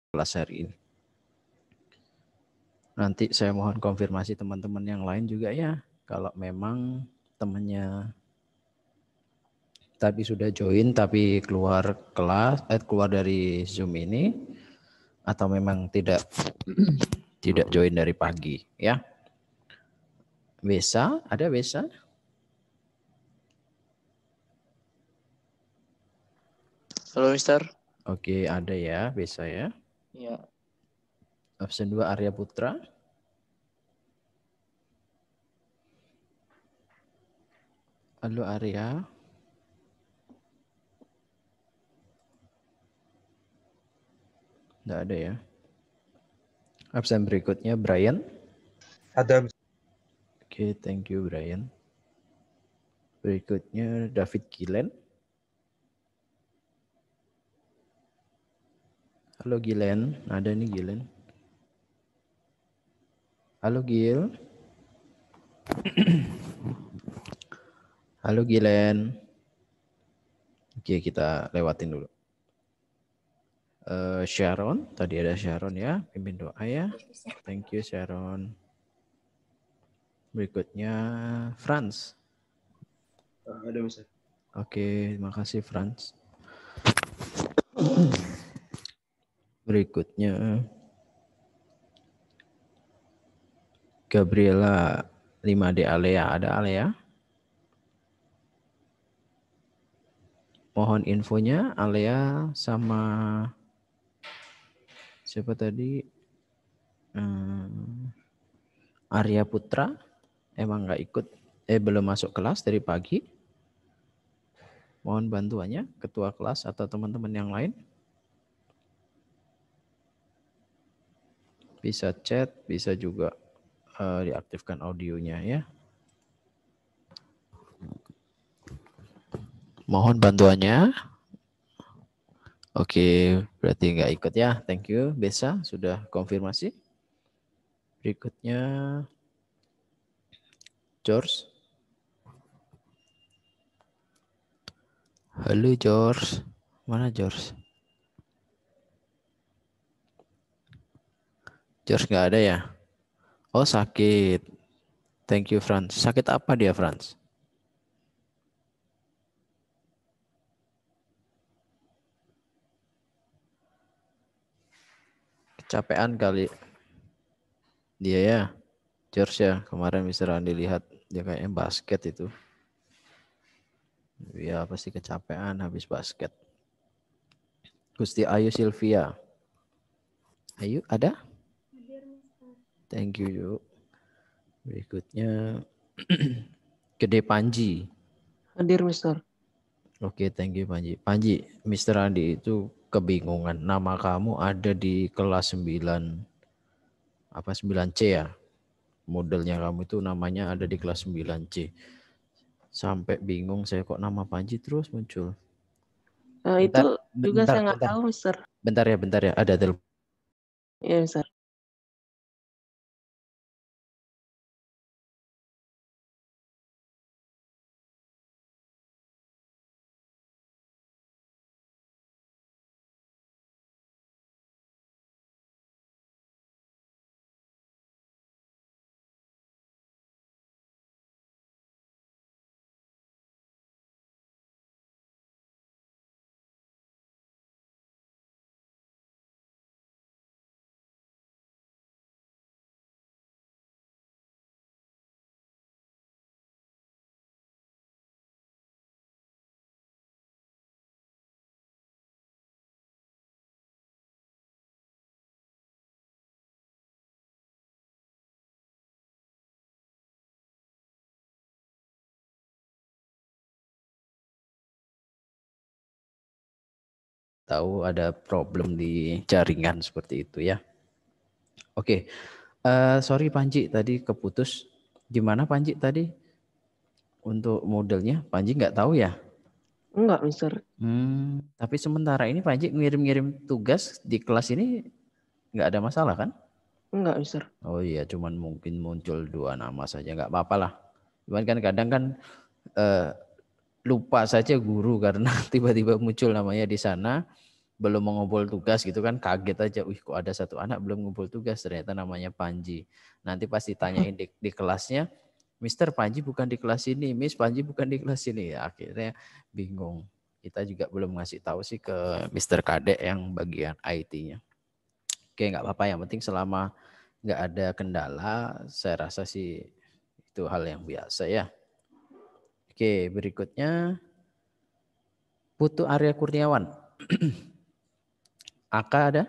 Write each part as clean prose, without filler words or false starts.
kelas hari ini. Nanti saya mohon konfirmasi teman-teman yang lain juga ya. Kalau memang temannya tapi sudah join tapi keluar kelas, keluar dari Zoom ini, atau memang tidak join dari pagi ya. Besa, ada Besa? Halo Mister. Oke, ada ya Besa ya. Ya. Absen 2 Arya Putra. Halo Arya. Tidak ada ya. Absen berikutnya Brian. Ada. Oke, thank you Brian. Berikutnya David Gilen. Halo Gilen, ada nih Gilen. Halo Gil. Halo Gilen. Oke, kita lewatin dulu. Sharon, tadi ada Sharon ya, pimpin doa ya. Thank you Sharon. Berikutnya Franz. Ada Ustaz. Oke, terima kasih Franz. Berikutnya Gabriela 5D Alea. Ada Alea? Mohon infonya Alea sama siapa tadi? Arya Putra. Emang nggak ikut? Belum masuk kelas dari pagi. Mohon bantuannya ketua kelas atau teman-teman yang lain. Bisa chat, bisa juga diaktifkan audionya ya. Mohon bantuannya. Oke, berarti nggak ikut ya. Thank you, Besa sudah konfirmasi. Berikutnya George. Halo George, mana George? George nggak ada ya? Oh sakit. Thank you Franz. Sakit apa dia Franz? Kecapean kali. Dia ya, George ya. Kemarin Mr. Andi lihat dia kayaknya basket itu. Ya pasti kecapean habis basket. Gusti Ayu Sylvia. Ayu ada? Thank you yuk. Berikutnya Gede Panji. Hadir Mister. Oke, thank you Panji. Panji, Mr. Andi itu kebingungan. Nama kamu ada di kelas 9 apa 9C ya? Modelnya kamu itu namanya ada di kelas 9C. Sampai bingung saya kok nama Panji terus muncul. Itu juga saya nggak tahu Mister. Bentar ya, ada telepon. Iya Mister. Tahu ada problem di jaringan seperti itu ya. Oke, sorry Panji tadi keputus. Gimana Panji tadi untuk modelnya? Panji nggak tahu ya? Enggak Mister. Tapi sementara ini Panji ngirim-ngirim tugas di kelas ini nggak ada masalah kan? Enggak Mister. Oh iya, cuman mungkin muncul 2 nama saja, nggak apa-apa lah. Cuman kan kadang kan lupa saja guru karena tiba-tiba muncul namanya di sana. belum mengumpul tugas gitu kan, kaget aja, wih kok ada satu anak belum ngumpul tugas, ternyata namanya Panji. Nanti pas ditanyain di kelasnya, Mister Panji bukan di kelas ini, Miss Panji bukan di kelas ini, ya, akhirnya bingung. Kita juga belum ngasih tahu sih ke Mister Kadek yang bagian IT-nya. Oke, nggak apa-apa, yang penting selama nggak ada kendala, saya rasa sih itu hal yang biasa ya. Oke, berikutnya Putu Arya Kurniawan. Aka ada?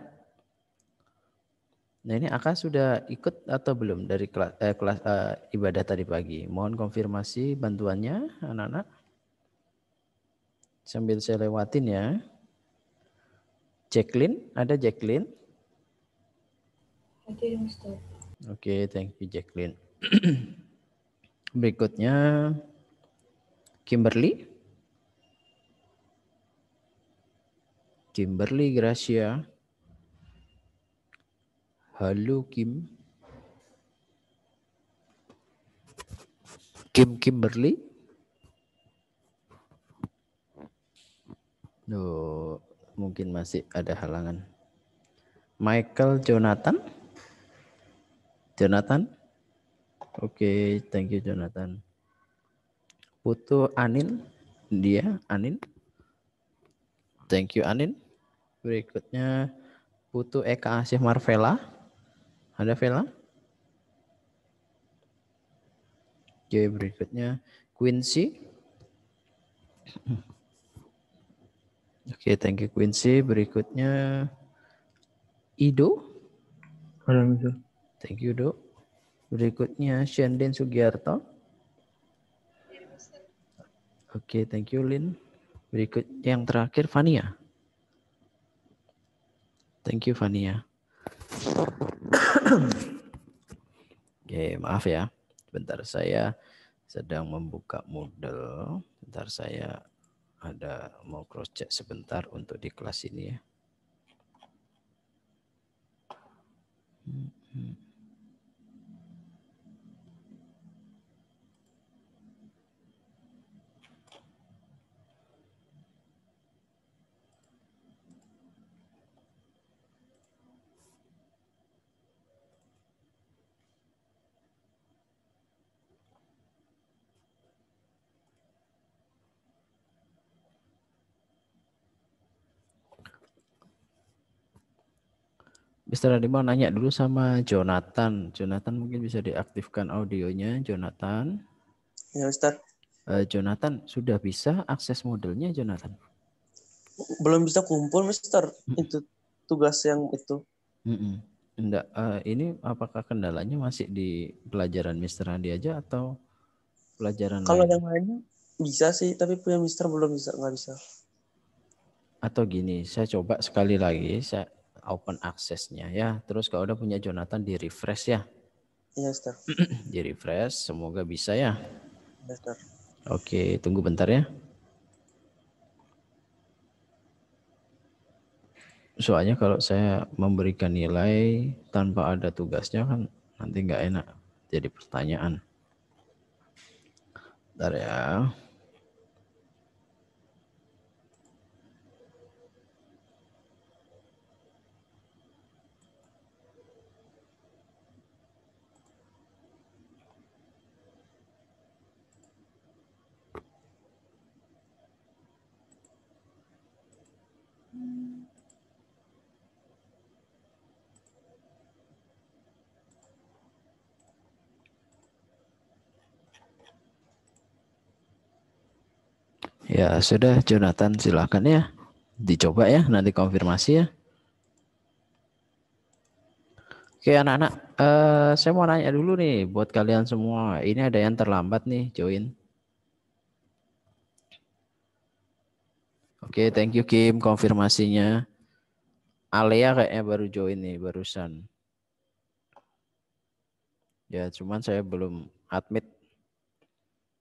Nah ini Aka sudah ikut atau belum dari kelas ibadah tadi pagi? Mohon konfirmasi bantuannya anak-anak. Sambil saya lewatin ya. Jacqueline, ada Jacqueline? Oke, Mister. Oke, thank you Jacqueline. Berikutnya Kimberly. Kimberly Gracia. Halo Kim. Kimberly. Duh, mungkin masih ada halangan. Michael Jonathan. Jonathan. Oke, thank you Jonathan. Putu Anin. Dia Anin. Thank you Anin. Berikutnya Putu Eka Asyih Marvela. Ada Vela? Oke, berikutnya Quincy. Oke, thank you Quincy. Berikutnya Ido. Ada Mister. Thank you Do. Berikutnya Shendin Sugiarto. Oke, thank you Lin. Berikut yang terakhir Fania. Thank you Fania. Oke, maaf ya. Bentar saya sedang membuka Moodle. Bentar saya ada mau cross check sebentar untuk di kelas ini ya. Mister Adi mau nanya dulu sama Jonathan. Jonathan mungkin bisa diaktifkan audionya, Jonathan. Ya, Mister. Jonathan, sudah bisa akses modelnya, Jonathan? Belum bisa kumpul, Mister. Itu tugas yang itu. Enggak, ini apakah kendalanya masih di pelajaran Mister Adi aja atau pelajaran Kalau lain? yang lainnya bisa sih, tapi punya Mister belum bisa, nggak bisa. Atau gini, saya coba sekali lagi, saya open aksesnya ya. Terus kalau udah punya Jonathan di refresh ya. Iya, Mister. Di refresh, semoga bisa ya. Mister. Oke, tunggu bentar ya. Soalnya kalau saya memberikan nilai tanpa ada tugasnya kan nanti nggak enak jadi pertanyaan. Bentar ya. Ya sudah Jonathan silakan ya. Dicoba ya nanti konfirmasi ya. Oke anak-anak, saya mau nanya dulu nih buat kalian semua. Ini ada yang terlambat nih join. Oke, thank you Kim konfirmasinya. Alea kayaknya baru join nih barusan. Ya cuman saya belum admit.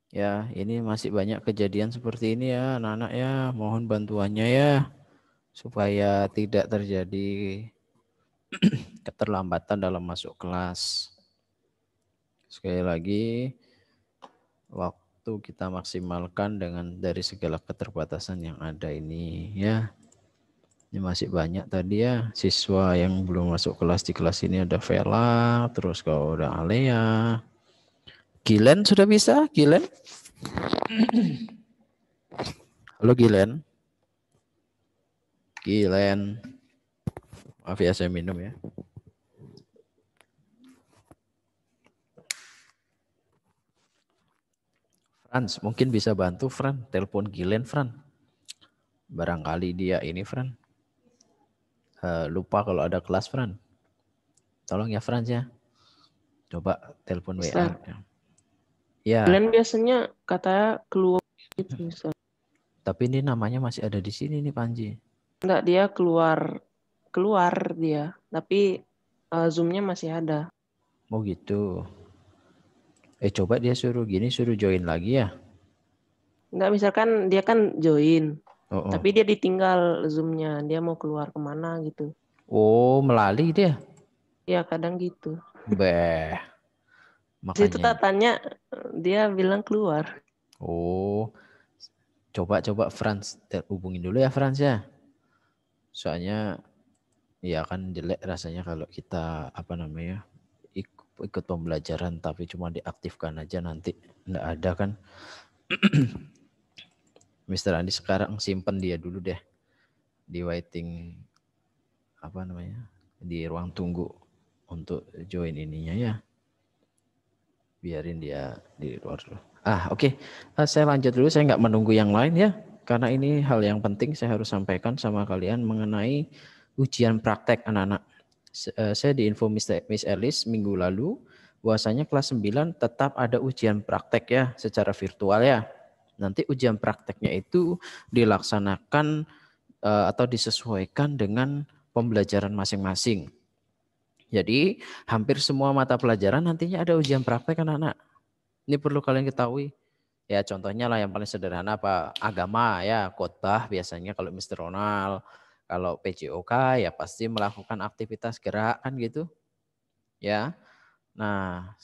Ya ini masih banyak kejadian seperti ini ya anak-anak ya. Mohon bantuannya ya. Supaya tidak terjadi keterlambatan dalam masuk kelas. Sekali lagi, waktu kita maksimalkan dengan dari segala keterbatasan yang ada ini ya. Ini masih banyak tadi ya siswa yang belum masuk kelas. Di kelas ini ada Vela, terus kalau udah Alea. Gilen sudah bisa? Gilen? Halo Gilen. Gilen. Maaf ya saya minum ya. Franz, mungkin bisa bantu Fran, telepon Gilen Fran. Barangkali dia ini Fran. Lupa kalau ada kelas Fran. Tolong ya Franz ya. Coba telepon Mister. WA. Ya. Kalian biasanya katanya keluar gitu, Mister. Tapi ini namanya masih ada di sini nih Panji. Enggak, dia keluar dia, tapi Zoom-nya masih ada. Oh gitu. Coba dia suruh join lagi ya. Enggak, misalkan dia kan join, Oh. tapi dia ditinggal Zoom-nya, dia mau keluar kemana gitu. Oh, melali dia. Ya kadang gitu. Beh. Situ Makanya. tak tanya, dia bilang keluar. Oh. Coba Franz hubungin dulu ya Franz ya. Soalnya ya kan jelek rasanya kalau kita ikut pembelajaran tapi cuma diaktifkan aja nanti enggak ada kan. Mr. Andi sekarang simpen dia dulu deh di waiting di ruang tunggu untuk join ininya ya. Biarin dia di luar dulu. Oke. Saya lanjut dulu, saya nggak menunggu yang lain ya. Karena ini hal yang penting saya harus sampaikan sama kalian mengenai ujian praktek anak-anak. Saya diinfo Miss Elis minggu lalu bahwasanya kelas 9 tetap ada ujian praktek ya secara virtual ya. Nanti ujian prakteknya itu dilaksanakan atau disesuaikan dengan pembelajaran masing-masing. Jadi hampir semua mata pelajaran nantinya ada ujian praktek anak-anak. Ini perlu kalian ketahui. Ya contohnya lah yang paling sederhana agama ya, khotbah biasanya kalau Mr. Ronald, kalau PJOK ya pasti melakukan aktivitas gerak kan gitu. Ya. Nah,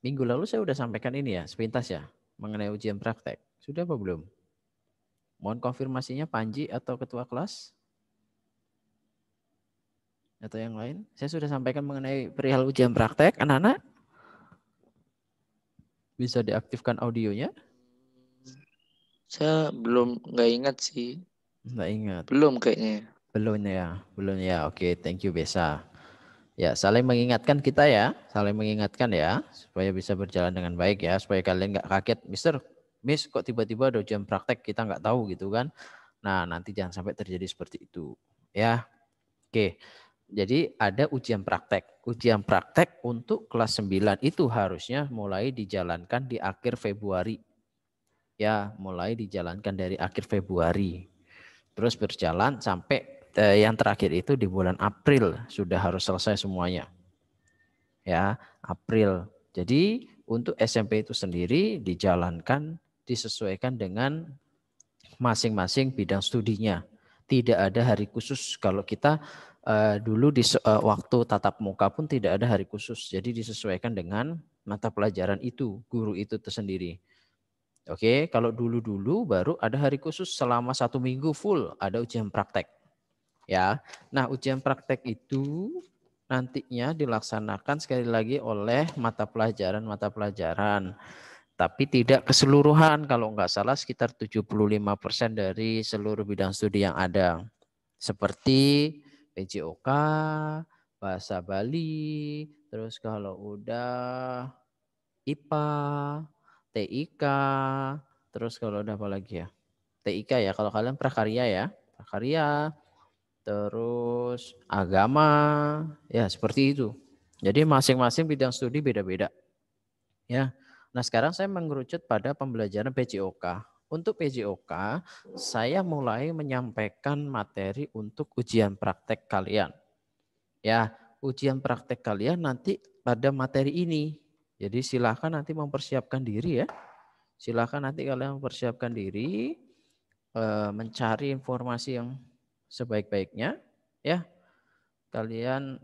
minggu lalu saya udah sampaikan ini ya, sepintas ya, mengenai ujian praktek. Sudah apa belum? Mohon konfirmasinya Panji atau ketua kelas? Atau yang lain? Saya sudah sampaikan mengenai perihal ujian praktek, anak-anak. Bisa diaktifkan audionya? Saya nggak ingat sih. Nggak ingat. Belum kayaknya. Belum ya. Oke, thank you Besa. Ya, saling mengingatkan kita ya, supaya bisa berjalan dengan baik ya, supaya kalian nggak kaget, Miss kok tiba-tiba ada ujian praktek kita nggak tahu gitu kan. Nah, nanti jangan sampai terjadi seperti itu ya. Oke. Jadi ada ujian praktek. Ujian praktek untuk kelas 9 itu harusnya mulai dijalankan di akhir Februari. Ya, mulai dijalankan dari akhir Februari. Terus berjalan sampai yang terakhir itu di bulan April sudah harus selesai semuanya. Ya, April. Jadi untuk SMP itu sendiri dijalankan, disesuaikan dengan masing-masing bidang studinya. Tidak ada hari khusus. Kalau kita dulu di waktu tatap muka pun tidak ada hari khusus. Jadi disesuaikan dengan mata pelajaran itu, guru itu tersendiri. Oke, kalau dulu-dulu baru ada hari khusus selama 1 minggu full ada ujian praktek. Ya, nah ujian praktek itu nantinya dilaksanakan sekali lagi oleh mata pelajaran. Tapi tidak keseluruhan, kalau nggak salah sekitar 75% dari seluruh bidang studi yang ada. Seperti PJOK, Bahasa Bali, terus kalau udah IPA, TIK, terus kalau udah apa lagi ya? TIK ya, kalau kalian prakarya ya. Prakarya, terus agama, ya seperti itu. Jadi masing-masing bidang studi beda-beda. Ya. Nah, sekarang saya mengerucut pada pembelajaran PJOK. Untuk PJOK, saya mulai menyampaikan materi untuk ujian praktek kalian. Ya, ujian praktek kalian nanti pada materi ini. Jadi silakan nanti mempersiapkan diri ya. Silakan nanti kalian mempersiapkan diri, mencari informasi yang sebaik-baiknya, ya. Kalian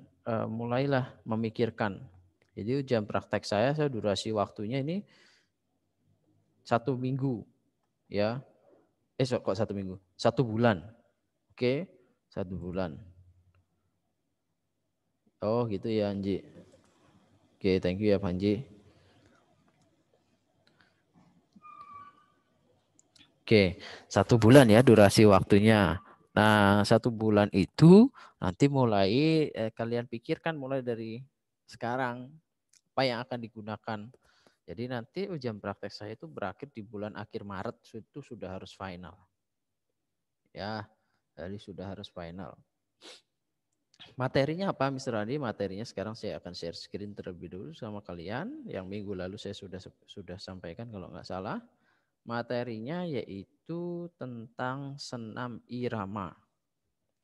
mulailah memikirkan. Jadi ujian praktek saya durasi waktunya ini 1 minggu, ya. Kok 1 minggu? 1 bulan, oke. 1 bulan. Oh gitu ya Anji. Oke, thank you ya Panji. Oke, 1 bulan ya durasi waktunya. Nah, 1 bulan itu nanti mulai kalian pikirkan mulai dari sekarang apa yang akan digunakan. Jadi nanti ujian praktek saya itu berakhir di bulan akhir Maret, itu sudah harus final. Ya, jadi sudah harus final. Materinya apa Mr. Andi? Materinya sekarang saya akan share screen terlebih dulu sama kalian. Yang minggu lalu saya sudah sampaikan kalau nggak salah. Materinya yaitu tentang senam irama.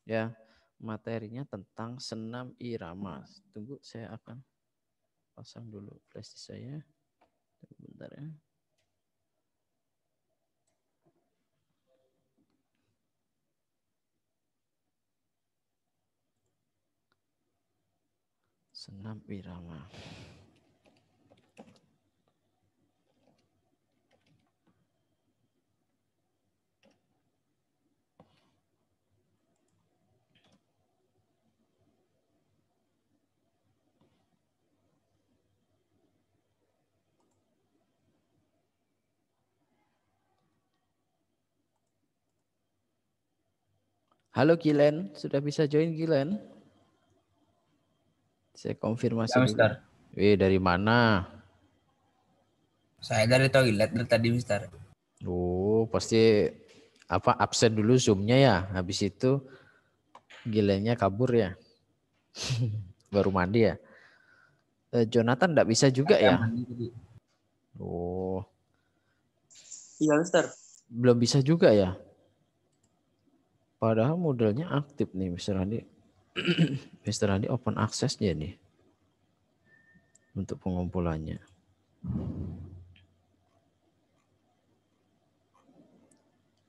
Ya, materinya tentang senam irama. Tunggu, saya akan pasang dulu flash disk saya. Bentar ya. Senam irama. Halo Gilen, sudah bisa join Gilen? Saya konfirmasi Ya, dulu. Mister. Dari mana? Saya dari toilet dari tadi, Mister. Oh, pasti absen dulu Zoom-nya ya. Habis itu Gilennya kabur ya. Baru mandi ya. Jonathan enggak bisa juga ya? Oh. Iya, Mister. Belum bisa juga ya? Padahal modelnya aktif nih Mr. Andi. Mr. Andi open access dia nih. Untuk pengumpulannya.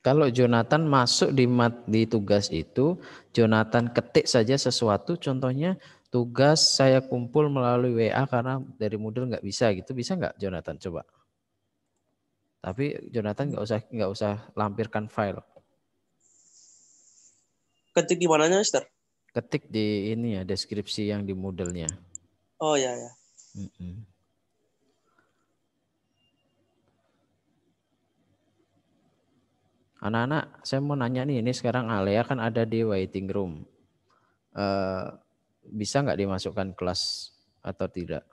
Kalau Jonathan masuk di tugas itu, Jonathan ketik saja sesuatu, contohnya tugas saya kumpul melalui WA karena dari Moodle nggak bisa gitu, bisa nggak Jonathan coba? Tapi Jonathan nggak usah lampirkan file. Ketik di mananya, Mister? Ketik di ini ya deskripsi yang di Moodle-nya. Oh ya ya. Anak-anak, saya mau nanya nih, ini sekarang Alea kan ada di waiting room. Bisa nggak dimasukkan kelas atau tidak?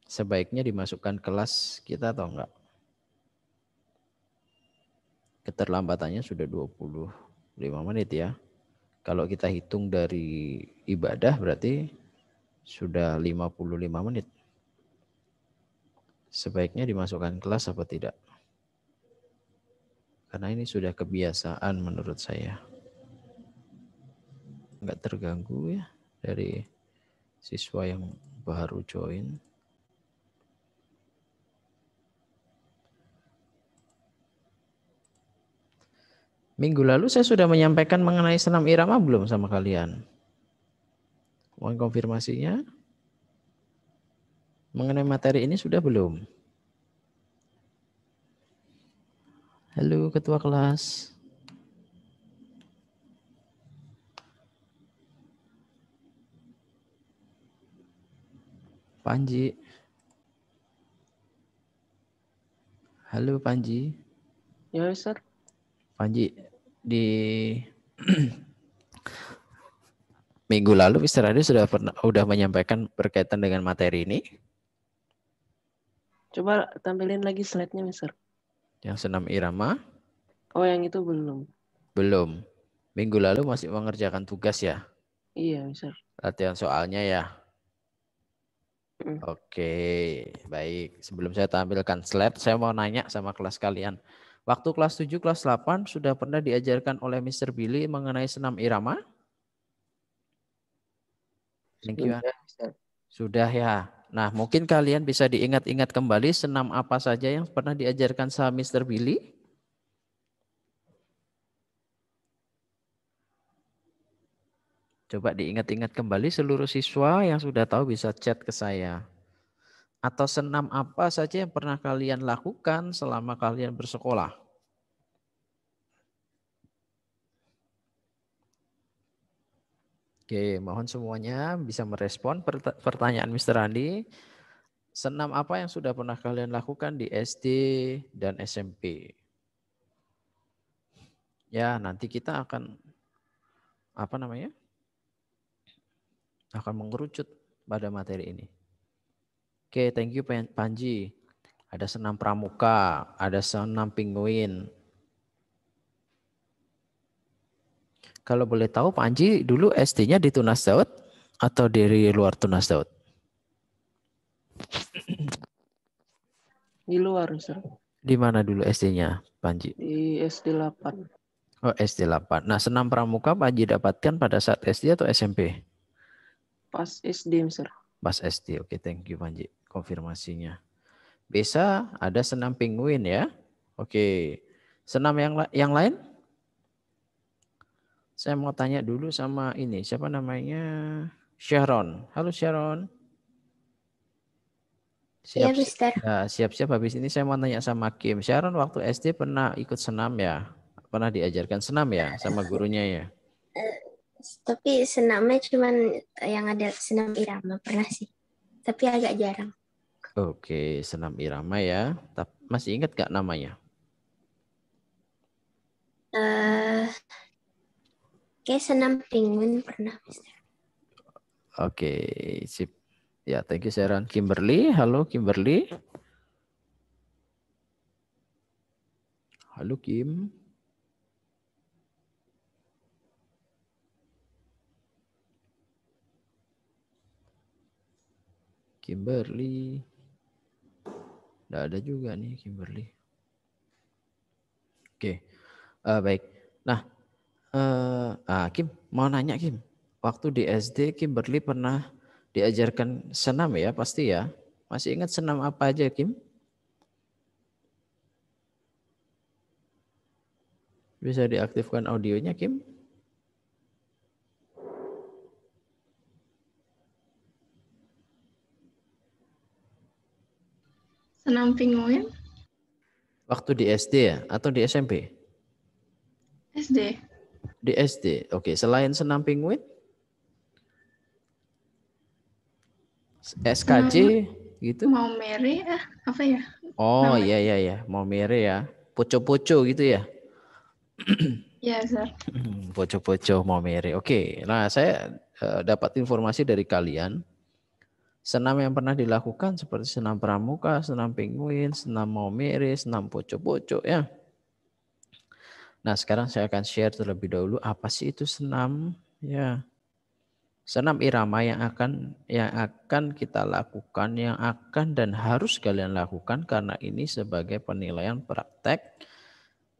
Sebaiknya dimasukkan kelas kita atau enggak? Keterlambatannya sudah 25 menit ya. Kalau kita hitung dari ibadah berarti sudah 55 menit. Sebaiknya dimasukkan kelas apa tidak? Karena ini sudah kebiasaan menurut saya. Enggak terganggu ya dari siswa yang baru join. Minggu lalu saya sudah menyampaikan mengenai senam irama belum sama kalian? Mohon konfirmasinya. Mengenai materi ini sudah belum? Halo ketua kelas. Panji. Halo Panji. Ya, Mister. Panji, di minggu lalu Mr. Adi sudah menyampaikan berkaitan dengan materi ini. Coba tampilin lagi slide-nya, Mister. Yang senam irama? Oh, yang itu belum. Belum. Minggu lalu masih mengerjakan tugas ya? Iya, Mister. Latihan soalnya ya? Oke, baik. Sebelum saya tampilkan slide, saya mau nanya sama kelas kalian. Waktu kelas 7, kelas 8 sudah pernah diajarkan oleh Mr. Billy mengenai senam irama? Thank you. Sudah ya. Nah, mungkin kalian bisa diingat-ingat kembali senam apa saja yang pernah diajarkan sama Mr. Billy? Coba diingat-ingat kembali seluruh siswa yang sudah tahu bisa chat ke saya. Atau senam apa saja yang pernah kalian lakukan selama kalian bersekolah? Oke, mohon semuanya bisa merespon pertanyaan Mr. Andi. Senam apa yang sudah pernah kalian lakukan di SD dan SMP? Ya, nanti kita akan akan mengerucut pada materi ini. Oke, thank you Panji. Ada senam pramuka, ada senam penguin. Kalau boleh tahu Panji dulu SD-nya di Tunas Daud atau dari luar Tunas Daud? Di luar, Mister. Di mana dulu SD-nya Panji? Di SD 8. Oh, SD 8. Nah, senam pramuka Panji dapatkan pada saat SD atau SMP? Pas SD, Mister. Pas SD. Oke, thank you Panji konfirmasinya. Bisa ada senam penguin ya. Oke. Senam yang lain? Saya mau tanya dulu sama ini, siapa namanya? Sharon. Halo Sharon. Iya, Mister. Siap-siap habis ini saya mau tanya sama Kim. Sharon waktu SD pernah ikut senam ya? Pernah diajarkan senam ya sama gurunya ya? Tapi senamnya cuman yang ada senam irama pernah sih. Tapi agak jarang. Oke, senam irama ya. Masih ingat gak namanya? Kayak senam penguin pernah, Mister. Oke, sip. Ya, thank you Sharon. Kimberly, halo Kimberly. Halo Kim. Kimberly. Nggak ada juga nih Kimberly. Oke, baik. Nah, Kim mau nanya Kim. Waktu di SD Kimberly pernah diajarkan senam ya pasti ya. Masih ingat senam apa aja Kim? Bisa diaktifkan audionya Kim? Senam penguin? Waktu di SD ya atau di SMP? SD. Di SD. Oke, selain senam penguin? SKJ gitu? Mau Mary apa ya? Oh namanya? iya, mau mere ya. Poco-poco gitu ya? Iya, Sir. Poco-poco mau mere. Oke, nah saya dapat informasi dari kalian. Senam yang pernah dilakukan seperti senam pramuka, senam penguin, senam maumere, senam poco-poco ya. Nah sekarang saya akan share terlebih dahulu apa sih itu senam ya. Senam irama yang akan kita lakukan, yang akan dan harus kalian lakukan karena ini sebagai penilaian praktek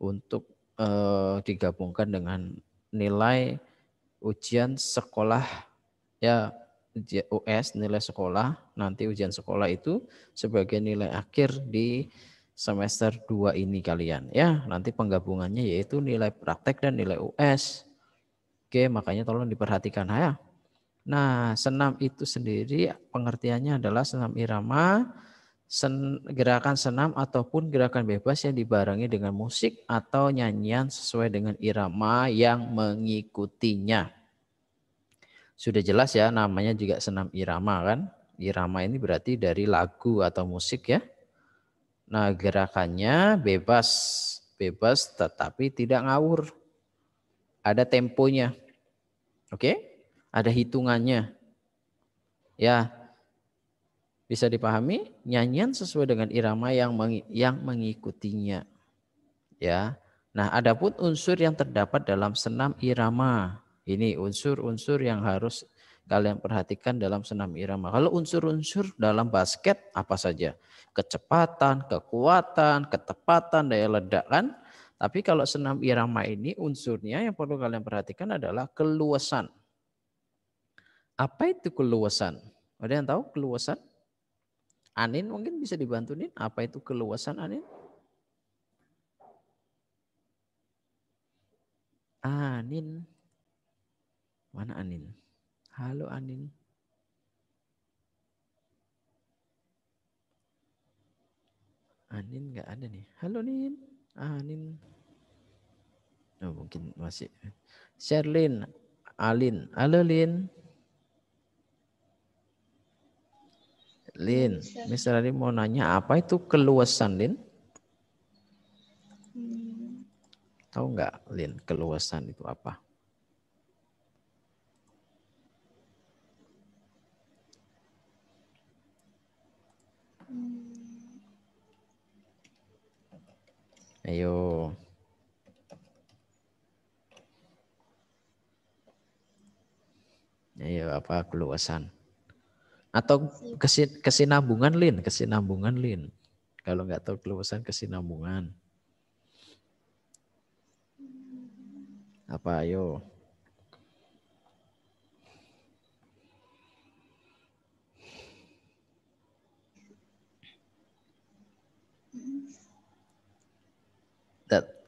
untuk digabungkan dengan nilai ujian sekolah ya. US nilai sekolah, nanti ujian sekolah itu sebagai nilai akhir di semester 2 ini kalian ya. Nanti penggabungannya yaitu nilai praktek dan nilai US. Oke, makanya tolong diperhatikan ya. Nah, senam itu sendiri pengertiannya adalah senam irama, gerakan senam ataupun gerakan bebas yang dibarengi dengan musik atau nyanyian sesuai dengan irama yang mengikutinya. Sudah jelas ya namanya juga senam irama kan. Irama ini berarti dari lagu atau musik ya. Nah gerakannya bebas tetapi tidak ngawur. Ada temponya. Oke? Ada hitungannya. Ya. Bisa dipahami? Nyanyian sesuai dengan irama yang mengikutinya. Ya. Nah, adapun unsur yang terdapat dalam senam irama. Ini unsur-unsur yang harus kalian perhatikan dalam senam irama. Kalau unsur-unsur dalam basket apa saja? Kecepatan, kekuatan, ketepatan, daya ledakan. Tapi kalau senam irama ini unsurnya yang perlu kalian perhatikan adalah keluasan. Apa itu keluasan? Ada yang tahu keluasan? Anin mungkin bisa dibantuin. Apa itu keluasan Anin? Anin. Mana Anin? Halo Anin. Anin nggak ada nih. Halo Nin. Anin. Oh, mungkin masih. Sherlyn. Alin. Halo Lin. Lin, Mister Ali mau nanya apa itu keluasan, Lin? Tahu nggak, Lin, keluasan itu apa? Ayo. Ayo, apa keluasan? Atau kesinambungan, Lin, kesinambungan, Lin. Kalau nggak tahu keluasan, kesinambungan. Apa, ayo?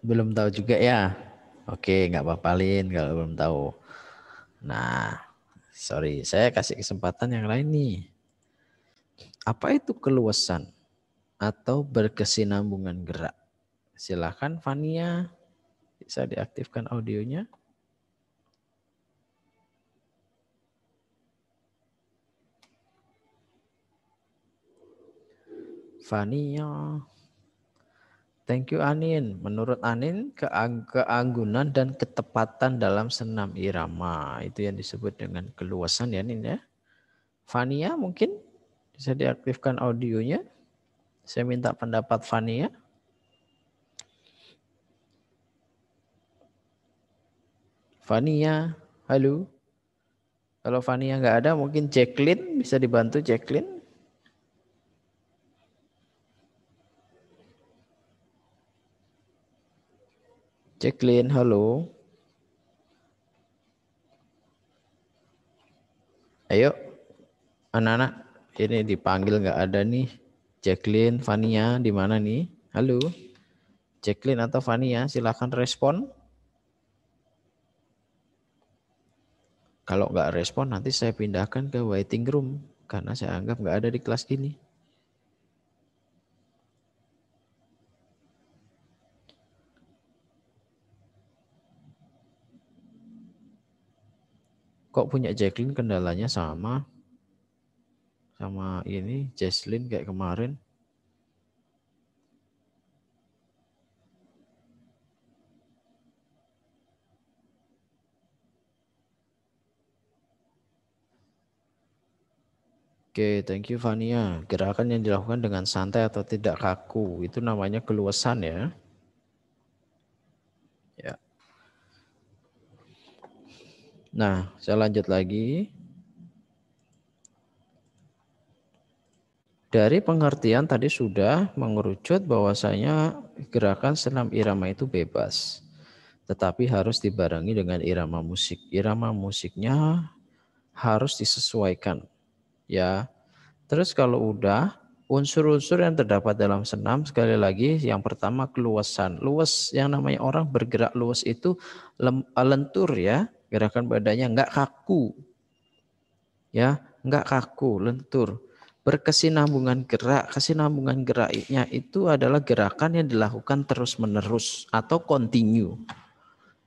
Belum tahu juga ya? Oke, nggak apa-apa, Lin, kalau belum tahu. Nah, sorry, saya kasih kesempatan yang lain nih. Apa itu keluasan atau berkesinambungan gerak? Silakan Fania, bisa diaktifkan audionya. Fania. Thank you Anin. Menurut Anin, keanggunan dan ketepatan dalam senam irama itu yang disebut dengan keluasan ya Anin ya. Fania mungkin bisa diaktifkan audionya. Saya minta pendapat Fania. Fania, halo. Kalau Fania nggak ada, mungkin Jacqueline bisa dibantu Jacqueline. Jacqueline, halo. Ayo, anak-anak, ini dipanggil nggak ada nih. Jacqueline, Fania, di mana nih? Halo, Jacqueline atau Fania, silakan respon. Kalau nggak respon, nanti saya pindahkan ke waiting room karena saya anggap nggak ada di kelas ini. Kok punya Jacqueline kendalanya sama ini Jesslyn kayak kemarin? Oke, thank you Fania. Gerakan yang dilakukan dengan santai atau tidak kaku, itu namanya keluasan ya. Ya. Nah, saya lanjut lagi. Dari pengertian tadi sudah mengerucut bahwasanya gerakan senam irama itu bebas. Tetapi harus dibarengi dengan irama musik. Irama musiknya harus disesuaikan. Ya. Terus kalau udah unsur-unsur yang terdapat dalam senam, sekali lagi yang pertama keluasan. Luas, yang namanya orang bergerak luas itu lentur ya. Gerakan badannya enggak kaku. Ya, enggak kaku, lentur. Berkesinambungan gerak. Kesinambungan geraknya itu adalah gerakan yang dilakukan terus-menerus atau continue.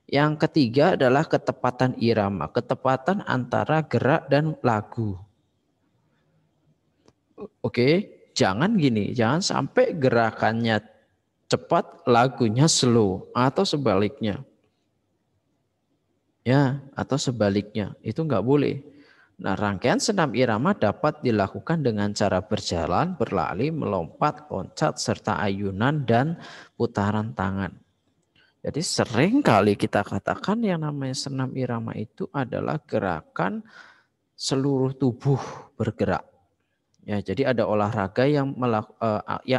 Yang ketiga adalah ketepatan irama. Ketepatan antara gerak dan lagu. Oke, jangan gini. Jangan sampai gerakannya cepat, lagunya slow. Atau sebaliknya. Ya, atau sebaliknya. Itu enggak boleh. Nah, rangkaian senam irama dapat dilakukan dengan cara berjalan, berlari, melompat, loncat, serta ayunan dan putaran tangan. Jadi sering kali kita katakan yang namanya senam irama itu adalah gerakan seluruh tubuh bergerak. Ya, jadi ada olahraga yang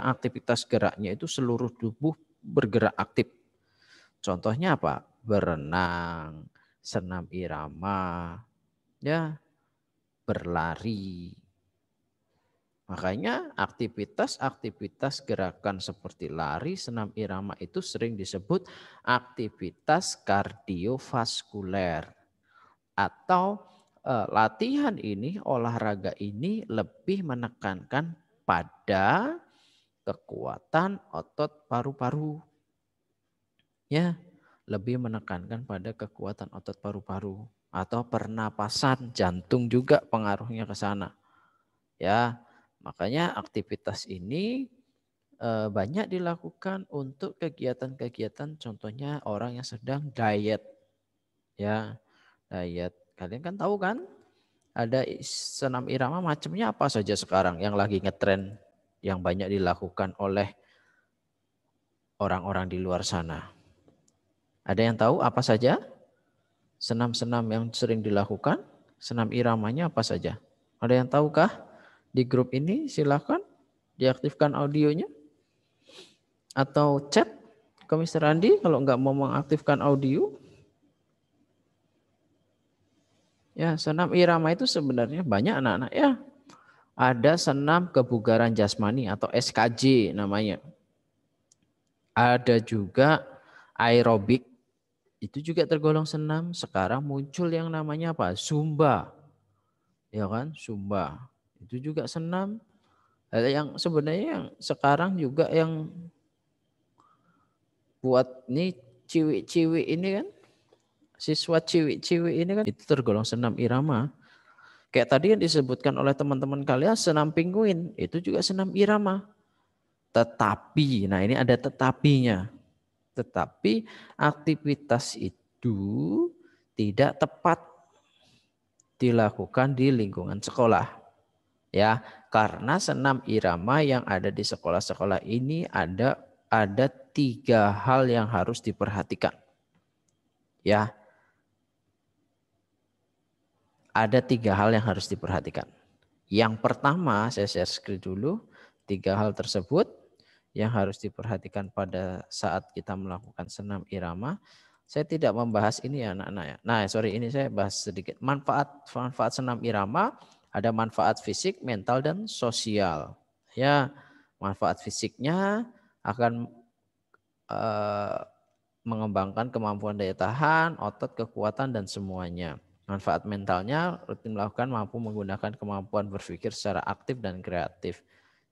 aktivitas geraknya itu seluruh tubuh bergerak aktif. Contohnya apa? Berenang, senam irama, ya, berlari. Makanya aktivitas gerakan seperti lari, senam irama itu sering disebut aktivitas kardiovaskuler. Atau latihan ini, olahraga ini lebih menekankan pada kekuatan otot paru-paru. Ya, lebih menekankan pada kekuatan otot paru-paru atau pernapasan, jantung juga pengaruhnya ke sana. Ya, makanya aktivitas ini banyak dilakukan untuk kegiatan-kegiatan, contohnya orang yang sedang diet. Ya, diet. Kalian kan tahu kan? Ada senam irama macamnya apa saja sekarang yang lagi ngetren, yang banyak dilakukan oleh orang-orang di luar sana. Ada yang tahu apa saja? Senam-senam yang sering dilakukan, senam iramanya apa saja? Ada yang tahukah? Di grup ini silakan diaktifkan audionya. Atau chat ke Mr. Andi kalau nggak mau mengaktifkan audio. Ya, senam irama itu sebenarnya banyak anak-anak ya. Ada senam kebugaran jasmani atau SKJ namanya. Ada juga aerobik. Itu juga tergolong senam. Sekarang muncul yang namanya apa? Zumba. Ya kan? Zumba. Itu juga senam. Yang sebenarnya yang sekarang juga yang buat nih ciwi-ciwi ini kan, siswa ciwi-ciwi ini kan, itu tergolong senam irama. Kayak tadi yang disebutkan oleh teman-teman kalian, senam pinguin, itu juga senam irama. Tetapi, nah ini ada tetapinya. Tetapi aktivitas itu tidak tepat dilakukan di lingkungan sekolah. Ya, karena senam irama yang ada di sekolah-sekolah ini ada 3 hal yang harus diperhatikan. Ya. Ada 3 hal yang harus diperhatikan. Yang pertama, saya share screen dulu 3 hal tersebut yang harus diperhatikan pada saat kita melakukan senam irama. Saya tidak membahas ini ya anak-anak ya. Nah, sorry, ini saya bahas sedikit. Manfaat senam irama, ada manfaat fisik, mental, dan sosial. Ya, manfaat fisiknya akan mengembangkan kemampuan daya tahan, otot, kekuatan, dan semuanya. Manfaat mentalnya, rutin melakukan mampu menggunakan kemampuan berpikir secara aktif dan kreatif.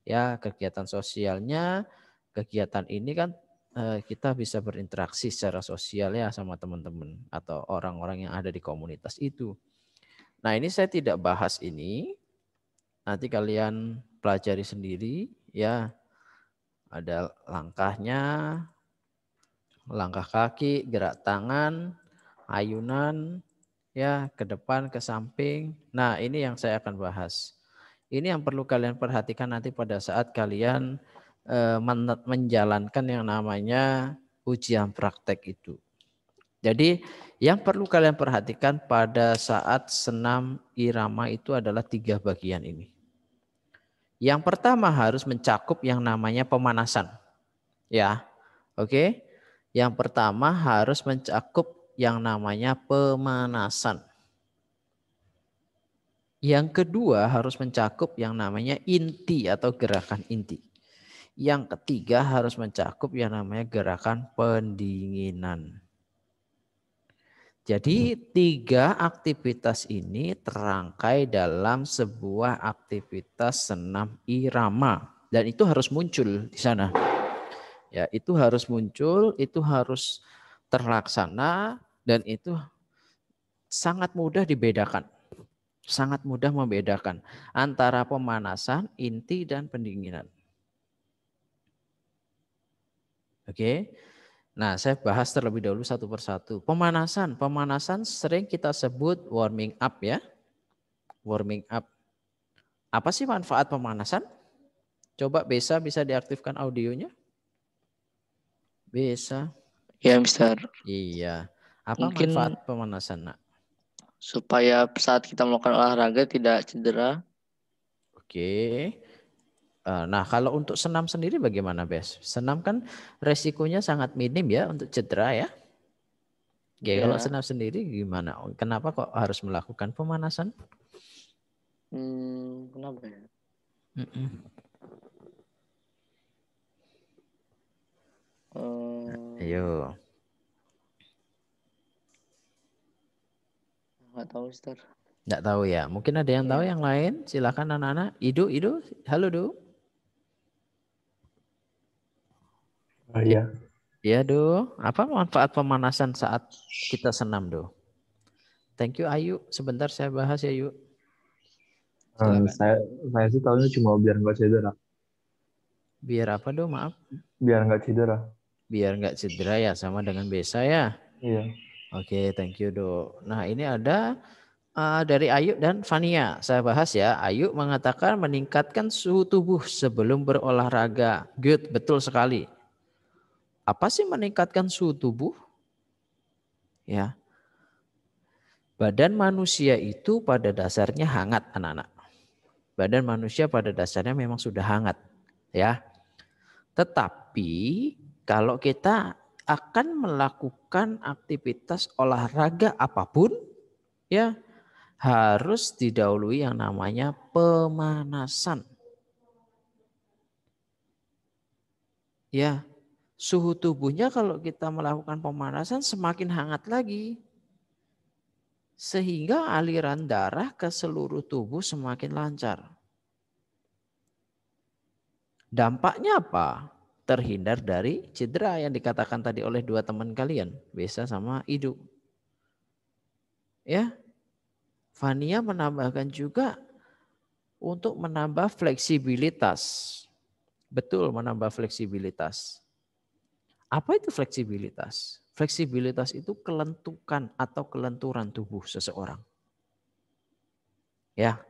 Ya, kegiatan sosialnya, kegiatan ini kan kita bisa berinteraksi secara sosial ya sama teman-teman atau orang-orang yang ada di komunitas itu. Nah, ini saya tidak bahas ini. Nanti kalian pelajari sendiri ya. Ada langkahnya, langkah kaki, gerak tangan, ayunan, ya ke depan, ke samping. Nah, ini yang saya akan bahas. Ini yang perlu kalian perhatikan nanti pada saat kalian menjalankan yang namanya ujian praktek itu. Jadi yang perlu kalian perhatikan pada saat senam irama itu adalah 3 bagian ini. Yang pertama harus mencakup yang namanya pemanasan. Ya, oke. Yang pertama harus mencakup yang namanya pemanasan. Yang kedua harus mencakup yang namanya inti atau gerakan inti. Yang ketiga harus mencakup yang namanya gerakan pendinginan. Jadi 3 aktivitas ini terangkai dalam sebuah aktivitas senam irama. Dan itu harus muncul di sana. Ya, itu harus muncul, itu harus terlaksana, dan itu sangat mudah dibedakan. Sangat mudah membedakan antara pemanasan, inti, dan pendinginan. Oke. Nah, saya bahas terlebih dahulu satu persatu. Pemanasan sering kita sebut warming up ya. Warming up. Apa sih manfaat pemanasan? Coba bisa diaktifkan audionya? Bisa. Ya, Mister. Iya. Apa Mungkin manfaat pemanasan, Nak? supaya saat kita melakukan olahraga tidak cedera. Oke. Nah, kalau untuk senam sendiri bagaimana, Bes? Senam kan resikonya sangat minim ya untuk cedera ya. Oke, Ya. kalau senam sendiri gimana? Kenapa kok harus melakukan pemanasan? Kenapa ya? Ayo. Nggak tahu, Mister. Nggak tahu ya. Mungkin ada yang tahu yang lain. Silakan anak-anak. Idu. Halo, Du. Iya. Ya, Do. Apa manfaat pemanasan saat kita senam, Do? Thank you, Ayu. Sebentar saya bahas ya, Yuk. Silakan. Saya sih tahunya cuma biar nggak cedera. Biar apa, Do? Maaf. Biar nggak cedera. Biar nggak cedera ya, sama dengan biasa ya. Iya. Oke, thank you, Do. Nah, ini ada dari Ayu dan Fania. Saya bahas ya. Ayu mengatakan meningkatkan suhu tubuh sebelum berolahraga. Good, betul sekali. Apa sih meningkatkan suhu tubuh? Ya. Badan manusia itu pada dasarnya hangat, anak-anak. Badan manusia pada dasarnya memang sudah hangat, ya. Tetapi kalau kita akan melakukan aktivitas olahraga apapun, ya, harus didahului yang namanya pemanasan. Ya, suhu tubuhnya kalau kita melakukan pemanasan semakin hangat lagi. Sehingga aliran darah ke seluruh tubuh semakin lancar. Dampaknya apa? Terhindar dari cedera yang dikatakan tadi oleh dua teman kalian, Besa sama Idu. Ya, Fania menambahkan juga untuk menambah fleksibilitas. Betul, menambah fleksibilitas. Apa itu fleksibilitas? Fleksibilitas itu kelentukan atau kelenturan tubuh seseorang. Ya,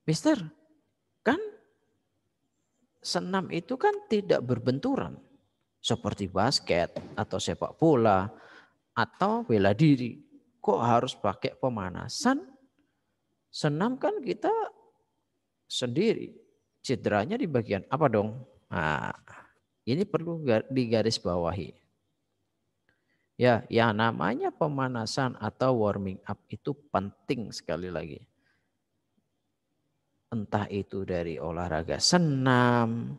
Mister, kan senam itu kan tidak berbenturan. Seperti basket atau sepak bola atau bela diri. Kok harus pakai pemanasan? Senam kan kita sendiri. Cederanya di bagian apa dong? Nah, ini perlu digarisbawahi. Ya, yang namanya pemanasan atau warming up itu penting sekali lagi. Entah itu dari olahraga senam,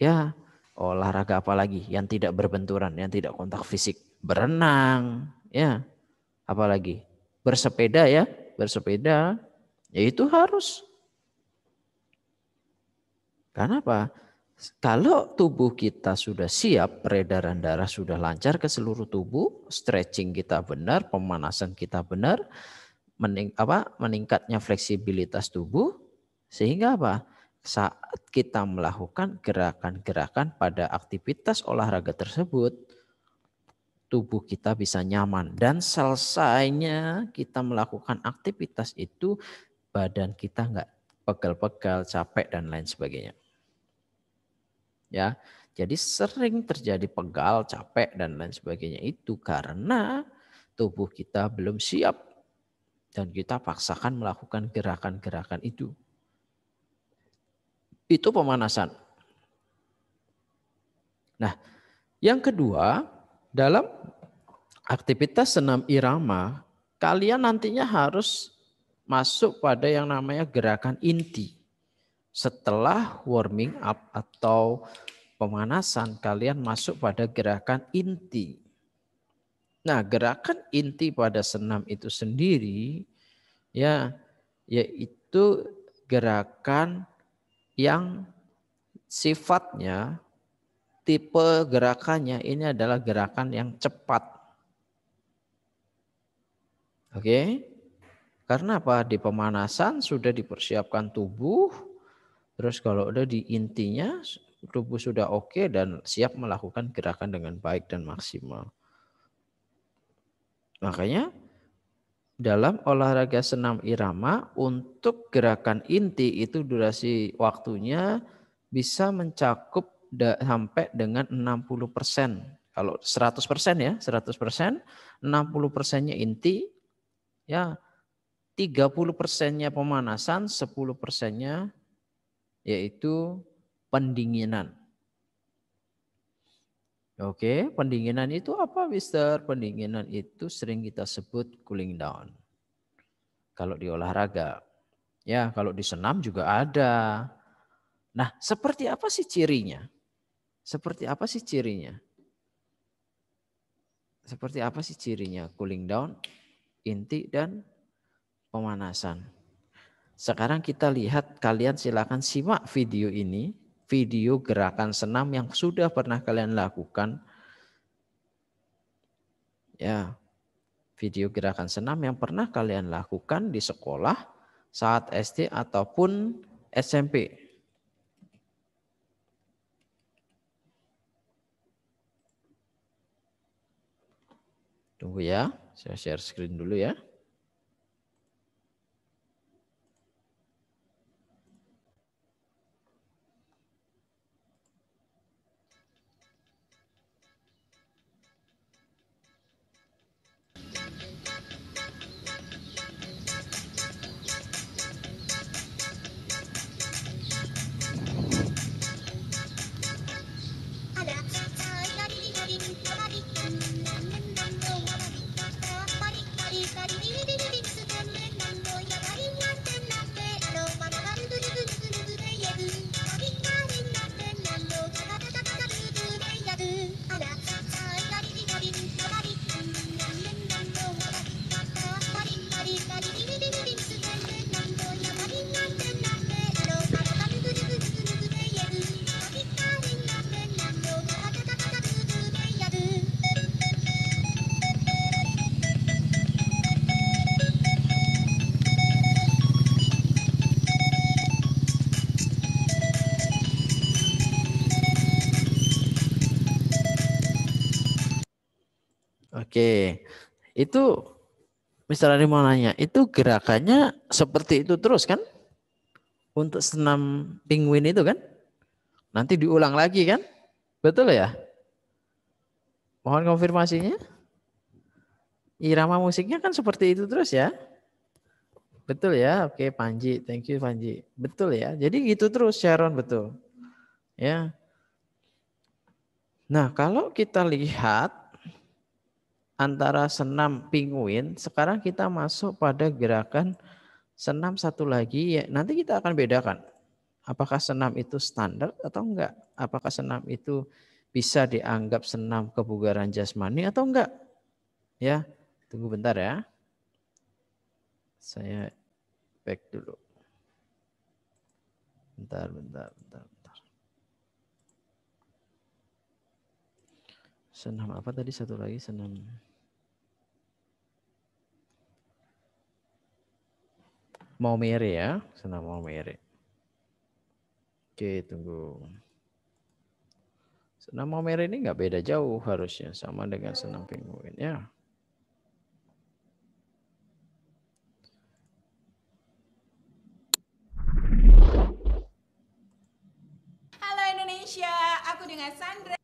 ya, olahraga apa lagi yang tidak berbenturan, yang tidak kontak fisik, berenang, ya, apalagi bersepeda ya, bersepeda, ya itu harus. Karena apa? Kalau tubuh kita sudah siap, peredaran darah sudah lancar ke seluruh tubuh, stretching kita benar, pemanasan kita benar, meningkatnya fleksibilitas tubuh, sehingga apa? Saat kita melakukan gerakan-gerakan pada aktivitas olahraga tersebut, tubuh kita bisa nyaman. Dan selesainya kita melakukan aktivitas itu, badan kita nggak pegal-pegal, capek, dan lain sebagainya. Ya, jadi sering terjadi pegal, capek dan lain sebagainya itu karena tubuh kita belum siap dan kita paksakan melakukan gerakan-gerakan itu. Itu pemanasan. Nah, yang kedua, dalam aktivitas senam irama, kalian nantinya harus masuk pada yang namanya gerakan inti. Setelah warming up atau pemanasan, kalian masuk pada gerakan inti. Nah, gerakan inti pada senam itu sendiri ya, yaitu gerakan yang sifatnya, tipe gerakannya ini adalah gerakan yang cepat. Oke? Karena apa? Di pemanasan sudah dipersiapkan tubuh. Terus kalau udah di intinya tubuh sudah oke dan siap melakukan gerakan dengan baik dan maksimal. Makanya dalam olahraga senam irama untuk gerakan inti itu durasi waktunya bisa mencakup sampai dengan 60%. Kalau 100% ya, 100%, 60%-nya inti, ya 30%-nya pemanasan, 10%-nya yaitu pendinginan. Oke, pendinginan itu apa, Mister? Pendinginan itu sering kita sebut cooling down. Kalau di olahraga. Ya, kalau di senam juga ada. Nah, seperti apa sih cirinya? Seperti apa sih cirinya? Seperti apa sih cirinya? Cooling down, inti, dan pemanasan. Sekarang kita lihat, kalian silakan simak video ini. video gerakan senam yang sudah pernah kalian lakukan. Ya, video gerakan senam yang pernah kalian lakukan di sekolah saat SD ataupun SMP. Tunggu ya, saya share screen dulu ya. Oke, itu Mr. Ari mau nanya, itu gerakannya seperti itu terus kan? Untuk senam penguin itu kan? Nanti diulang lagi kan? Betul ya? Mohon konfirmasinya. Irama musiknya kan seperti itu terus ya? Betul ya? Oke Panji, thank you Panji. Betul ya? Jadi gitu terus Sharon, betul. Ya. Nah kalau kita lihat antara senam penguin, sekarang kita masuk pada gerakan senam satu lagi. Ya, nanti kita akan bedakan. Apakah senam itu standar atau enggak? Apakah senam itu bisa dianggap senam kebugaran jasmani atau enggak? Ya, tunggu bentar ya. Saya back dulu. Bentar. Senam apa tadi satu lagi? Senam Maumere ya, senam Maumere. Oke, tunggu. Senam Maumere ini nggak beda jauh harusnya, sama dengan senam penguin ya. Halo Indonesia, aku dengan Sandra.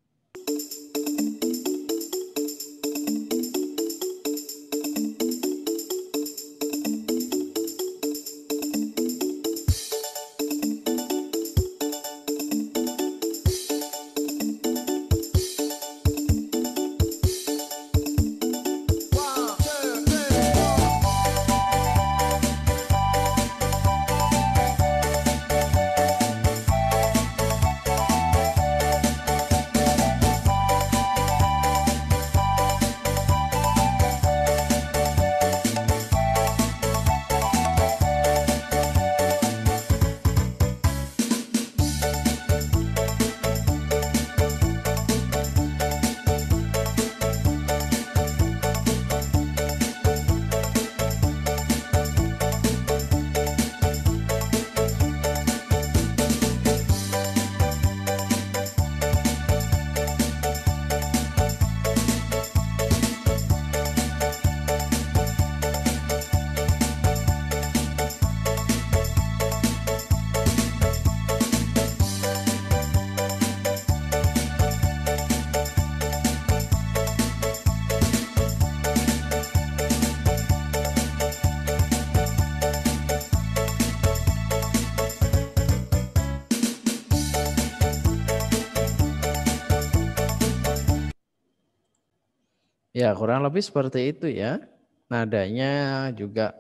Ya, kurang lebih seperti itu ya. Nadanya juga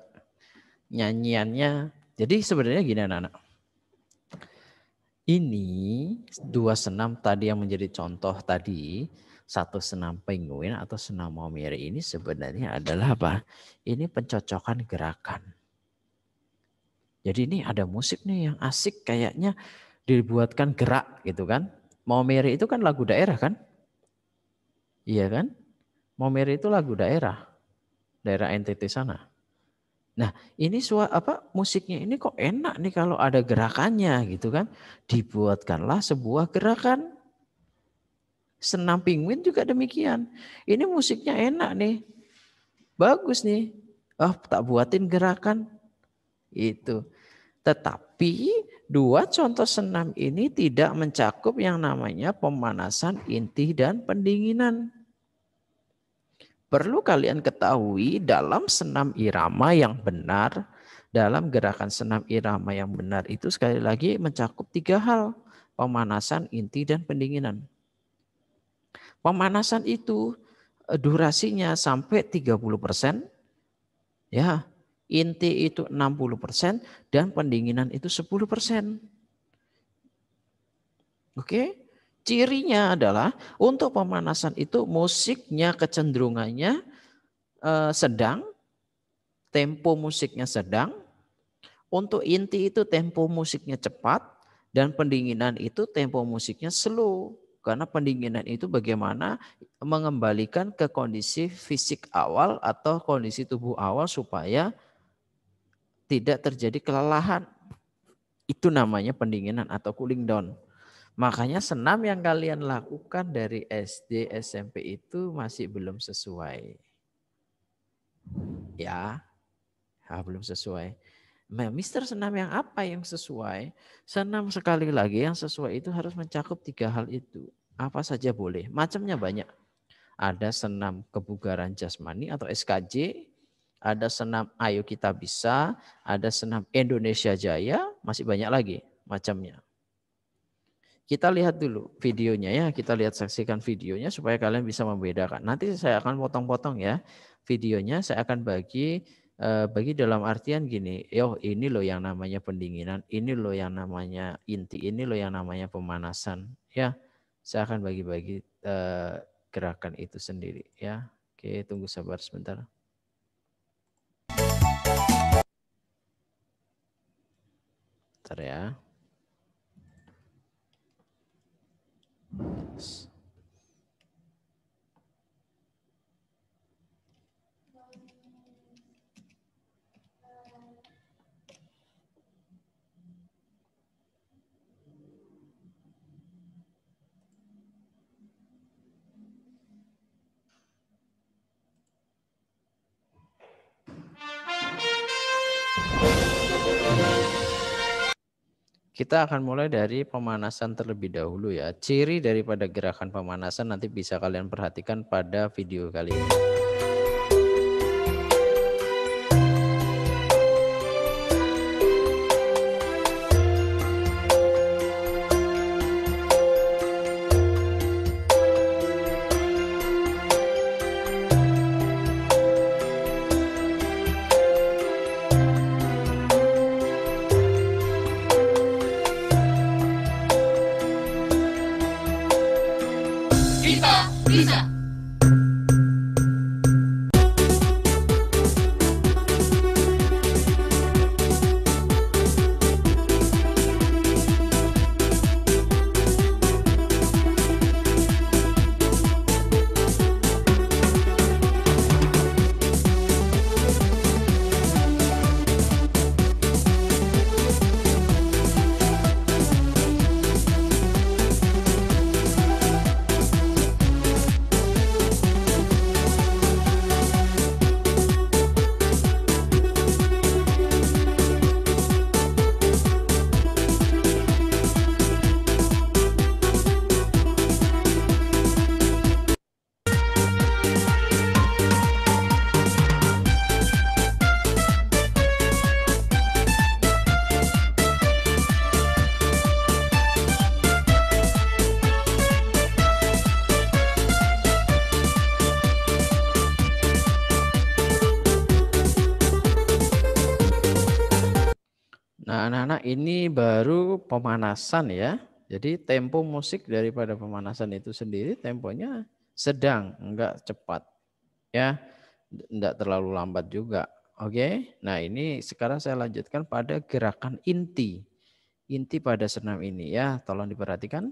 nyanyiannya. Jadi sebenarnya gini anak-anak. Ini dua senam tadi yang menjadi contoh tadi, satu senam penguin atau senam Maumere ini sebenarnya adalah apa? Ini pencocokan gerakan. Jadi ini ada musik nih yang asik kayaknya dibuatkan gerak gitu kan. Maumere itu kan lagu daerah kan? Iya kan? Maumere itu lagu daerah NTT sana. Nah, ini musiknya ini kok enak nih kalau ada gerakannya gitu kan. Dibuatkanlah sebuah gerakan. Senam Penguin juga demikian. Ini musiknya enak nih. Bagus nih. Tak buatin gerakan. Itu. Tetapi dua contoh senam ini tidak mencakup yang namanya pemanasan inti dan pendinginan. Perlu kalian ketahui dalam senam irama yang benar, dalam gerakan senam irama yang benar itu sekali lagi mencakup 3 hal. Pemanasan inti dan pendinginan. Pemanasan itu durasinya sampai 30%, ya, inti itu 60% dan pendinginan itu 10%. Oke, cirinya adalah untuk pemanasan itu musiknya kecenderungannya sedang, tempo musiknya sedang. Untuk inti itu tempo musiknya cepat dan pendinginan itu tempo musiknya slow. Karena pendinginan itu bagaimana mengembalikan ke kondisi fisik awal atau kondisi tubuh awal supaya tidak terjadi kelelahan. Itu namanya pendinginan atau cooling down. Makanya senam yang kalian lakukan dari SD, SMP itu masih belum sesuai. Ya, belum sesuai. Mister, senam yang apa yang sesuai? Senam sekali lagi yang sesuai itu harus mencakup 3 hal itu. Apa saja boleh, macamnya banyak. Ada senam kebugaran jasmani atau SKJ, ada senam Ayo Kita Bisa, ada senam Indonesia Jaya, masih banyak lagi macamnya. Kita lihat dulu videonya ya, kita lihat saksikan videonya supaya kalian bisa membedakan. Nanti saya akan potong-potong ya videonya, saya akan bagi dalam artian gini, ini loh yang namanya pendinginan, ini loh yang namanya inti, ini loh yang namanya pemanasan. Ya, saya akan bagi-bagi gerakan itu sendiri. Ya, oke, tunggu sabar sebentar. Bentar ya. Kita akan mulai dari pemanasan terlebih dahulu ya. Ciri daripada gerakan pemanasan nanti bisa kalian perhatikan pada video kali ini. Nah, anak-anak, ini baru pemanasan ya. Jadi tempo musik daripada pemanasan itu sendiri temponya sedang, enggak cepat. Ya, enggak terlalu lambat juga. Oke. Nah, ini sekarang saya lanjutkan pada gerakan inti. inti pada senam ini ya. Tolong diperhatikan.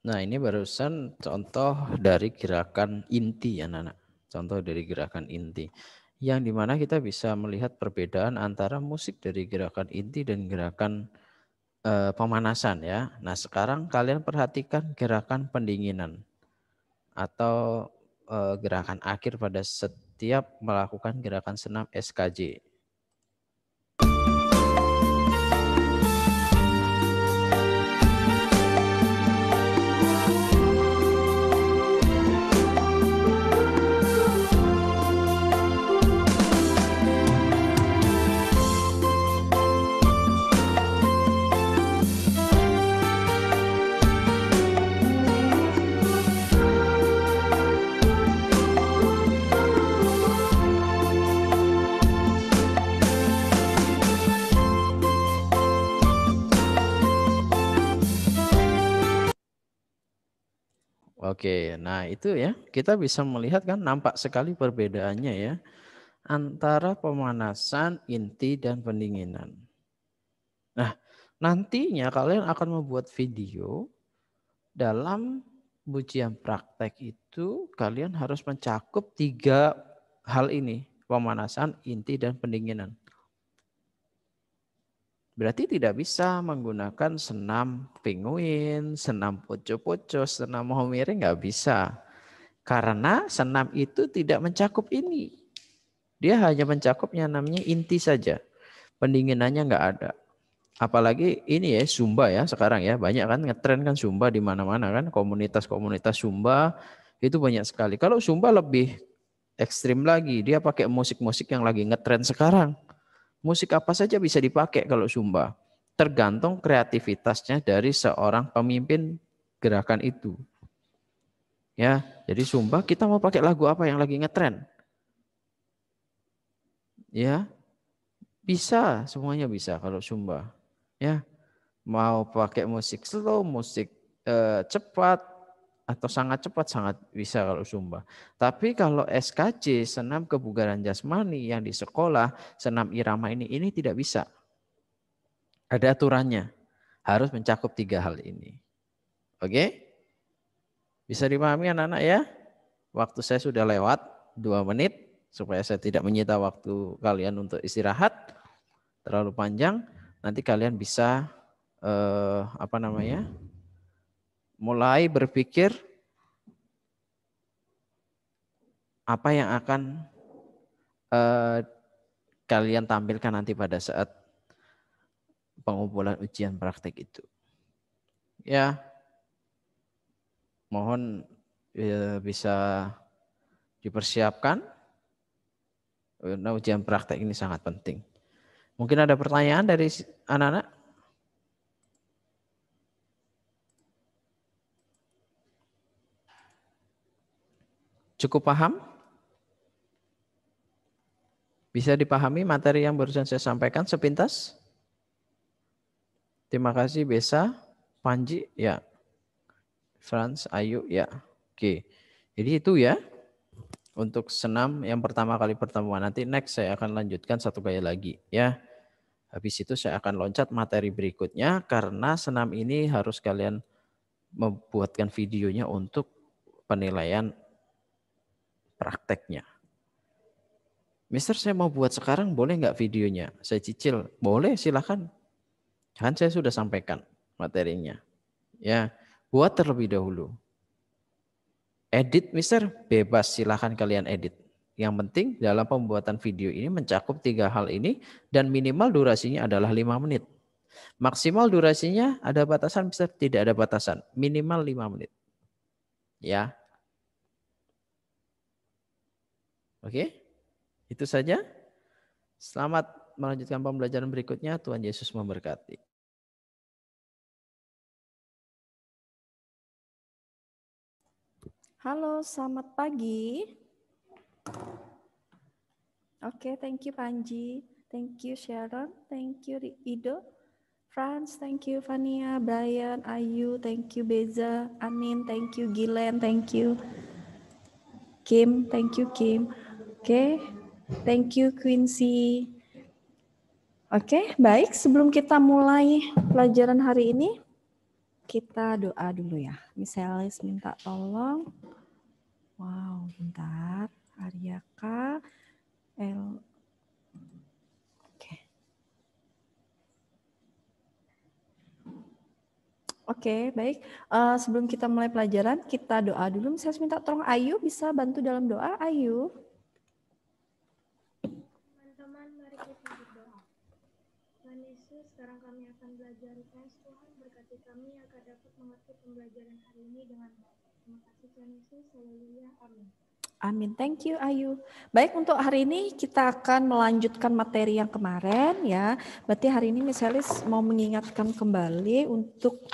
Nah, ini barusan contoh dari gerakan inti, anak-anak. Contoh dari gerakan inti. Yang dimana kita bisa melihat perbedaan antara musik dari gerakan inti dan gerakan pemanasan ya. Nah, sekarang kalian perhatikan gerakan pendinginan atau gerakan akhir pada setiap melakukan gerakan senam SKJ. Oke, nah itu ya, kita bisa melihat kan nampak sekali perbedaannya ya antara pemanasan, inti, dan pendinginan. Nah, nantinya kalian akan membuat video dalam ujian praktek itu kalian harus mencakup 3 hal ini, pemanasan, inti, dan pendinginan. Berarti tidak bisa menggunakan senam penguin, senam poco-poco, senam mau miring, nggak bisa. Karena senam itu tidak mencakup ini. Dia hanya mencakup yang namanya inti saja. Pendinginannya nggak ada. Apalagi ini ya Zumba ya sekarang ya. Banyak kan ngetren kan Zumba di mana-mana kan. Komunitas-komunitas Zumba itu banyak sekali. Kalau Zumba lebih ekstrim lagi. Dia pakai musik-musik yang lagi ngetren sekarang. Musik apa saja bisa dipakai kalau Zumba. Tergantung kreativitasnya dari seorang pemimpin gerakan itu. Ya, jadi Zumba kita mau pakai lagu apa yang lagi ngetren? Ya, bisa, semuanya bisa kalau Zumba. Ya, mau pakai musik slow, musik cepat atau sangat cepat sangat bisa kalau Zumba. Tapi kalau SKJ, senam kebugaran jasmani yang di sekolah, senam irama ini tidak bisa. Ada aturannya. Harus mencakup 3 hal ini. Oke? Bisa dipahami anak-anak ya? Waktu saya sudah lewat 2 menit supaya saya tidak menyita waktu kalian untuk istirahat terlalu panjang. Nanti kalian bisa mulai berpikir apa yang akan kalian tampilkan nanti pada saat pengumpulan ujian praktek itu. Ya, mohon bisa dipersiapkan. Karena ujian praktek ini sangat penting. Mungkin ada pertanyaan dari anak-anak? Cukup paham? Bisa dipahami materi yang barusan saya sampaikan sepintas? Terima kasih Besa, Panji, ya. Frans, Ayu, ya. Oke. Jadi itu ya. Untuk senam yang pertama kali pertemuan, nanti next saya akan lanjutkan satu gaya lagi ya. Habis itu saya akan loncat materi berikutnya karena senam ini harus kalian membuatkan videonya untuk penilaian prakteknya. Mister, saya mau buat sekarang, boleh nggak videonya? Saya cicil, boleh silahkan. Kan saya sudah sampaikan materinya. Ya, buat terlebih dahulu. Edit, Mister, bebas, silahkan kalian edit. Yang penting dalam pembuatan video ini mencakup 3 hal ini dan minimal durasinya adalah 5 menit. Maksimal durasinya ada batasan, Mister? Tidak ada batasan, minimal 5 menit. Ya. Oke, itu saja. Selamat melanjutkan pembelajaran berikutnya. Tuhan Yesus memberkati. Halo, selamat pagi. Oke, thank you Panji. Thank you Sharon. Thank you Ido. Franz, thank you Fania, Brian, Ayu, thank you Beza, Anin, thank you Gilen, thank you Kim, thank you Kim. Oke, thank you Quincy. Oke, baik. Sebelum kita mulai pelajaran hari ini, kita doa dulu ya. Misalnya minta tolong. Wow, bentar. Aryaka, Oke, baik. Sebelum kita mulai pelajaran, kita doa dulu. Saya minta tolong Ayu bisa bantu dalam doa. Ayu. Teman-teman, mari kita berdoa. Tuhan Yesus, sekarang kami akan belajar tes. Tuhan berkati kami agar dapat mengerti pembelajaran hari ini dengan baik. Terima kasih Tuhan Yesus. Haleluya. Amin. Amin. Thank you Ayu. Baik, untuk hari ini kita akan melanjutkan materi yang kemarin ya. Berarti hari ini misalnya mau mengingatkan kembali untuk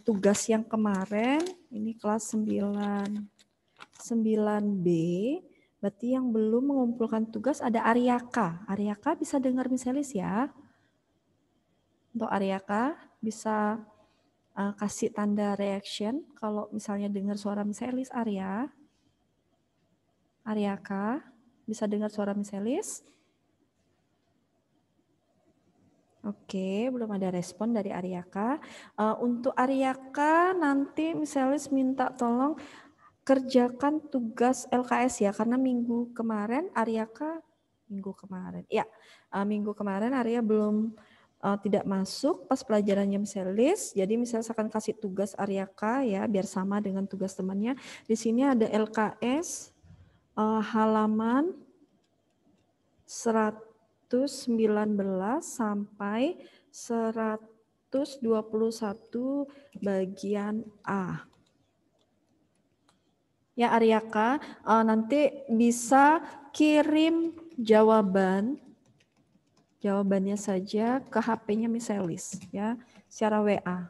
tugas yang kemarin, ini kelas 9B, berarti yang belum mengumpulkan tugas ada Aryaka. Aryaka bisa dengar misalis ya. Untuk Aryaka bisa kasih tanda reaction kalau misalnya dengar suara misalis. Aryaka bisa dengar suara misalis. Oke, belum ada respon dari Aryaka. Untuk Aryaka nanti misalnya minta tolong kerjakan tugas LKS ya, karena minggu kemarin minggu kemarin Arya belum tidak masuk pas pelajarannya misalis. Jadi misalnya akan kasih tugas Aryaka ya, biar sama dengan tugas temannya. Di sini ada LKS halaman 119 sampai 121 bagian A. Ya Aryaka, nanti bisa kirim jawabannya saja ke HP-nya misalis ya, secara WA.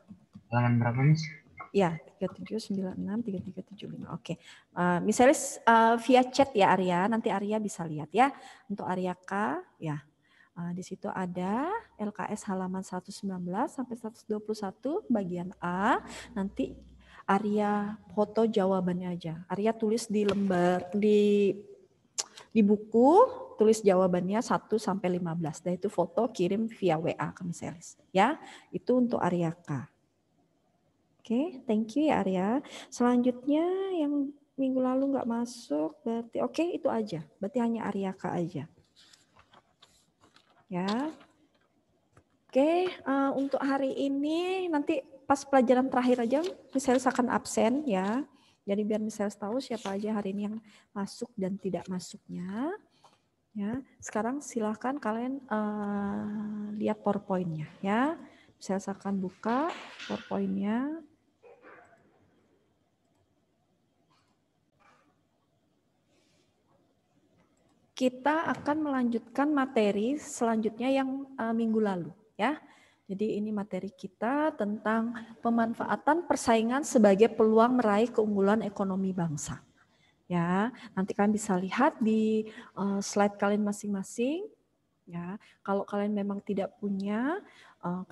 Halaman berapa, Miss? Ya, 3796 3375. Oke. Misalis via chat ya Arya, nanti Arya bisa lihat ya. Untuk Aryaka ya. Di situ ada LKS halaman 119 sampai 121 bagian A. Nanti Arya foto jawabannya aja. Arya tulis di lembar di buku, tulis jawabannya 1 sampai 15. Dan itu foto kirim via WA ke misalis ya. Itu untuk Aryaka. Oke, thank you ya Arya. Selanjutnya yang minggu lalu nggak masuk, berarti oke itu aja. Berarti hanya Aryaka aja. Ya. Oke, untuk hari ini nanti pas pelajaran terakhir aja misalis akan absen ya. Jadi biar misalis tahu siapa aja hari ini yang masuk dan tidak masuknya. Ya, sekarang silakan kalian lihat PowerPoint-nya ya. Misalis akan buka PowerPoint-nya. Kita akan melanjutkan materi selanjutnya yang minggu lalu ya. Jadi ini materi kita tentang pemanfaatan persaingan sebagai peluang meraih keunggulan ekonomi bangsa. Ya, nanti kalian bisa lihat di slide kalian masing-masing. Ya, kalau kalian memang tidak punya,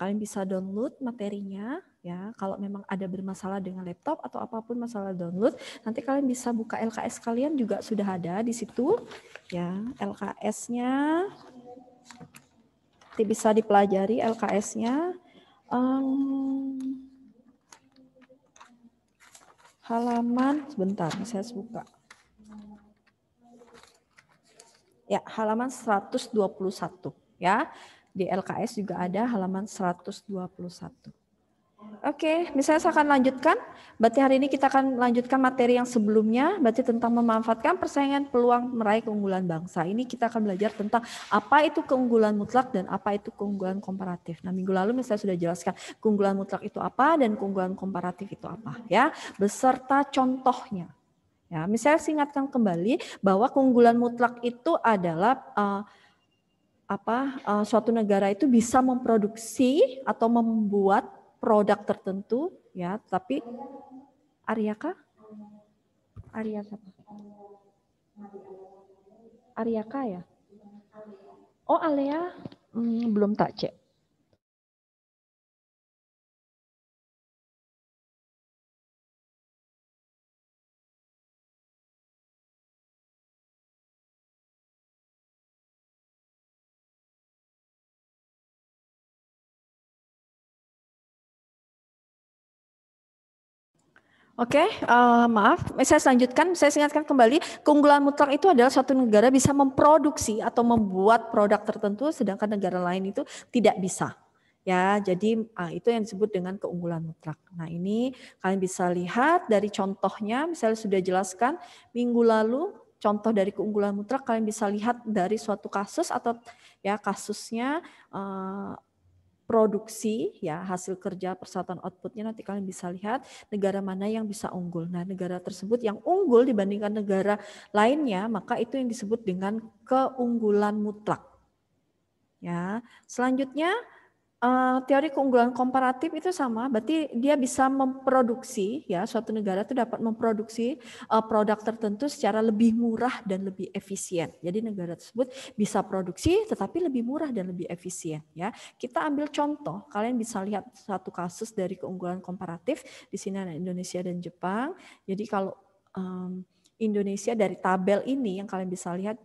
kalian bisa download materinya Ya, kalau memang ada bermasalah dengan laptop atau apapun masalah download, nanti kalian bisa buka LKS kalian juga sudah ada di situ. Ya, LKS-nya nanti bisa dipelajari LKS-nya. Halaman sebentar, saya buka. Ya, halaman 121 ya. Di LKS juga ada halaman 121. Oke, misalnya saya akan lanjutkan. Berarti hari ini kita akan lanjutkan materi yang sebelumnya, berarti tentang memanfaatkan persaingan peluang meraih keunggulan bangsa. Ini kita akan belajar tentang apa itu keunggulan mutlak dan apa itu keunggulan komparatif. Nah, minggu lalu misalnya sudah jelaskan keunggulan mutlak itu apa dan keunggulan komparatif itu apa, ya, beserta contohnya. Ya, misalnya saya ingatkan kembali bahwa keunggulan mutlak itu adalah suatu negara itu bisa memproduksi atau membuat produk tertentu, ya, tapi Arya kah? Arya siapa? Arya kah ya? Oh, Alea, belum tak cek. Oke, maaf, saya lanjutkan. Saya ingatkan kembali, keunggulan mutlak itu adalah suatu negara bisa memproduksi atau membuat produk tertentu, sedangkan negara lain itu tidak bisa. Ya, jadi itu yang disebut dengan keunggulan mutlak. Nah, ini kalian bisa lihat dari contohnya, misalnya sudah jelaskan minggu lalu. Contoh dari keunggulan mutlak kalian bisa lihat dari suatu kasus atau ya kasusnya. Produksi, ya, hasil kerja persatuan outputnya, nanti kalian bisa lihat negara mana yang bisa unggul. Nah, negara tersebut yang unggul dibandingkan negara lainnya, maka itu yang disebut dengan keunggulan mutlak. Ya, selanjutnya teori keunggulan komparatif itu sama, berarti dia bisa memproduksi, ya, suatu negara itu dapat memproduksi produk tertentu secara lebih murah dan lebih efisien. Jadi negara tersebut bisa produksi tetapi lebih murah dan lebih efisien, ya. Kita ambil contoh, kalian bisa lihat satu kasus dari keunggulan komparatif. Di sini ada Indonesia dan Jepang. Jadi kalau Indonesia dari tabel ini yang kalian bisa lihat,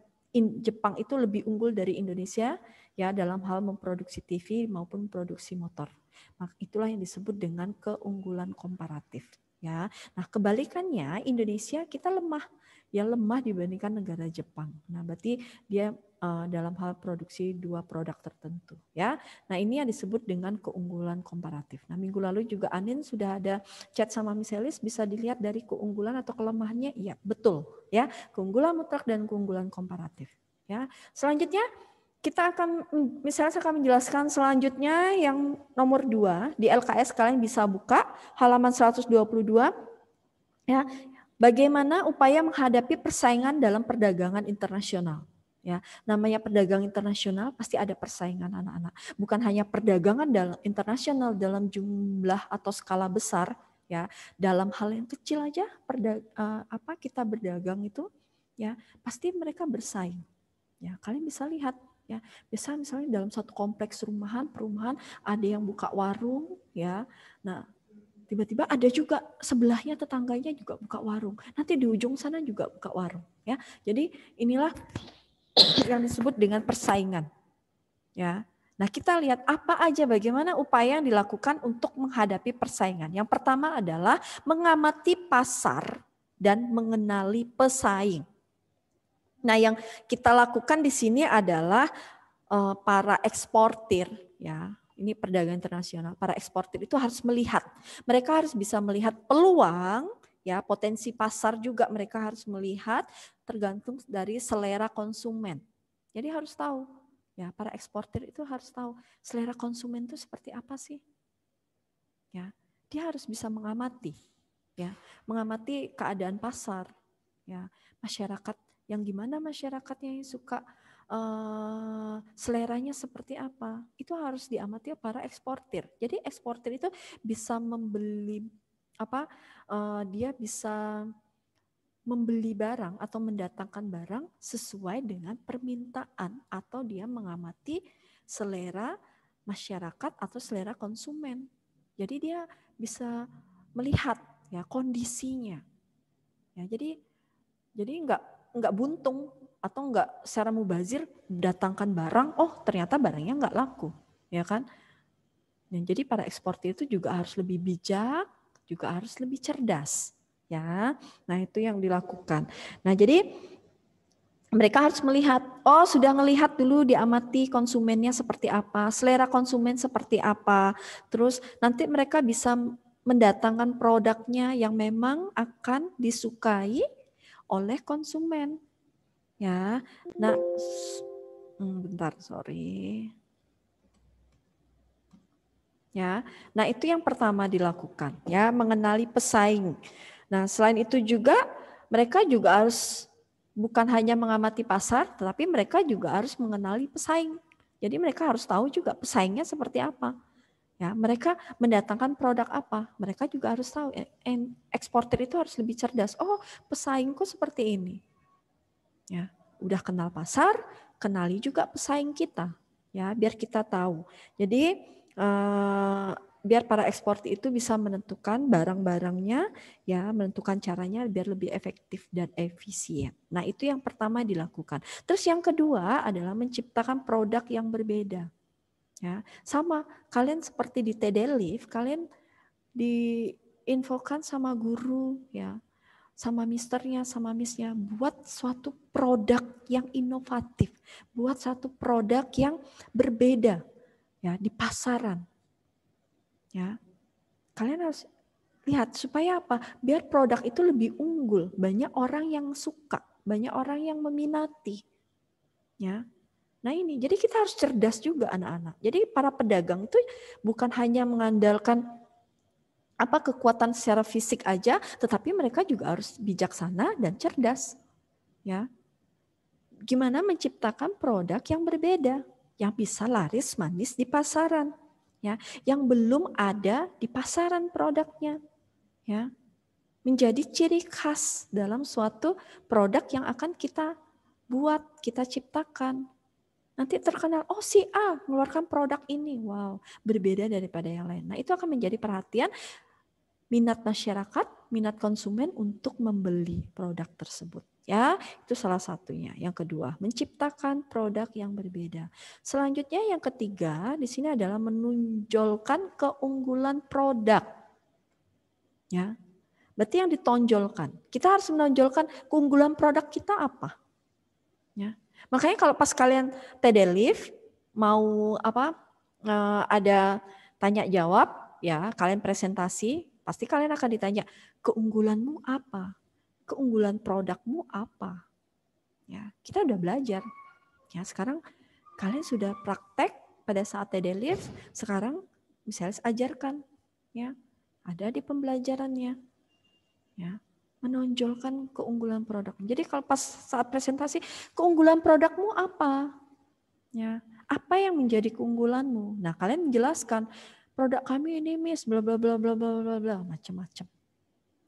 Jepang itu lebih unggul dari Indonesia, ya, dalam hal memproduksi TV maupun produksi motor. Maka itulah yang disebut dengan keunggulan komparatif, ya. Nah, kebalikannya Indonesia kita lemah, ya, lemah dibandingkan negara Jepang. Nah, berarti dia dalam hal produksi dua produk tertentu, ya. Nah, ini yang disebut dengan keunggulan komparatif. Nah, minggu lalu juga Anin sudah ada chat sama Miss Elis, bisa dilihat dari keunggulan atau kelemahannya. Iya, betul, ya, keunggulan mutlak dan keunggulan komparatif, ya. Selanjutnya kita akan, misalnya saya akan menjelaskan selanjutnya yang nomor 2 di LKS, kalian bisa buka halaman 122, ya. Bagaimana upaya menghadapi persaingan dalam perdagangan internasional. Ya, namanya perdagangan internasional pasti ada persaingan anak-anak. Bukan hanya perdagangan dalam internasional dalam jumlah atau skala besar, ya. Dalam hal yang kecil aja kita berdagang itu, ya, pasti mereka bersaing. Ya, kalian bisa lihat, ya. Biasa misalnya dalam satu kompleks perumahan ada yang buka warung, ya. Nah, tiba-tiba ada juga sebelahnya tetangganya juga buka warung. Nanti di ujung sana juga buka warung, ya. Jadi inilah yang disebut dengan persaingan, ya. Nah, kita lihat apa aja bagaimana upaya yang dilakukan untuk menghadapi persaingan. Yang pertama adalah mengamati pasar dan mengenali pesaing. Nah, yang kita lakukan di sini adalah para eksportir, ya. Ini perdagangan internasional. Para eksportir itu harus melihat. Mereka harus bisa melihat peluang, ya, potensi pasar juga mereka harus melihat, tergantung dari selera konsumen. Jadi harus tahu, ya, para eksportir itu harus tahu selera konsumen itu seperti apa sih. Ya, dia harus bisa mengamati, ya, mengamati keadaan pasar, ya, masyarakat yang gimana, masyarakatnya yang suka seleranya seperti apa, itu harus diamati para eksportir. Jadi eksportir itu bisa membeli dia bisa membeli barang atau mendatangkan barang sesuai dengan permintaan, atau dia mengamati selera masyarakat atau selera konsumen. Jadi dia bisa melihat ya kondisinya. Ya, jadi nggak buntung atau nggak secara mubazir datangkan barang, oh ternyata barangnya nggak laku, ya kan? Dan jadi para eksportir itu juga harus lebih bijak, juga harus lebih cerdas, ya. Nah itu yang dilakukan. Nah jadi mereka harus melihat, oh sudah melihat dulu, diamati konsumennya seperti apa, selera konsumen seperti apa, terus nanti mereka bisa mendatangkan produknya yang memang akan disukai oleh konsumen. Ya, nah, bentar, sorry. Ya, nah itu yang pertama dilakukan, ya mengenali pesaing. Nah selain itu juga mereka juga harus bukan hanya mengamati pasar, tetapi mereka juga harus mengenali pesaing. Jadi mereka harus tahu juga pesaingnya seperti apa. Ya, mereka mendatangkan produk apa, mereka juga harus tahu. Eksportir itu harus lebih cerdas. Oh, pesaingku seperti ini. Ya, udah kenal pasar, kenali juga pesaing kita. Ya, biar kita tahu. Jadi biar para eksportir itu bisa menentukan barang-barangnya, ya, menentukan caranya biar lebih efektif dan efisien. Nah, itu yang pertama dilakukan. Terus yang kedua adalah menciptakan produk yang berbeda. Ya, sama kalian seperti di TD Live, kalian diinfokan sama guru, ya, sama misternya, sama missnya, buat suatu produk yang inovatif, buat satu produk yang berbeda, ya, di pasaran. Ya, kalian harus lihat supaya apa? Biar produk itu lebih unggul, banyak orang yang suka, banyak orang yang meminati. Ya. Nah ini, jadi kita harus cerdas juga anak-anak. Jadi para pedagang itu bukan hanya mengandalkan apa kekuatan secara fisik aja, tetapi mereka juga harus bijaksana dan cerdas. Ya. Gimana menciptakan produk yang berbeda, yang bisa laris manis di pasaran. Ya, yang belum ada di pasaran produknya, ya, menjadi ciri khas dalam suatu produk yang akan kita buat, kita ciptakan. Nanti terkenal, oh si A mengeluarkan produk ini, wow, berbeda daripada yang lain. Nah itu akan menjadi perhatian minat masyarakat, minat konsumen untuk membeli produk tersebut. Ya, itu salah satunya. Yang kedua, menciptakan produk yang berbeda. Selanjutnya yang ketiga, di sini adalah menonjolkan keunggulan produk. Ya. Berarti yang ditonjolkan. Kita harus menonjolkan keunggulan produk kita apa? Ya. Makanya kalau pas kalian TD Live mau apa? Ada tanya jawab, ya, kalian presentasi, pasti kalian akan ditanya, keunggulanmu apa? Keunggulan produkmu apa? Ya, kita udah belajar. Ya, sekarang kalian sudah praktek pada saat TD Live, sekarang misalnya ajarkan, ya, ada di pembelajarannya, ya, menonjolkan keunggulan produk. Jadi kalau pas saat presentasi, keunggulan produkmu apa? Ya, apa yang menjadi keunggulanmu? Nah, kalian menjelaskan produk kami ini Miss bla bla bla bla bla bla bla macam-macam.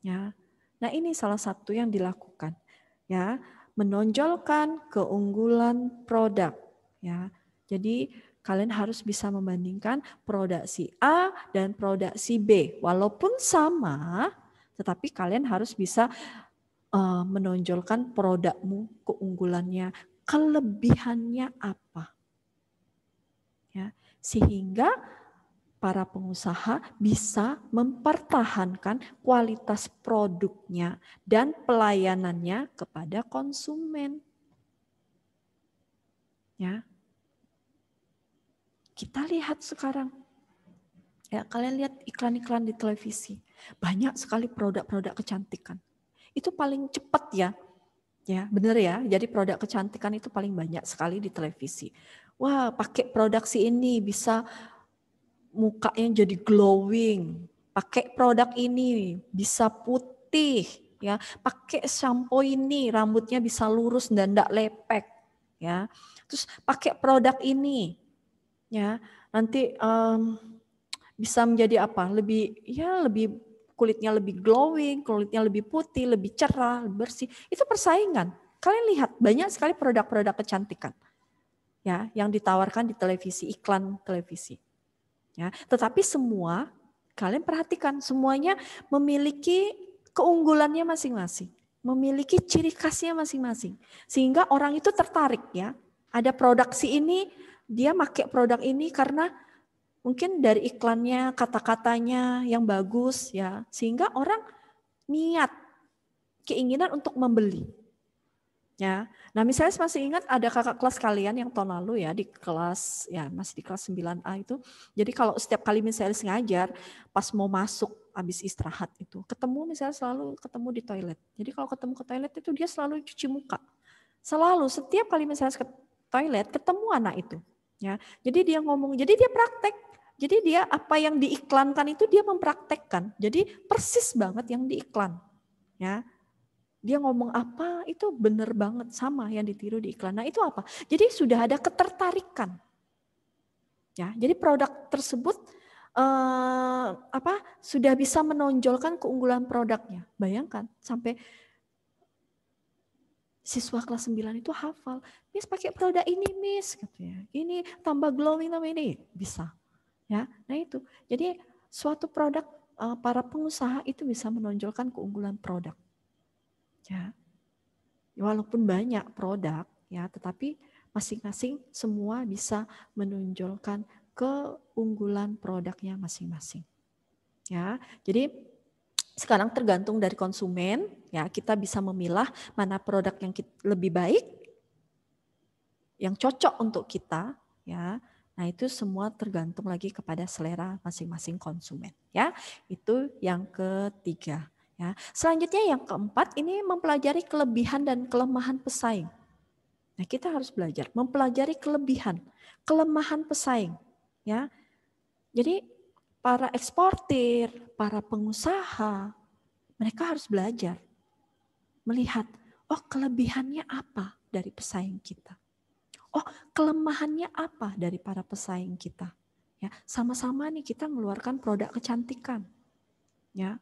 Ya. Nah, ini salah satu yang dilakukan, ya, menonjolkan keunggulan produk, ya. Jadi kalian harus bisa membandingkan produk si A dan produk si B, walaupun sama, tetapi kalian harus bisa menonjolkan produkmu, keunggulannya, kelebihannya apa, ya, sehingga para pengusaha bisa mempertahankan kualitas produknya dan pelayanannya kepada konsumen. Ya. Kita lihat sekarang. Ya, kalian lihat iklan-iklan di televisi. Banyak sekali produk-produk kecantikan. Itu paling cepat ya. Ya, benar ya. Jadi produk kecantikan itu paling banyak sekali di televisi. Wah, pakai produk si ini bisa mukanya jadi glowing, pakai produk ini bisa putih, ya, pakai shampoo ini rambutnya bisa lurus dan tidak lepek, ya. Terus pakai produk ini, ya, nanti bisa menjadi apa? Lebih kulitnya lebih glowing, kulitnya lebih putih, lebih cerah, lebih bersih. Itu persaingan. Kalian lihat banyak sekali produk-produk kecantikan, ya, yang ditawarkan di televisi, iklan televisi. Ya, tetapi semua Kalian perhatikan semuanya memiliki keunggulannya masing-masing, memiliki ciri khasnya masing-masing, sehingga orang itu tertarik ya. Ada produksi ini, dia pakai produk ini karena mungkin dari iklannya, kata-katanya yang bagus ya, sehingga orang niat, keinginan untuk membeli. Ya, nah misalnya masih ingat ada kakak kelas kalian yang tahun lalu ya di kelas ya masih di kelas 9A itu. Jadi kalau setiap kali misalnya ngajar pas mau masuk habis istirahat itu ketemu misalnya selalu ketemu di toilet. Jadi kalau ketemu ke toilet itu dia selalu cuci muka. Selalu setiap kali misalnya ke toilet ketemu anak itu. Ya, jadi dia ngomong, jadi dia praktek. Jadi dia apa yang diiklankan itu dia mempraktekkan. Jadi persis banget yang diiklan. Ya. Dia ngomong apa itu benar banget sama yang ditiru di iklan. Nah itu apa? Jadi sudah ada ketertarikan. Ya, jadi produk tersebut sudah bisa menonjolkan keunggulan produknya. Bayangkan sampai siswa kelas 9 itu hafal. Miss pakai produk ini Miss katanya. Ini tambah glowing tambah ini bisa. Ya, nah itu. Jadi suatu produk para pengusaha itu bisa menonjolkan keunggulan produk. Ya, walaupun banyak produk ya, tetapi masing-masing semua bisa menonjolkan keunggulan produknya masing-masing. Ya, jadi sekarang tergantung dari konsumen ya, kita bisa memilah mana produk yang lebih baik, yang cocok untuk kita ya. Nah, itu semua tergantung lagi kepada selera masing-masing konsumen ya. Itu yang ketiga. Ya. Selanjutnya yang keempat ini mempelajari kelebihan dan kelemahan pesaing. Nah, kita harus belajar mempelajari kelebihan, kelemahan pesaing. Ya, jadi para eksportir, para pengusaha, mereka harus belajar melihat, oh kelebihannya apa dari pesaing kita, oh kelemahannya apa dari para pesaing kita. Ya, sama-sama nih kita mengeluarkan produk kecantikan. Ya.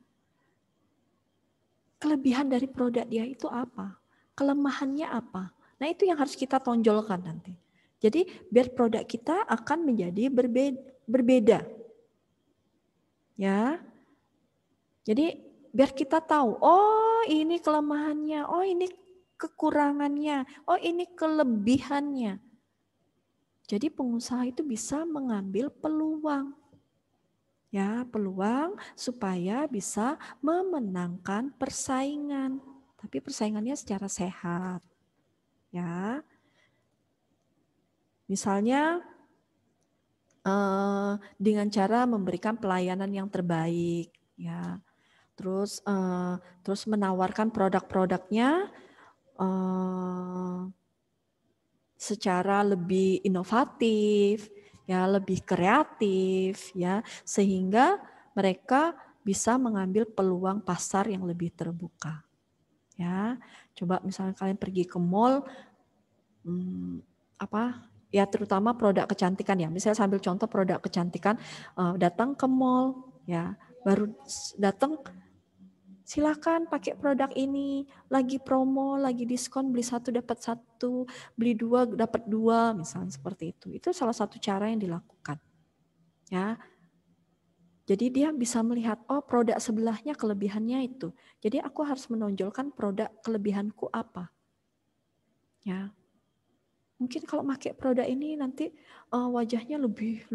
Kelebihan dari produk dia itu apa? Kelemahannya apa? Nah itu yang harus kita tonjolkan nanti. Jadi biar produk kita akan menjadi berbeda. Ya. Jadi biar kita tahu, oh ini kelemahannya, oh ini kekurangannya, oh ini kelebihannya. Jadi pengusaha itu bisa mengambil peluang. Ya, peluang supaya bisa memenangkan persaingan. Tapi persaingannya secara sehat. Ya. Misalnya dengan cara memberikan pelayanan yang terbaik, ya. Terus menawarkan produk-produknya secara lebih inovatif, ya lebih kreatif ya, sehingga mereka bisa mengambil peluang pasar yang lebih terbuka. Ya, coba misalnya kalian pergi ke mall ya terutama produk kecantikan ya. Misalnya sambil contoh produk kecantikan, datang ke mall ya, baru datang silakan pakai produk ini, lagi promo, lagi diskon, beli 1 dapat 1, beli 2 dapat 2, misalnya seperti itu. Itu salah satu cara yang dilakukan. Ya. Jadi dia bisa melihat, oh produk sebelahnya kelebihannya itu. Jadi aku harus menonjolkan produk kelebihanku apa. Ya. Mungkin kalau pakai produk ini nanti wajahnya lebih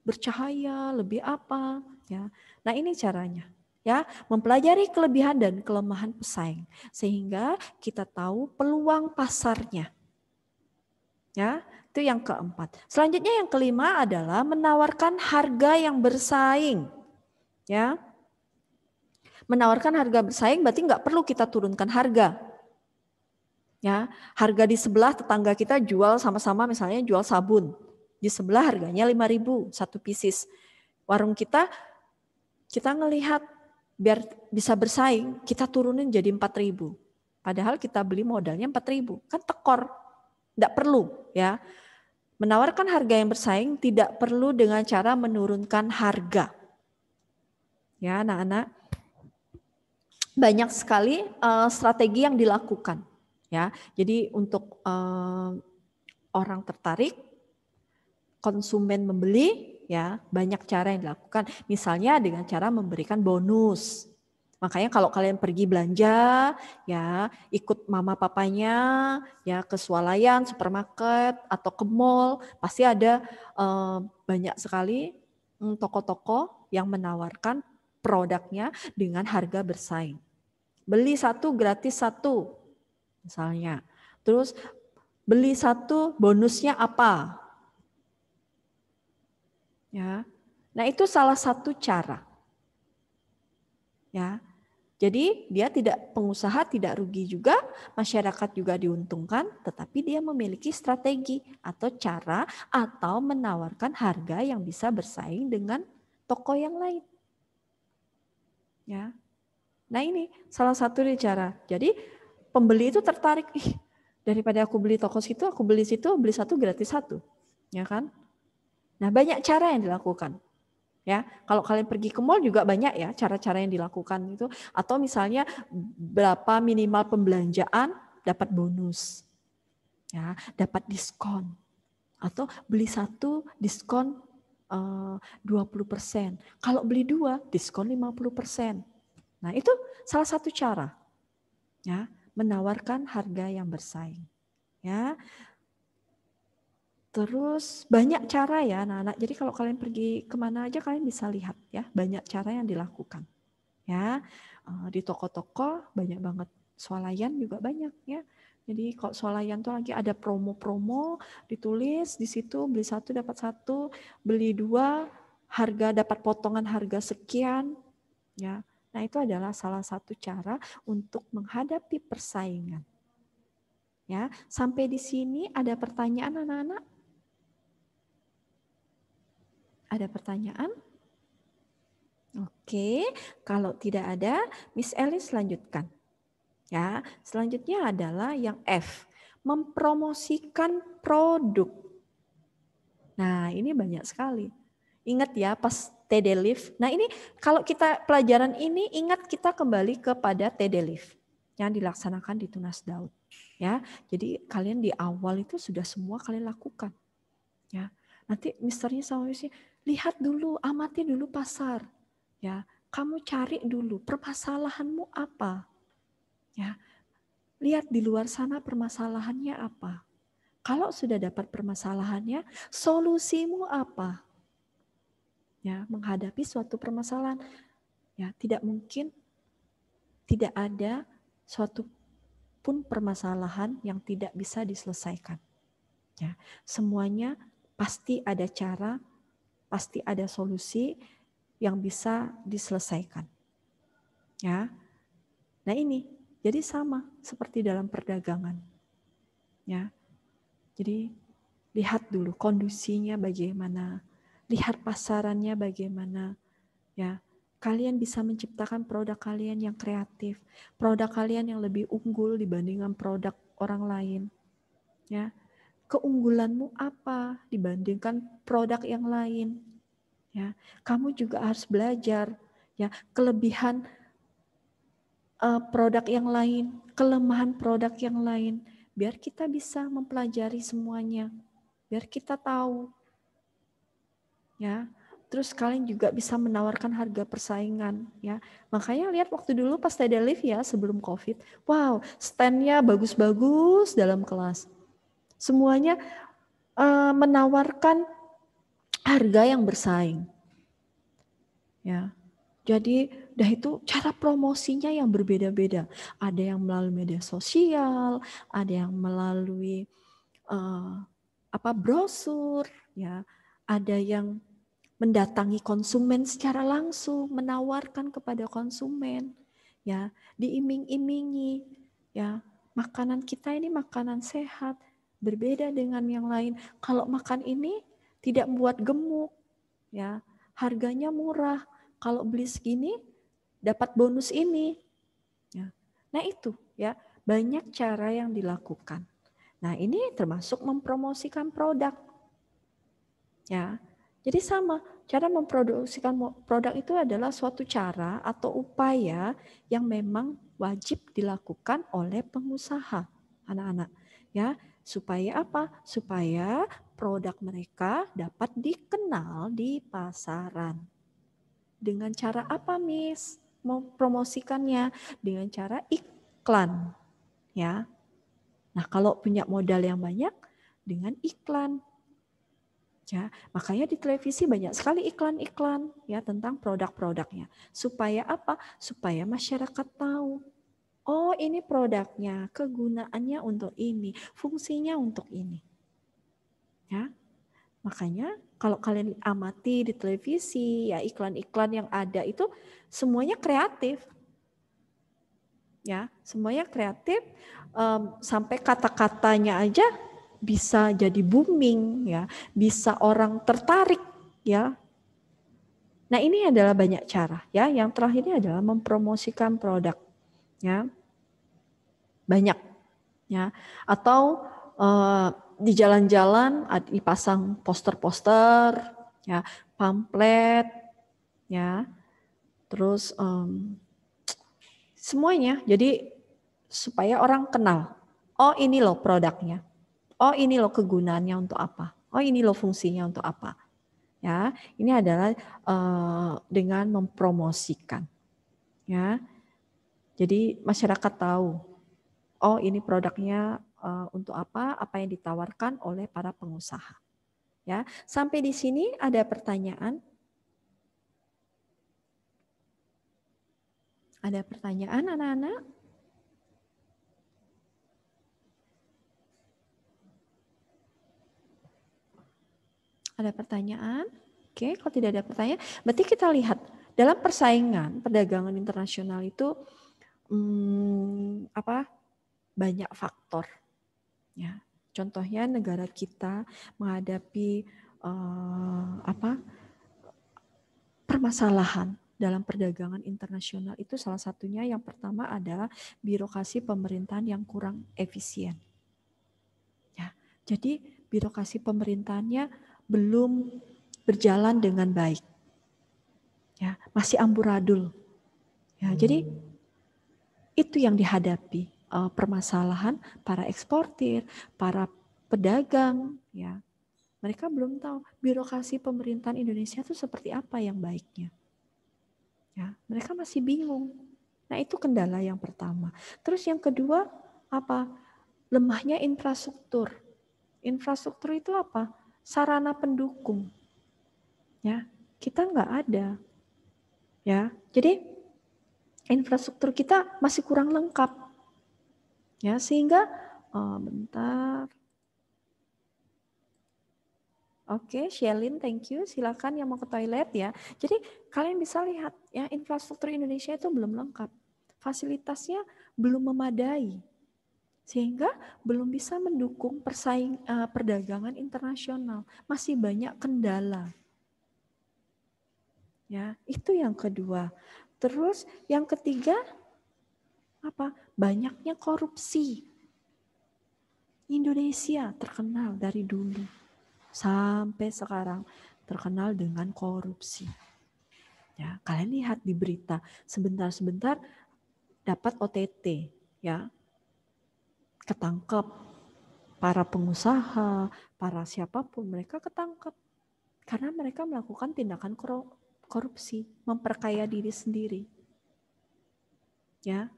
bercahaya, lebih apa, ya. Nah, ini caranya. Ya, mempelajari kelebihan dan kelemahan pesaing sehingga kita tahu peluang pasarnya. Ya, itu yang keempat. Selanjutnya yang kelima adalah menawarkan harga yang bersaing. Ya. Menawarkan harga bersaing berarti nggak perlu kita turunkan harga. Ya, harga di sebelah tetangga kita jual sama-sama misalnya jual sabun. Di sebelah harganya 5.000 1 pieces. Warung kita ngelihat biar bisa bersaing, kita turunin jadi 4.000. Padahal kita beli modalnya 4.000. Kan tekor. Tidak perlu ya. Menawarkan harga yang bersaing tidak perlu dengan cara menurunkan harga. Ya, anak-anak. Banyak sekali strategi yang dilakukan. Ya, jadi untuk orang tertarik, konsumen membeli, ya banyak cara yang dilakukan. Misalnya dengan cara memberikan bonus. Makanya kalau kalian pergi belanja, ya ikut mama papanya, ya ke swalayan, supermarket atau ke mall, pasti ada banyak sekali toko-toko yang menawarkan produknya dengan harga bersaing. Beli satu gratis satu, misalnya. Terus beli satu bonusnya apa? Ya, nah itu salah satu cara. Ya. Jadi dia pengusaha tidak rugi juga, masyarakat juga diuntungkan, tetapi dia memiliki strategi atau cara atau menawarkan harga yang bisa bersaing dengan toko yang lain. Ya. Nah ini salah satu cara. Jadi pembeli itu tertarik, daripada aku beli toko situ, aku beli situ, beli satu gratis satu. Ya kan? Nah banyak cara yang dilakukan. Ya, kalau kalian pergi ke mall juga banyak ya cara-cara yang dilakukan itu. Atau misalnya berapa minimal pembelanjaan dapat bonus, ya, dapat diskon. Atau beli satu diskon 20%. Kalau beli dua diskon 50%. Nah itu salah satu cara, ya, menawarkan harga yang bersaing. Ya. Terus banyak cara ya anak-anak. Jadi kalau kalian pergi kemana aja kalian bisa lihat ya banyak cara yang dilakukan. Ya di toko-toko banyak banget, swalayan juga banyak ya. Jadi kalau swalayan tuh lagi ada promo-promo, ditulis di situ beli satu dapat satu, beli dua harga dapat potongan harga sekian. Ya, nah itu adalah salah satu cara untuk menghadapi persaingan. Ya, sampai di sini ada pertanyaan anak-anak? Ada pertanyaan? Oke, kalau tidak ada, Miss Elis lanjutkan. Ya, selanjutnya adalah yang F, mempromosikan produk. Nah, ini banyak sekali. Ingat ya pas TD Live. Nah, ini kalau kita pelajaran ini ingat kita kembali kepada TD Live yang dilaksanakan di Tunas Daud. Ya, jadi kalian di awal itu sudah semua kalian lakukan. Ya, nanti misternya sama Missnya, lihat dulu, amati dulu pasar. Ya, kamu cari dulu permasalahanmu apa. Ya, lihat di luar sana permasalahannya apa. Kalau sudah dapat permasalahannya, solusimu apa? Ya, menghadapi suatu permasalahan. Ya, tidak mungkin tidak ada suatu pun permasalahan yang tidak bisa diselesaikan. Ya, semuanya pasti ada cara, pasti ada solusi yang bisa diselesaikan. Ya. Nah, ini jadi sama seperti dalam perdagangan. Ya. Jadi lihat dulu kondisinya bagaimana, lihat pasarannya bagaimana. Ya. Kalian bisa menciptakan produk kalian yang kreatif, produk kalian yang lebih unggul dibandingkan produk orang lain. Ya. Keunggulanmu apa dibandingkan produk yang lain? Ya, kamu juga harus belajar ya kelebihan produk yang lain, kelemahan produk yang lain, biar kita bisa mempelajari semuanya, biar kita tahu. Ya, terus kalian juga bisa menawarkan harga persaingan. Ya, makanya lihat waktu dulu pas TD Live ya sebelum COVID, wow, stand-nya bagus-bagus dalam kelas. Semuanya menawarkan harga yang bersaing. Ya. Jadi dah itu cara promosinya yang berbeda-beda. Ada yang melalui media sosial, ada yang melalui brosur, ya. Ada yang mendatangi konsumen secara langsung, menawarkan kepada konsumen, ya, diiming-imingi, ya. Makanan kita ini makanan sehat, berbeda dengan yang lain. Kalau makan ini tidak membuat gemuk, ya. Harganya murah. Kalau beli segini dapat bonus ini. Ya. Nah itu ya banyak cara yang dilakukan. Nah ini termasuk mempromosikan produk. Ya, jadi sama cara memproduksikan produk itu adalah suatu cara atau upaya yang memang wajib dilakukan oleh pengusaha anak-anak. Ya, supaya apa? Supaya produk mereka dapat dikenal di pasaran. Dengan cara apa, Miss? Mau promosikannya dengan cara iklan, ya. Nah, kalau punya modal yang banyak dengan iklan. Ya, makanya di televisi banyak sekali iklan-iklan ya tentang produk-produknya. Supaya apa? Supaya masyarakat tahu. Oh, ini produknya, kegunaannya untuk ini, fungsinya untuk ini. Ya. Makanya kalau kalian amati di televisi, ya iklan-iklan yang ada itu semuanya kreatif. Ya, semuanya kreatif, sampai kata-katanya aja bisa jadi booming, ya, bisa orang tertarik, ya. Nah, ini adalah banyak cara, ya. Yang terakhir ini adalah mempromosikan produk, ya, banyak, ya. Atau di jalan-jalan dipasang poster-poster, ya, pamflet, ya, terus semuanya. Jadi supaya orang kenal, oh ini loh produknya. Oh ini loh kegunaannya untuk apa? Oh ini loh fungsinya untuk apa? Ya, ini adalah dengan mempromosikan. Ya, jadi masyarakat tahu. Oh ini produknya untuk apa? Apa yang ditawarkan oleh para pengusaha. Ya, sampai di sini ada pertanyaan? Ada pertanyaan anak-anak? Ada pertanyaan? Oke, kalau tidak ada pertanyaan, berarti kita lihat dalam persaingan perdagangan internasional itu banyak faktor. Ya, contohnya negara kita menghadapi permasalahan dalam perdagangan internasional itu salah satunya yang pertama adalah birokrasi pemerintahan yang kurang efisien. Ya, jadi birokrasi pemerintahannya belum berjalan dengan baik, ya, masih amburadul, ya. Jadi itu yang dihadapi permasalahan para eksportir, para pedagang, ya. Mereka belum tahu birokrasi pemerintahan Indonesia itu seperti apa yang baiknya, ya. Mereka masih bingung. Nah itu kendala yang pertama. Terus yang kedua apa? Lemahnya infrastruktur. Infrastruktur itu apa? Sarana pendukung, ya, kita nggak ada, ya, jadi infrastruktur kita masih kurang lengkap, ya, sehingga bentar, oke, Shelin, thank you, silakan yang mau ke toilet, ya. Jadi kalian bisa lihat, ya, infrastruktur Indonesia itu belum lengkap, fasilitasnya belum memadai. Sehingga belum bisa mendukung perdagangan internasional, masih banyak kendala. Ya, itu yang kedua. Terus yang ketiga apa? Banyaknya korupsi. Indonesia terkenal dari dulu sampai sekarang terkenal dengan korupsi. Ya, kalian lihat di berita sebentar-sebentar dapat OTT, ya. Ketangkep para pengusaha, para siapapun, mereka ketangkep karena mereka melakukan tindakan korupsi, memperkaya diri sendiri. Ya.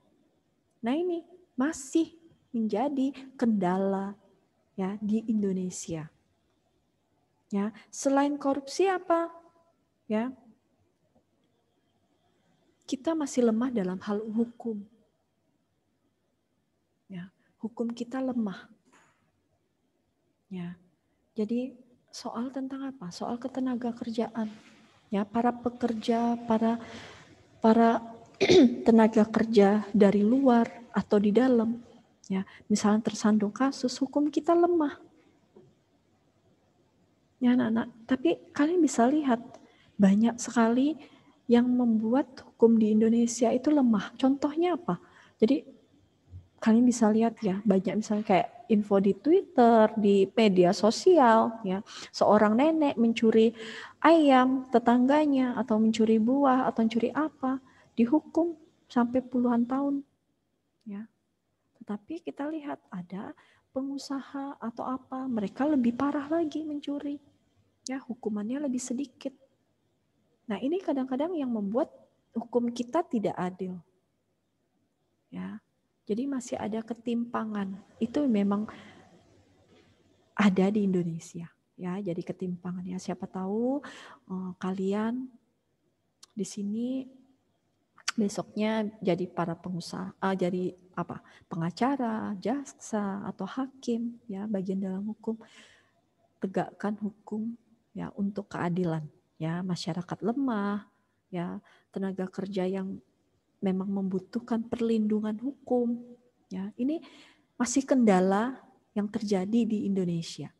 Nah, ini masih menjadi kendala, ya, di Indonesia. Ya, selain korupsi apa? Ya. Kita masih lemah dalam hal hukum. Ya. Hukum kita lemah. Ya. Jadi soal tentang apa? Soal ketenaga kerjaan. Ya, para pekerja, para tenaga kerja dari luar atau di dalam, ya, misalnya tersandung kasus, hukum kita lemah. Ya, anak-anak, tapi kalian bisa lihat banyak sekali yang membuat hukum di Indonesia itu lemah. Contohnya apa? Jadi kalian bisa lihat, ya, banyak misalnya kayak info di Twitter, di media sosial, ya, seorang nenek mencuri ayam tetangganya atau mencuri buah atau mencuri apa, dihukum sampai puluhan tahun, ya. Tetapi kita lihat ada pengusaha atau apa, mereka lebih parah lagi mencuri. Ya, hukumannya lebih sedikit. Nah, ini kadang-kadang yang membuat hukum kita tidak adil. Ya. Jadi masih ada ketimpangan. Itu memang ada di Indonesia. Ya, jadi ketimpangan ya. Siapa tahu kalian di sini besoknya jadi para pengusaha, jadi apa? Pengacara, jaksa atau hakim ya, bagian dalam hukum. Tegakkan hukum ya untuk keadilan ya, masyarakat lemah ya, tenaga kerja yang memang membutuhkan perlindungan hukum ya. Ini masih kendala yang terjadi di Indonesia.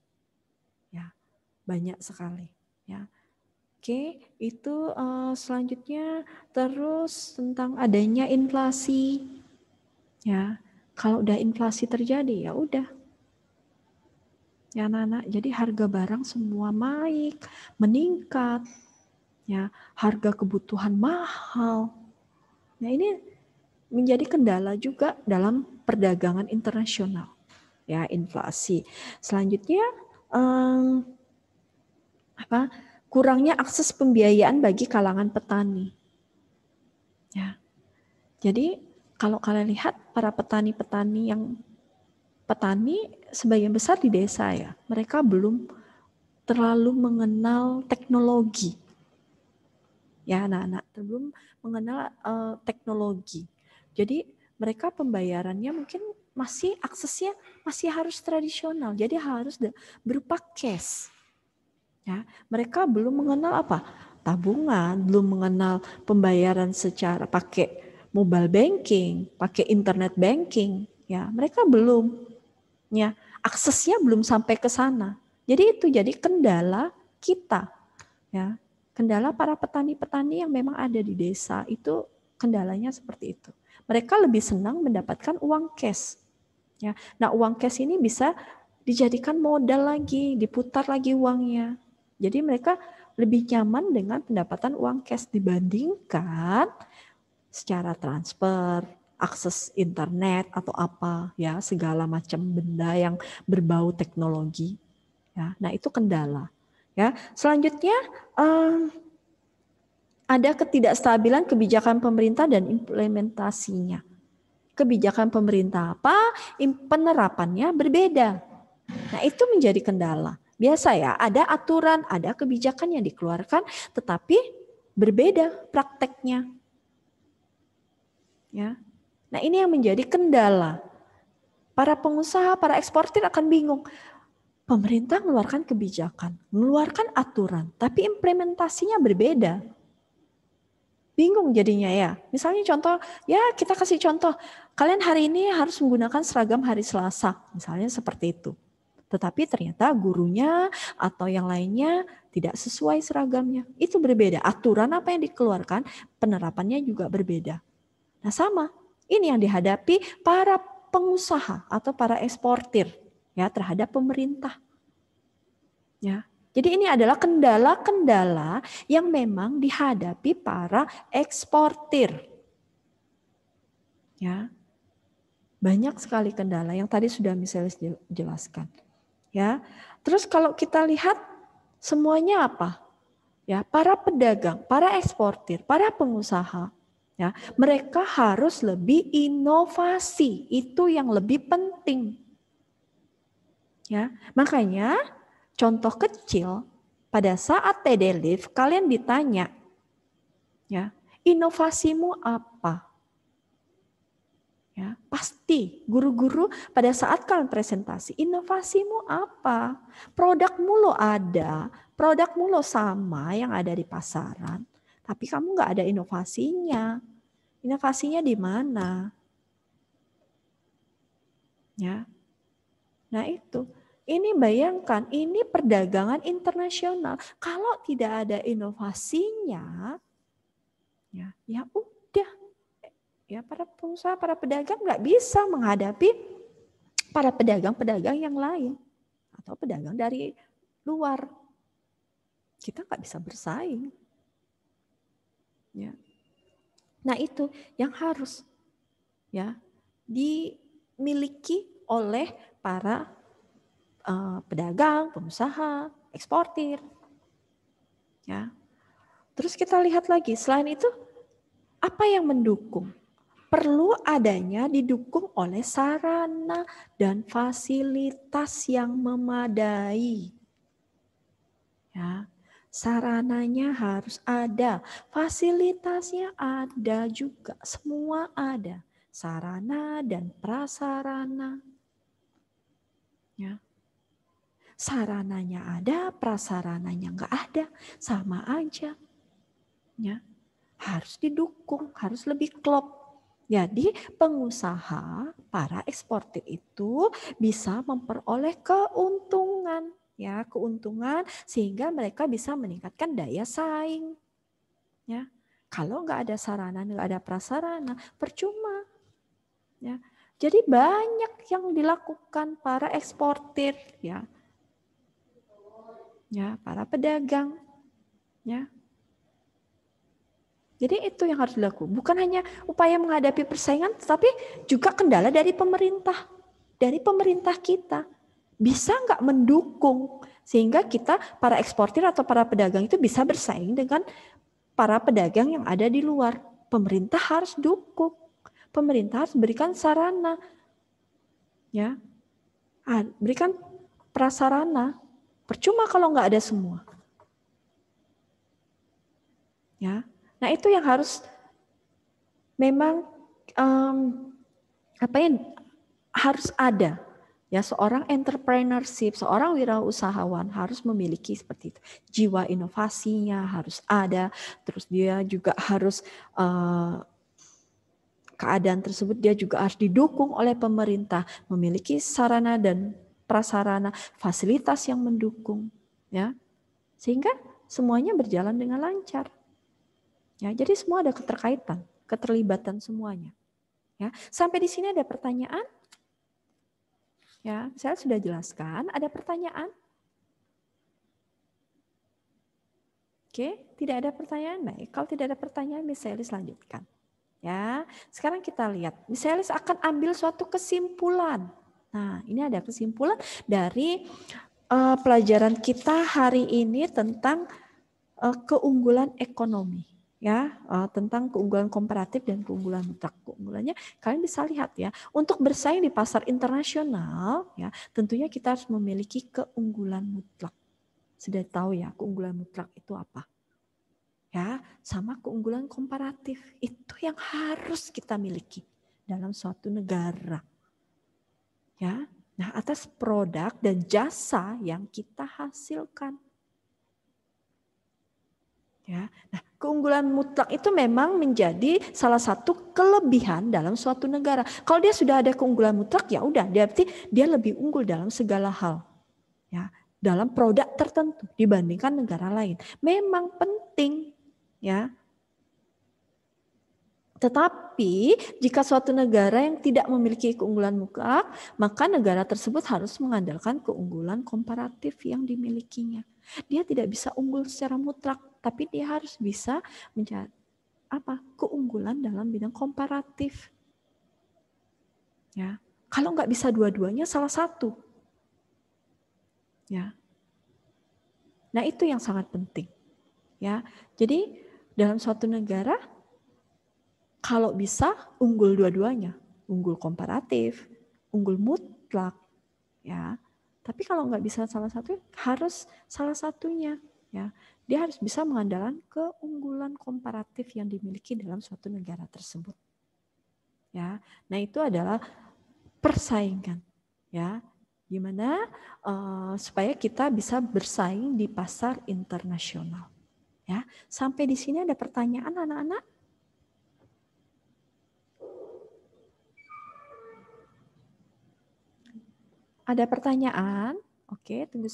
Ya, banyak sekali ya. Oke, itu selanjutnya terus tentang adanya inflasi. Ya, kalau udah inflasi terjadi ya udah. Ya anak-anak, jadi harga barang semua meningkat. Ya, harga kebutuhan mahal. Nah, ini menjadi kendala juga dalam perdagangan internasional. Ya, inflasi. Selanjutnya kurangnya akses pembiayaan bagi kalangan petani. Ya. Jadi kalau kalian lihat para petani sebagian besar di desa ya, mereka belum terlalu mengenal teknologi. Ya anak-anak, belum mengenal teknologi. Jadi mereka pembayarannya mungkin aksesnya masih harus tradisional. Jadi harus berupa cash. Ya, mereka belum mengenal tabungan, belum mengenal pembayaran secara pakai mobile banking, pakai internet banking. Ya, mereka belum. Ya, aksesnya belum sampai ke sana. Jadi itu jadi kendala kita. Ya, kendala para petani-petani yang memang ada di desa itu kendalanya seperti itu. Mereka lebih senang mendapatkan uang cash. Ya, nah uang cash ini bisa dijadikan modal lagi, diputar lagi uangnya. Jadi mereka lebih nyaman dengan pendapatan uang cash dibandingkan secara transfer, akses internet atau apa ya, segala macam benda yang berbau teknologi. Ya, nah itu kendala. Ya, selanjutnya ada ketidakstabilan kebijakan pemerintah dan implementasinya. Kebijakan pemerintah apa? Penerapannya berbeda. Nah, itu menjadi kendala. Biasa ya, ada aturan, ada kebijakan yang dikeluarkan, tetapi berbeda prakteknya. Ya. Nah, ini yang menjadi kendala. Para pengusaha, para eksportir akan bingung. Pemerintah mengeluarkan kebijakan, mengeluarkan aturan, tapi implementasinya berbeda. Bingung jadinya ya. Misalnya contoh, ya kita kasih contoh, kalian hari ini harus menggunakan seragam hari Selasa, misalnya seperti itu. Tetapi ternyata gurunya atau yang lainnya tidak sesuai seragamnya. Itu berbeda. Aturan apa yang dikeluarkan, penerapannya juga berbeda. Nah sama, ini yang dihadapi para pengusaha atau para eksportir ya terhadap pemerintah. Ya. Jadi ini adalah kendala-kendala yang memang dihadapi para eksportir. Ya. Banyak sekali kendala yang tadi sudah misalnya jelaskan. Ya. Terus kalau kita lihat semuanya apa? Ya, para pedagang, para eksportir, para pengusaha, ya, mereka harus lebih inovasi. Itu yang lebih penting. Ya, makanya contoh kecil pada saat TD Live kalian ditanya, ya, inovasimu apa? Ya, pasti guru-guru pada saat kalian presentasi, inovasimu apa? Produkmu lo ada, produkmu lo sama yang ada di pasaran, tapi kamu nggak ada inovasinya. Inovasinya di mana? Ya, nah itu. Ini bayangkan, ini perdagangan internasional. Kalau tidak ada inovasinya, ya udah. Ya, para pengusaha, para pedagang nggak bisa menghadapi para pedagang-pedagang yang lain atau pedagang dari luar. Kita nggak bisa bersaing. Ya. Nah itu yang harus ya dimiliki oleh para pedagang, pengusaha, eksportir. Ya. Terus kita lihat lagi, selain itu apa yang mendukung? Perlu adanya didukung oleh sarana dan fasilitas yang memadai. Ya. Sarananya harus ada, fasilitasnya ada juga, semua ada. Sarana dan prasarana. Ya. Sarananya ada, prasarananya nggak ada, sama aja. Ya, harus didukung, harus lebih klop. Jadi pengusaha, para eksportir itu bisa memperoleh keuntungan, ya keuntungan sehingga mereka bisa meningkatkan daya saing. Ya, kalau nggak ada sarana, nggak ada prasarana, percuma. Ya, jadi banyak yang dilakukan para eksportir, ya. Ya, para pedagang, ya. Jadi itu yang harus dilakukan. Bukan hanya upaya menghadapi persaingan, tetapi juga kendala dari pemerintah. Dari pemerintah kita. Bisa nggak mendukung sehingga kita para eksportir atau para pedagang itu bisa bersaing dengan para pedagang yang ada di luar. Pemerintah harus dukung. Pemerintah harus berikan sarana. Ya. Berikan prasarana. Percuma kalau nggak ada semua. Ya, nah itu yang harus memang harus ada. Ya, seorang entrepreneurship, seorang wirausahawan harus memiliki seperti itu. Jiwa inovasinya harus ada. Terus dia juga harus keadaan tersebut dia juga harus didukung oleh pemerintah, memiliki sarana dan prasarana, fasilitas yang mendukung, ya, sehingga semuanya berjalan dengan lancar. Ya, jadi semua ada keterkaitan, keterlibatan semuanya. Ya, sampai di sini ada pertanyaan? Ya, saya sudah jelaskan. Ada pertanyaan? Oke, tidak ada pertanyaan. Baik, kalau tidak ada pertanyaan, Miss Elis lanjutkan. Ya, sekarang kita lihat. Miss Elis akan ambil suatu kesimpulan. Nah, ini ada kesimpulan dari pelajaran kita hari ini tentang keunggulan ekonomi. Ya, tentang keunggulan komparatif dan keunggulan mutlak. Keunggulannya kalian bisa lihat ya. Untuk bersaing di pasar internasional, ya, tentunya kita harus memiliki keunggulan mutlak. Sudah tahu ya, keunggulan mutlak itu apa? Ya, sama keunggulan komparatif. Itu yang harus kita miliki dalam suatu negara. Ya. Nah, atas produk dan jasa yang kita hasilkan. Ya. Nah, keunggulan mutlak itu memang menjadi salah satu kelebihan dalam suatu negara. Kalau dia sudah ada keunggulan mutlak, ya udah, berarti dia lebih unggul dalam segala hal. Ya, dalam produk tertentu dibandingkan negara lain. Memang penting, ya. Tetapi jika suatu negara yang tidak memiliki keunggulan mutlak, maka negara tersebut harus mengandalkan keunggulan komparatif yang dimilikinya. Dia tidak bisa unggul secara mutlak, tapi dia harus bisa mencari keunggulan dalam bidang komparatif. Ya, kalau nggak bisa dua-duanya, salah satu. Ya, nah itu yang sangat penting. Ya, jadi dalam suatu negara kalau bisa unggul dua-duanya, unggul komparatif, unggul mutlak, ya. Tapi kalau nggak bisa salah satu, harus salah satunya, ya. Dia harus bisa mengandalkan keunggulan komparatif yang dimiliki dalam suatu negara tersebut, ya. Nah itu adalah persaingan, ya. Gimana supaya kita bisa bersaing di pasar internasional, ya. Sampai di sini ada pertanyaan anak-anak? Ada pertanyaan? Oke, tunggu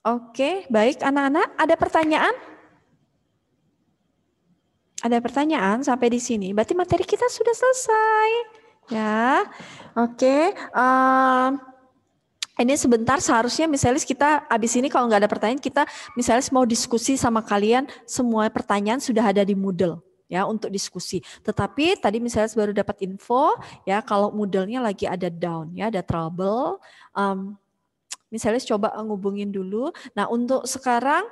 Oke, baik anak-anak. Ada pertanyaan? Ada pertanyaan sampai di sini? Berarti materi kita sudah selesai. Ya, oke. Ini sebentar seharusnya misalnya kita habis ini kalau nggak ada pertanyaan kita misalnya mau diskusi sama kalian, semua pertanyaan sudah ada di Moodle ya untuk diskusi. Tetapi tadi misalnya baru dapat info ya kalau Moodle-nya lagi ada down ya, ada trouble. Misalnya coba ngubungin dulu. Nah untuk sekarang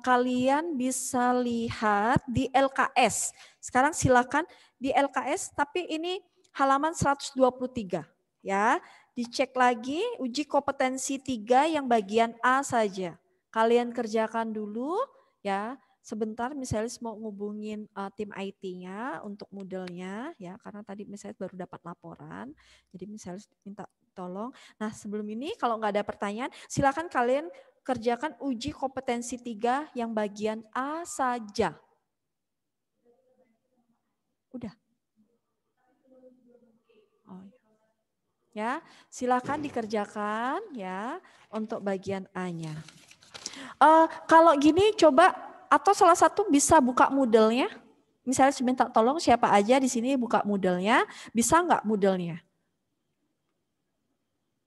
kalian bisa lihat di LKS. Sekarang silakan di LKS, tapi ini halaman 123 ya. Dicek lagi uji kompetensi 3 yang bagian A saja. Kalian kerjakan dulu ya. Sebentar misalnya mau ngubungin tim IT-nya untuk Moodle-nya ya, karena tadi misalnya baru dapat laporan. Jadi misalnya minta tolong. Nah sebelum ini kalau nggak ada pertanyaan, silakan kalian kerjakan uji kompetensi 3 yang bagian A saja. Udah. Oh, ya, silakan dikerjakan ya untuk bagian A-nya. Kalau gini coba atau salah satu bisa buka Moodle-nya. Misalnya minta tolong siapa aja di sini buka Moodle-nya, bisa nggak Moodle-nya?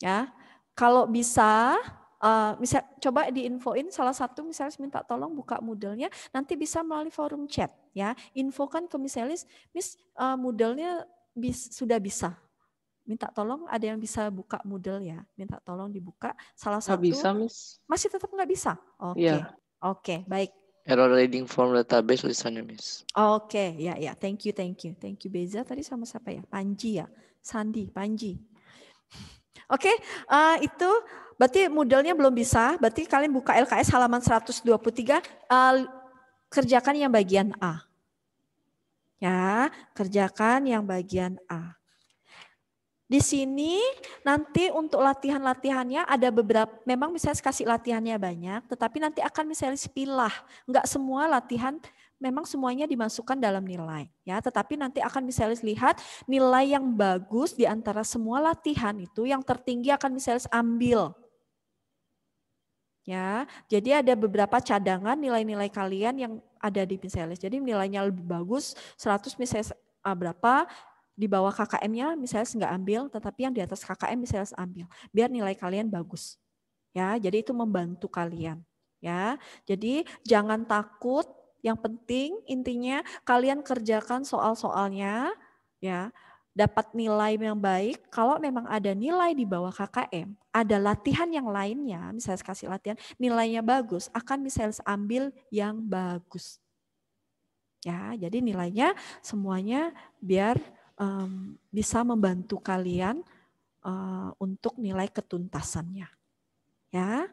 Ya, kalau bisa, misal coba diinfoin salah satu misalnya minta tolong buka Moodle-nya, nanti bisa melalui forum chat ya. Infokan ke misalnya, Miss Moodle-nya sudah bisa. Minta tolong ada yang bisa buka Moodle ya, minta tolong dibuka salah satu. Nggak bisa, Miss. Masih tetap nggak bisa? Oke, Iya. Oke, baik. Error reading from database tulisannya, Miss. Oke, ya, thank you. Thank you Beza, tadi sama siapa ya? Panji ya? Sandi, Panji. Oke, itu berarti Moodle-nya belum bisa, berarti kalian buka LKS halaman 123, kerjakan yang bagian A. Ya, kerjakan yang bagian A. Di sini nanti untuk latihan-latihannya ada beberapa, memang misalnya kasih latihannya banyak, tetapi nanti akan misalnya pilah. Enggak semua latihan, memang semuanya dimasukkan dalam nilai. Ya, tetapi nanti akan misalnya lihat nilai yang bagus di antara semua latihan itu, yang tertinggi akan misalnya ambil. Ya, jadi ada beberapa cadangan nilai-nilai kalian yang ada di misalnya. Jadi nilainya lebih bagus, 100 misalnya berapa, di bawah KKM-nya misalnya nggak ambil, tetapi yang di atas KKM misalnya ambil, biar nilai kalian bagus. Ya, jadi itu membantu kalian. Ya, jadi jangan takut. Yang penting intinya kalian kerjakan soal-soalnya, ya, dapat nilai yang baik. Kalau memang ada nilai di bawah KKM, ada latihan yang lainnya, misalnya kasih latihan, nilainya bagus, akan misalnya ambil yang bagus. Ya, jadi nilainya semuanya biar bisa membantu kalian untuk nilai ketuntasannya. Ya.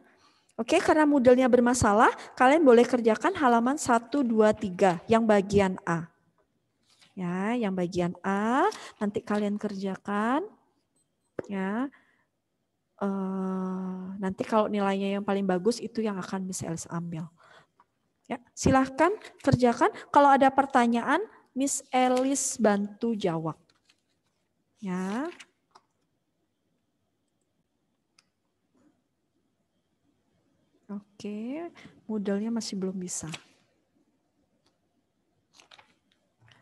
Oke, karena Moodle-nya bermasalah, kalian boleh kerjakan halaman 1, 2, 3 yang bagian A. Ya, yang bagian A nanti kalian kerjakan. Ya. Nanti kalau nilainya yang paling bagus itu yang akan Miss Elis ambil. Ya, silahkan kerjakan. Kalau ada pertanyaan, Miss Elis bantu jawab. Ya. Oke, Moodle-nya masih belum bisa.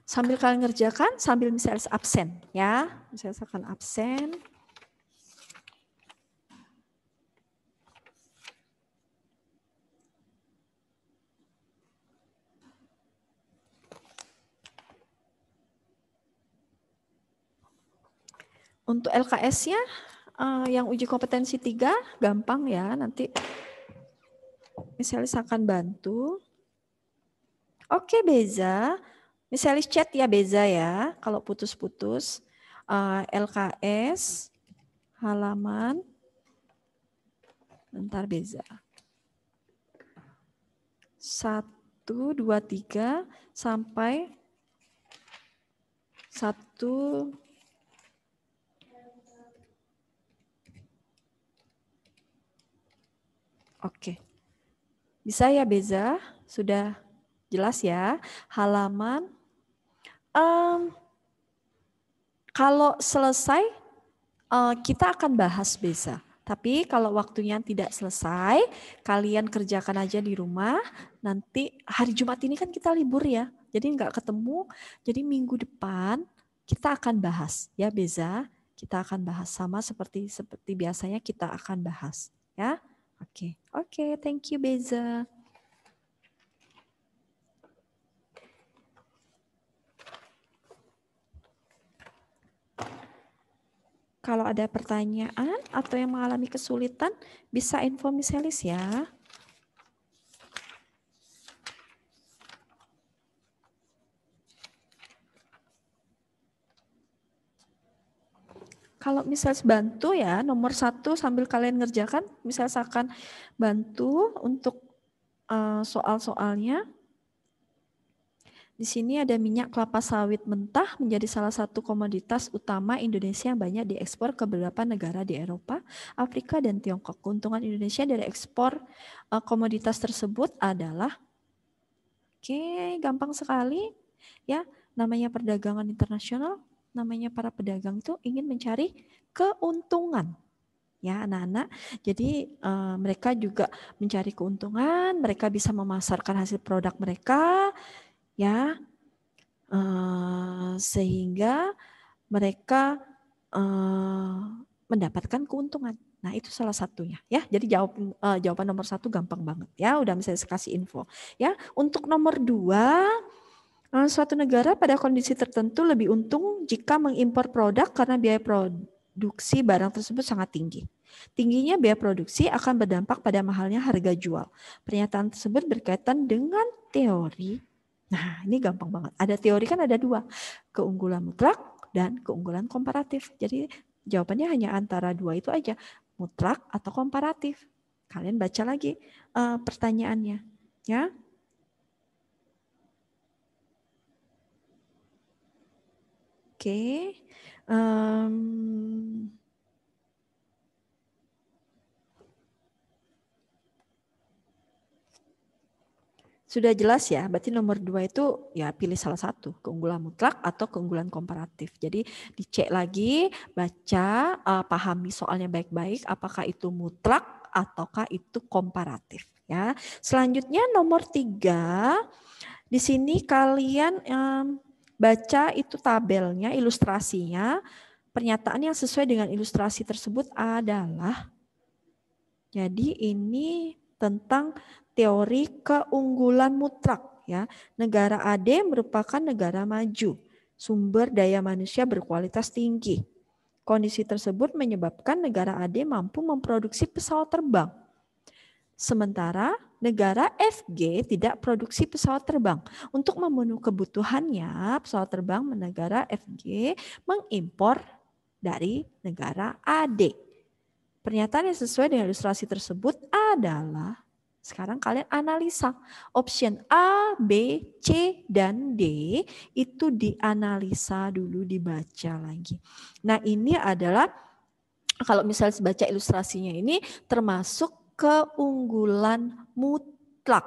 Sambil kalian ngerjakan, sambil Miss Elis absen. Ya, Miss Elis akan absen. Untuk LKS-nya yang uji kompetensi 3 gampang ya, nanti misalnya akan bantu. Oke Beza, misalnya chat ya Beza ya, kalau putus-putus. LKS halaman, bentar Beza. 1, 2, 3 sampai 1. Oke, bisa ya Beza? Sudah jelas ya? Halaman. Kalau selesai, kita akan bahas Beza. Tapi kalau waktunya tidak selesai, kalian kerjakan aja di rumah. Nanti hari Jumat ini kan kita libur ya, jadi nggak ketemu. Jadi minggu depan kita akan bahas ya Beza. Kita akan bahas sama seperti biasanya kita akan bahas ya. Oke, thank you Beza. Kalau ada pertanyaan atau yang mengalami kesulitan, bisa info Miss Elis ya. Kalau misalnya bantu ya, nomor 1 sambil kalian ngerjakan, misalnya akan bantu untuk soal-soalnya. Di sini ada minyak kelapa sawit mentah menjadi salah satu komoditas utama Indonesia yang banyak diekspor ke beberapa negara di Eropa, Afrika, dan Tiongkok. Keuntungan Indonesia dari ekspor komoditas tersebut adalah, gampang sekali ya, namanya perdagangan internasional, namanya para pedagang itu ingin mencari keuntungan. Ya anak-anak, jadi mereka juga mencari keuntungan, mereka bisa memasarkan hasil produk mereka, ya, sehingga mereka mendapatkan keuntungan. Nah itu salah satunya ya. Jadi jawaban nomor 1 gampang banget ya. Udah misalnya kasih info ya. Untuk nomor 2, suatu negara pada kondisi tertentu lebih untung jika mengimpor produk karena biaya produksi barang tersebut sangat tinggi. Tingginya biaya produksi akan berdampak pada mahalnya harga jual. Pernyataan tersebut berkaitan dengan teori. Nah, ini gampang banget. Ada teori kan ada 2, keunggulan mutlak dan keunggulan komparatif. Jadi jawabannya hanya antara 2 itu aja, mutlak atau komparatif. Kalian baca lagi pertanyaannya, ya. Oke. Sudah jelas ya, berarti nomor 2 itu ya pilih salah satu, keunggulan mutlak atau keunggulan komparatif. Jadi dicek lagi, baca, pahami soalnya baik-baik, apakah itu mutlak ataukah itu komparatif. Ya. Selanjutnya nomor 3, di sini kalian baca itu tabelnya, ilustrasinya. Pernyataan yang sesuai dengan ilustrasi tersebut adalah, jadi ini tentang teori keunggulan mutlak ya. Negara AD merupakan negara maju, sumber daya manusia berkualitas tinggi. Kondisi tersebut menyebabkan negara AD mampu memproduksi pesawat terbang. Sementara negara FG tidak produksi pesawat terbang. Untuk memenuhi kebutuhannya, pesawat terbang negara FG mengimpor dari negara AD. Pernyataan yang sesuai dengan ilustrasi tersebut adalah, sekarang kalian analisa. Option A, B, C, dan D itu dianalisa dulu, dibaca lagi. Nah ini adalah, kalau misalnya baca ilustrasinya ini termasuk keunggulan mutlak.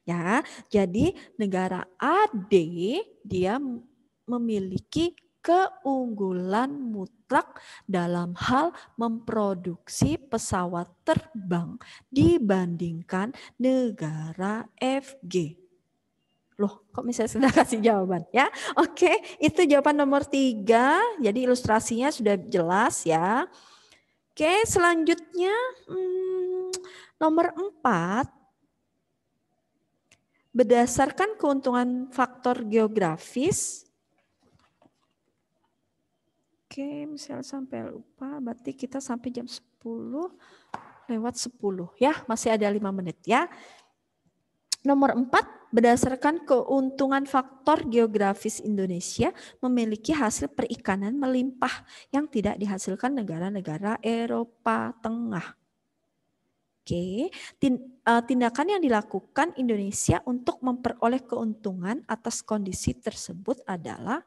Ya, jadi negara AD dia memiliki keunggulan mutlak dalam hal memproduksi pesawat terbang dibandingkan negara FG. Loh, kok misalnya sudah kasih jawaban ya? Oke, itu jawaban nomor 3. Jadi ilustrasinya sudah jelas ya. Oke, selanjutnya nomor 4. Berdasarkan keuntungan faktor geografis. Oke, misalnya sampai lupa, berarti kita sampai jam 10 lewat 10 ya, masih ada 5 menit ya. Nomor 4, berdasarkan keuntungan faktor geografis Indonesia memiliki hasil perikanan melimpah yang tidak dihasilkan negara-negara Eropa Tengah. Oke, tindakan yang dilakukan Indonesia untuk memperoleh keuntungan atas kondisi tersebut adalah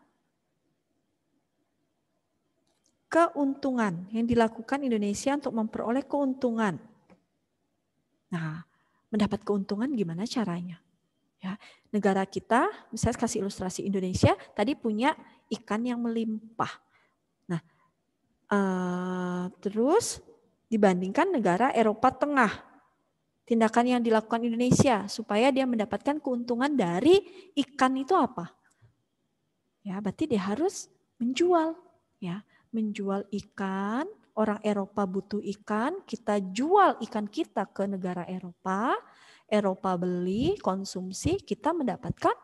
keuntungan yang dilakukan Indonesia untuk memperoleh keuntungan. Nah, mendapat keuntungan gimana caranya? Ya, negara kita, misalnya kasih ilustrasi Indonesia, tadi punya ikan yang melimpah. Nah, terus dibandingkan negara Eropa Tengah. Tindakan yang dilakukan Indonesia supaya dia mendapatkan keuntungan dari ikan itu apa? Ya, berarti dia harus menjual, ya, menjual ikan. Orang Eropa butuh ikan, kita jual ikan kita ke negara Eropa. Eropa beli, konsumsi, kita mendapatkan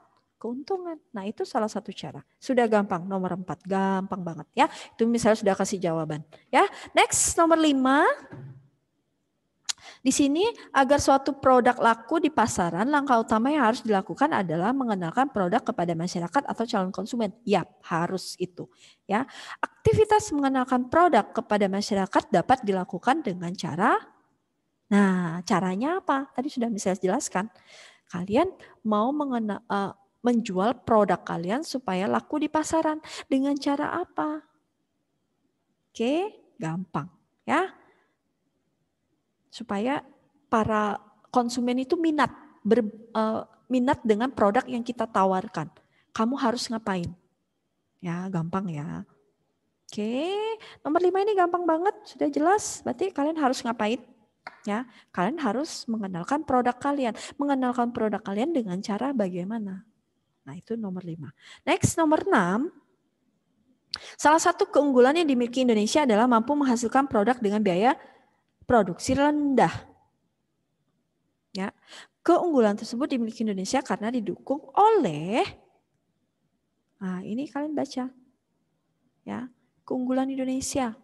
keuntungan. Nah, itu salah satu cara. Sudah gampang, nomor 4, gampang banget ya. Itu misalnya sudah kasih jawaban, ya. Next, nomor 5. Di sini agar suatu produk laku di pasaran, langkah utama yang harus dilakukan adalah mengenalkan produk kepada masyarakat atau calon konsumen. Yap, harus itu. Ya, aktivitas mengenalkan produk kepada masyarakat dapat dilakukan dengan cara. Nah, caranya apa? Tadi sudah saya jelaskan. Kalian mau menjual produk kalian supaya laku di pasaran dengan cara apa? Oke, gampang, ya. Supaya para konsumen itu minat dengan produk yang kita tawarkan. Kamu harus ngapain? Ya, gampang ya. Oke, nomor 5 ini gampang banget, sudah jelas. Berarti kalian harus ngapain? Ya, kalian harus mengenalkan produk kalian. Mengenalkan produk kalian dengan cara bagaimana? Nah, itu nomor 5. Next, nomor 6. Salah satu keunggulan yang dimiliki Indonesia adalah mampu menghasilkan produk dengan biaya produksi rendah. Ya, keunggulan tersebut dimiliki Indonesia karena didukung oleh, nah ini kalian baca, ya, keunggulan Indonesia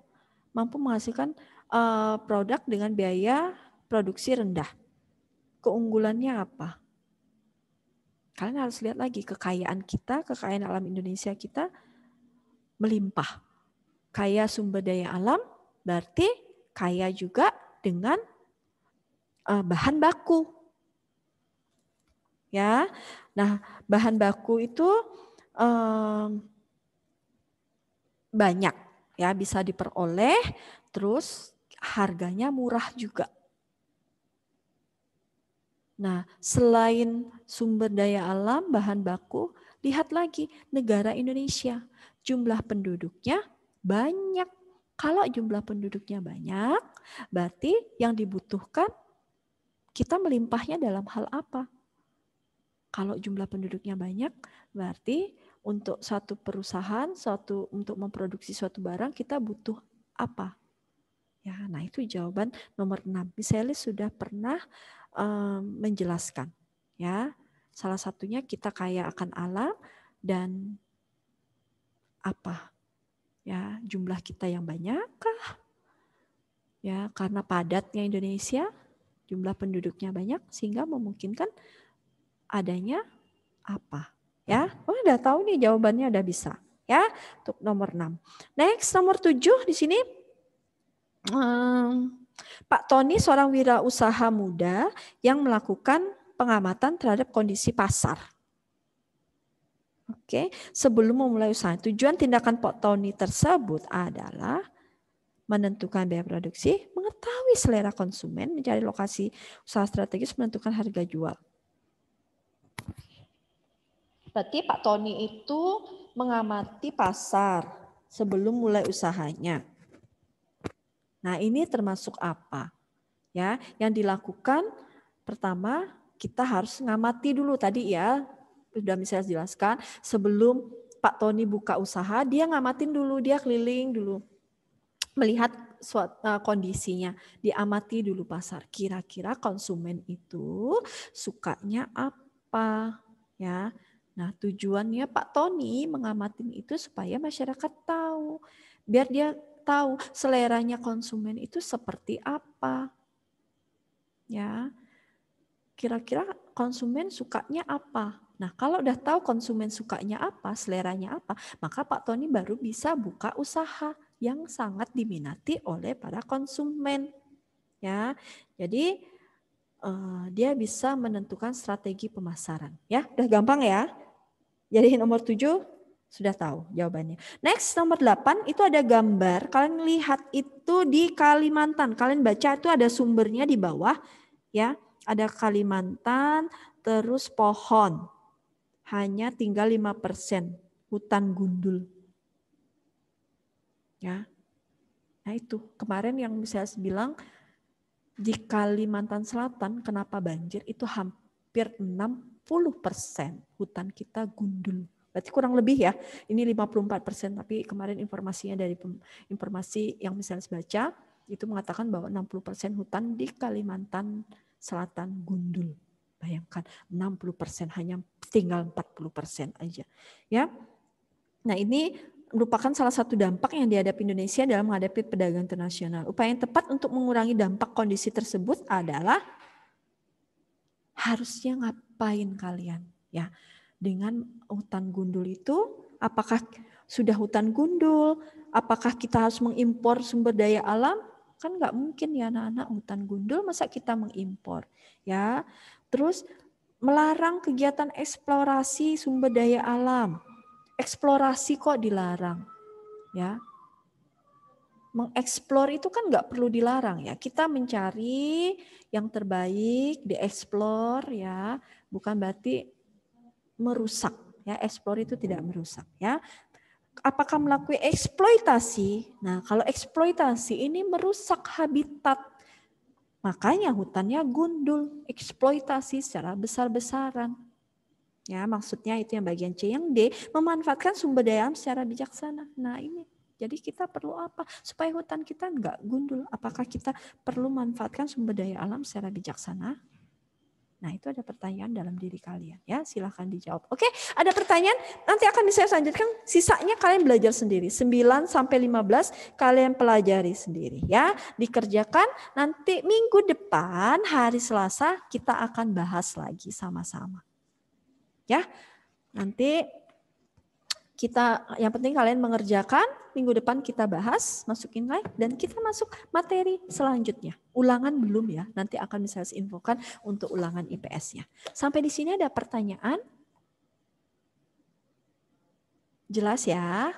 mampu menghasilkan produk dengan biaya produksi rendah. Keunggulannya apa? Kalian harus lihat lagi kekayaan kita, kekayaan alam Indonesia kita melimpah. Kaya sumber daya alam berarti kaya juga dengan bahan baku. Ya. Nah, bahan baku itu banyak ya, bisa diperoleh, terus harganya murah juga. Nah, selain sumber daya alam, bahan baku, lihat lagi negara Indonesia. Jumlah penduduknya banyak. Kalau jumlah penduduknya banyak, berarti yang dibutuhkan kita melimpahnya dalam hal apa? Kalau jumlah penduduknya banyak, berarti untuk satu perusahaan, untuk memproduksi suatu barang kita butuh apa? Ya, nah itu jawaban nomor 6. Misalnya sudah pernah menjelaskan, ya. Salah satunya kita kaya akan alam dan apa? Ya, jumlah kita yang banyakkah? Ya, karena padatnya Indonesia, jumlah penduduknya banyak sehingga memungkinkan adanya apa? Ya, udah tahu nih jawabannya, udah bisa. Ya, untuk nomor 6. Next, nomor 7 di sini. Pak Tony seorang wirausaha muda yang melakukan pengamatan terhadap kondisi pasar. Oke, sebelum memulai usaha, tujuan tindakan Pak Tony tersebut adalah menentukan biaya produksi, mengetahui selera konsumen, mencari lokasi usaha strategis, menentukan harga jual. Berarti Pak Tony itu mengamati pasar sebelum mulai usahanya. Nah, ini termasuk apa? Ya, yang dilakukan pertama kita harus ngamati dulu tadi ya. Sudah misalnya jelaskan, sebelum Pak Tony buka usaha, dia ngamatin dulu, dia keliling dulu. Melihat kondisinya, diamati dulu pasar. Kira-kira konsumen itu sukanya apa? Ya. Nah, tujuannya Pak Tony mengamatin itu supaya masyarakat tahu. Biar dia tahu seleranya konsumen itu seperti apa. Ya. Kira-kira konsumen sukanya apa? Nah, kalau udah tahu konsumen sukanya apa, seleranya apa, maka Pak Tony baru bisa buka usaha yang sangat diminati oleh para konsumen. Ya, jadi dia bisa menentukan strategi pemasaran. Ya, udah gampang ya. Jadi nomor 7 sudah tahu jawabannya. Next, nomor 8 itu ada gambar. Kalian lihat itu di Kalimantan. Kalian baca itu ada sumbernya di bawah. Ya, ada Kalimantan, terus pohon. Hanya tinggal 5%, hutan gundul. Ya. Nah itu kemarin yang misalnya bilang di Kalimantan Selatan kenapa banjir itu hampir 60% hutan kita gundul. Berarti kurang lebih ya, ini 54%, tapi kemarin informasinya dari informasi yang misalnya baca, itu mengatakan bahwa 60% hutan di Kalimantan Selatan gundul. Bayangkan 60%, hanya tinggal 40% aja. Ya. Nah ini merupakan salah satu dampak yang dihadapi Indonesia dalam menghadapi perdagangan internasional. Upaya yang tepat untuk mengurangi dampak kondisi tersebut adalah harusnya ngapain kalian? Ya, dengan hutan gundul itu, apakah sudah hutan gundul? Apakah kita harus mengimpor sumber daya alam? Kan nggak mungkin ya anak-anak, hutan gundul masa kita mengimpor? Ya, terus melarang kegiatan eksplorasi sumber daya alam. Eksplorasi kok dilarang, ya? Mengeksplor itu kan nggak perlu dilarang ya. Kita mencari yang terbaik, dieksplor ya, bukan berarti merusak ya. Eksplor itu tidak merusak ya. Apakah melakukan eksploitasi? Nah, kalau eksploitasi ini merusak habitat. Makanya hutannya gundul, eksploitasi secara besar-besaran. Ya, maksudnya itu yang bagian C. Yang D, memanfaatkan sumber daya alam secara bijaksana. Nah ini, jadi kita perlu apa? Supaya hutan kita enggak gundul. Apakah kita perlu manfaatkan sumber daya alam secara bijaksana? Nah itu ada pertanyaan dalam diri kalian. Ya, silahkan dijawab. Oke, ada pertanyaan? Nanti akan saya lanjutkan. Sisanya kalian belajar sendiri. 9 sampai 15 kalian pelajari sendiri. Ya, dikerjakan. Nanti minggu depan, hari Selasa, kita akan bahas lagi sama-sama. Ya, nanti kita yang penting kalian mengerjakan, minggu depan kita bahas, masukin like dan kita masuk materi selanjutnya. Ulangan belum ya, nanti akan saya infokan untuk ulangan IPS-nya. Sampai di sini ada pertanyaan? Jelas ya?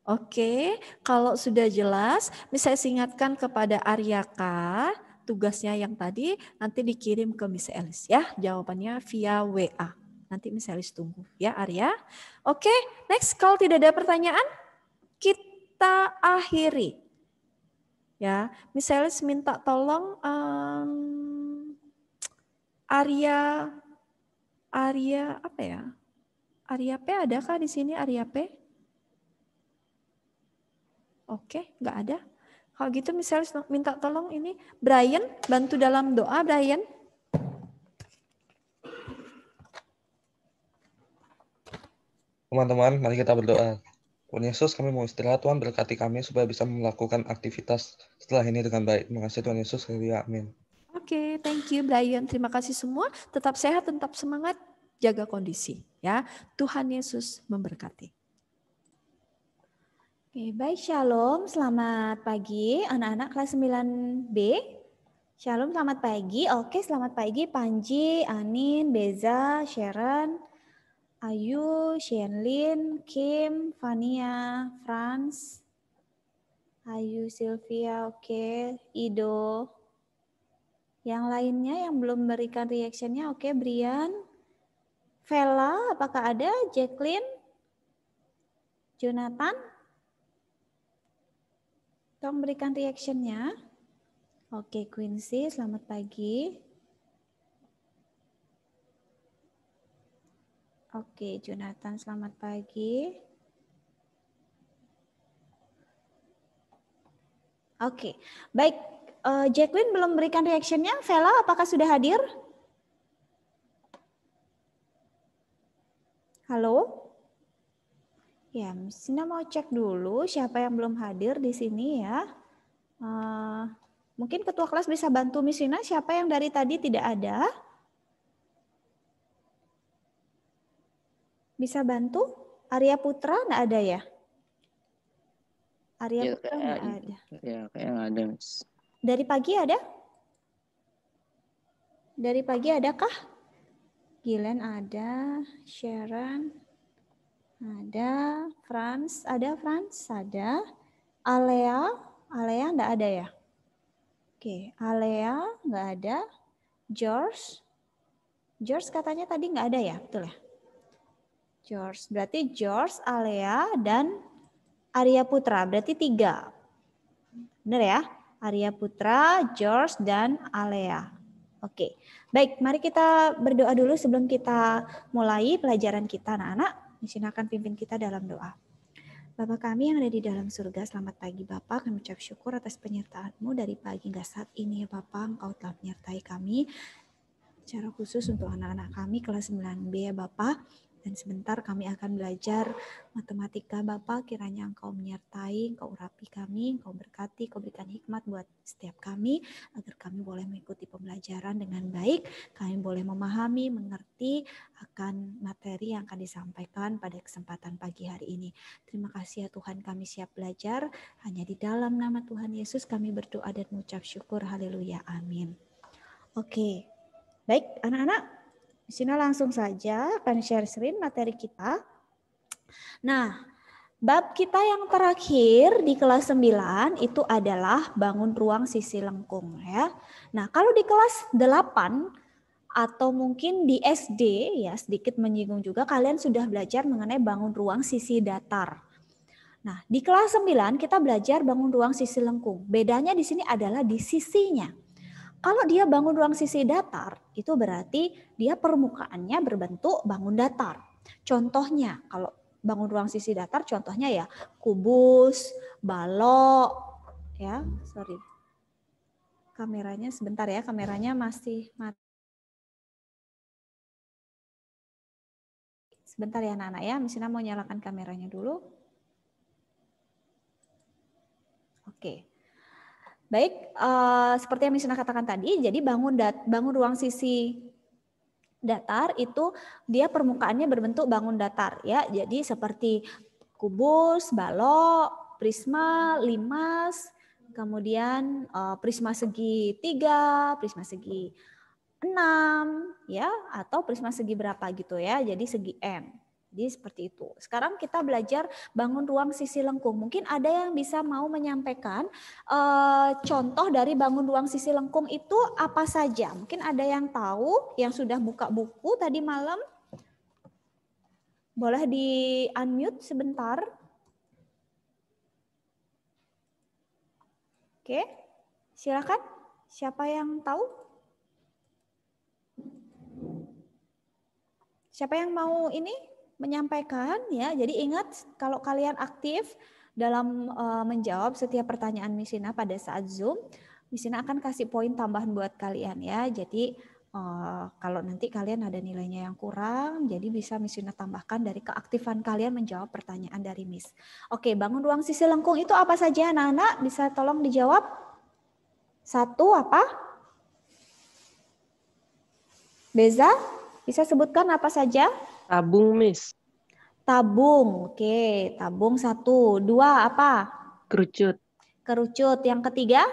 Oke, kalau sudah jelas, saya ingatkan kepada Aryaka, tugasnya yang tadi nanti dikirim ke Miss Elis ya, jawabannya via WA. Nanti Miss Elis tunggu ya Arya. Oke, next kalau tidak ada pertanyaan kita akhiri. Ya, Miss Elis minta tolong Arya apa ya? Arya P adakah di sini Arya P? Oke, nggak ada. Kalau gitu Miss Elis minta tolong ini Brian bantu dalam doa Brian. Teman-teman, mari kita berdoa. Tuhan Yesus, kami mau istirahat. Tuhan berkati kami supaya bisa melakukan aktivitas setelah ini dengan baik. Terima kasih Tuhan Yesus. Amin. Oke, thank you Brian. Terima kasih semua. Tetap sehat, tetap semangat, jaga kondisi. Ya, Tuhan Yesus memberkati. Oke, baik, shalom. Selamat pagi anak-anak kelas 9B. Shalom, selamat pagi. Oke, selamat pagi Panji, Anin, Beza, Sharon, Ayu, Shenlin, Kim, Fania, Franz, Ayu, Sylvia, oke, Ido. Yang lainnya yang belum memberikan reaction-nya, oke, Brian, Vela, apakah ada? Jacqueline, Jonathan, tolong berikan reaction-nya. Oke, Quincy, selamat pagi. Oke, Jonathan, selamat pagi. Oke, baik. Jacqueline belum berikan reaction-nya. Vela, apakah sudah hadir? Halo? Ya, Sina mau cek dulu siapa yang belum hadir di sini ya. Mungkin ketua kelas bisa bantu Miss Sina, siapa yang dari tadi tidak ada? Bisa bantu? Arya Putra nggak ada ya? Arya Putra nggak ada. Ya, kayak nggak ada, Miss. Dari pagi ada? Dari pagi adakah? Gilen ada, Sharon ada, Franz ada, Alea nggak ada ya? Oke, Alea nggak ada, George katanya tadi nggak ada ya, betul ya? George, berarti George, Alea, dan Arya Putra, berarti 3. Benar ya? Arya Putra, George, dan Alea. Oke, baik. Mari kita berdoa dulu sebelum kita mulai pelajaran kita, anak-anak. Di sini akan pimpin kita dalam doa. Bapa kami yang ada di dalam surga, selamat pagi Bapa. Kami ucap syukur atas penyertaan-Mu dari pagi hingga saat ini ya Bapa. Engkau telah menyertai kami. Secara khusus untuk anak-anak kami kelas 9B ya Bapa. Dan sebentar kami akan belajar matematika Bapak, kiranya Engkau menyertai, Engkau urapi kami, Engkau berkati, Engkau berikan hikmat buat setiap kami, agar kami boleh mengikuti pembelajaran dengan baik, kami boleh memahami, mengerti akan materi yang akan disampaikan pada kesempatan pagi hari ini. Terima kasih ya Tuhan, kami siap belajar, hanya di dalam nama Tuhan Yesus kami berdoa dan mengucap syukur, haleluya, amin. Oke, baik anak-anak. Di sini langsung saja akan share screen materi kita. Nah, bab kita yang terakhir di kelas 9 itu adalah bangun ruang sisi lengkung ya. Nah, kalau di kelas 8 atau mungkin di SD ya sedikit menyinggung juga kalian sudah belajar mengenai bangun ruang sisi datar. Nah, di kelas 9 kita belajar bangun ruang sisi lengkung. Bedanya di sini adalah di sisinya. Kalau dia bangun ruang sisi datar, itu berarti dia permukaannya berbentuk bangun datar. Contohnya, kalau bangun ruang sisi datar, contohnya ya kubus, balok, ya, sorry. Kameranya sebentar ya, kameranya masih mati. Sebentar ya anak-anak ya, Misina mau nyalakan kameranya dulu. Oke. Baik, seperti yang Misina katakan tadi, jadi bangun ruang sisi datar itu dia permukaannya berbentuk bangun datar ya. Jadi seperti kubus, balok, prisma, limas, kemudian prisma segi 3, prisma segi 6 ya, atau prisma segi berapa gitu ya. Jadi segi M. Jadi seperti itu. Sekarang kita belajar bangun ruang sisi lengkung. Mungkin ada yang bisa mau menyampaikan contoh dari bangun ruang sisi lengkung itu apa saja. Mungkin ada yang tahu, yang sudah buka buku tadi malam. Boleh di unmute sebentar. Oke, silakan. Siapa yang tahu? Siapa yang mau ini? Menyampaikan ya. Jadi ingat kalau kalian aktif dalam menjawab setiap pertanyaan Misina pada saat Zoom, Misina akan kasih poin tambahan buat kalian ya. Jadi kalau nanti kalian ada nilainya yang kurang, jadi bisa Misina tambahkan dari keaktifan kalian menjawab pertanyaan dari Miss. Oke, bangun ruang sisi lengkung itu apa saja anak-anak? Bisa tolong dijawab? Satu apa? Beza, bisa sebutkan apa saja? Tabung, Miss. Tabung, oke. Tabung 1. 2 apa? Kerucut. Kerucut. Yang ketiga?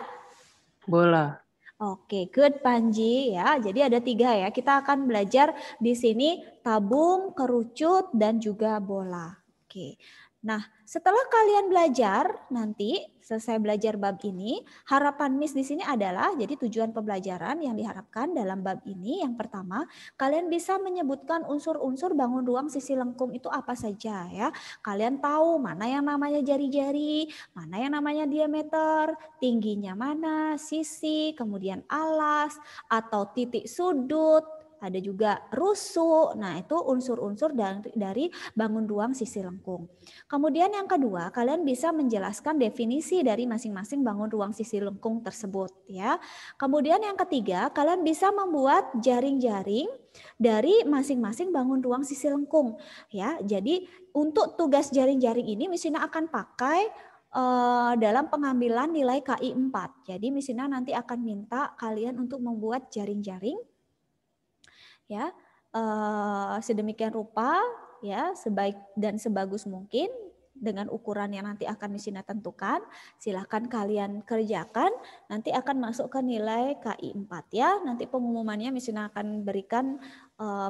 Bola. Oke, good Panji ya. Jadi ada 3 ya. Kita akan belajar di sini tabung, kerucut, dan juga bola. Oke. Nah, setelah kalian belajar nanti selesai belajar bab ini, harapan Miss di sini adalah jadi tujuan pembelajaran yang diharapkan dalam bab ini yang pertama, kalian bisa menyebutkan unsur-unsur bangun ruang sisi lengkung itu apa saja ya. Kalian tahu mana yang namanya jari-jari, mana yang namanya diameter, tingginya mana, sisi, kemudian alas atau titik sudut. Ada juga rusuk, nah itu unsur-unsur dari bangun ruang sisi lengkung. Kemudian yang kedua, kalian bisa menjelaskan definisi dari masing-masing bangun ruang sisi lengkung tersebut ya. Kemudian yang ketiga, kalian bisa membuat jaring-jaring dari masing-masing bangun ruang sisi lengkung ya. Jadi untuk tugas jaring-jaring ini Misina akan pakai dalam pengambilan nilai KI 4. Jadi Misina nanti akan minta kalian untuk membuat jaring-jaring ya sedemikian rupa ya sebaik dan sebagus mungkin dengan ukuran yang nanti akan Misina tentukan. Silahkan kalian kerjakan, nanti akan masuk ke nilai KI 4 ya. Nanti pengumumannya Misina akan berikan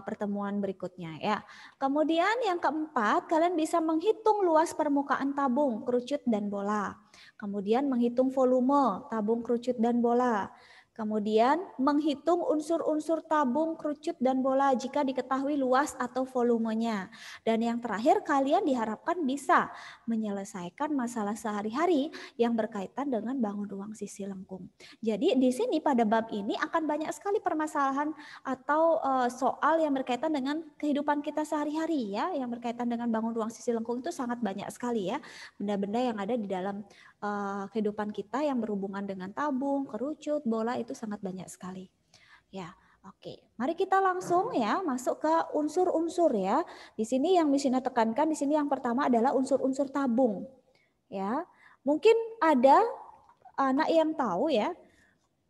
pertemuan berikutnya ya. Kemudian yang keempat, kalian bisa menghitung luas permukaan tabung, kerucut, dan bola. Kemudian menghitung volume tabung, kerucut, dan bola. Kemudian menghitung unsur-unsur tabung, kerucut, dan bola jika diketahui luas atau volumenya. Dan yang terakhir, kalian diharapkan bisa menyelesaikan masalah sehari-hari yang berkaitan dengan bangun ruang sisi lengkung. Jadi di sini pada bab ini akan banyak sekali permasalahan atau soal yang berkaitan dengan kehidupan kita sehari-hari ya, yang berkaitan dengan bangun ruang sisi lengkung itu sangat banyak sekali ya, benda-benda yang ada di dalam kehidupan kita yang berhubungan dengan tabung, kerucut, bola itu sangat banyak sekali. Ya, oke. Mari kita langsung ya masuk ke unsur-unsur ya. Di sini yang Miss Ina tekankan di sini yang pertama adalah unsur-unsur tabung. Ya. Mungkin ada anak yang tahu ya.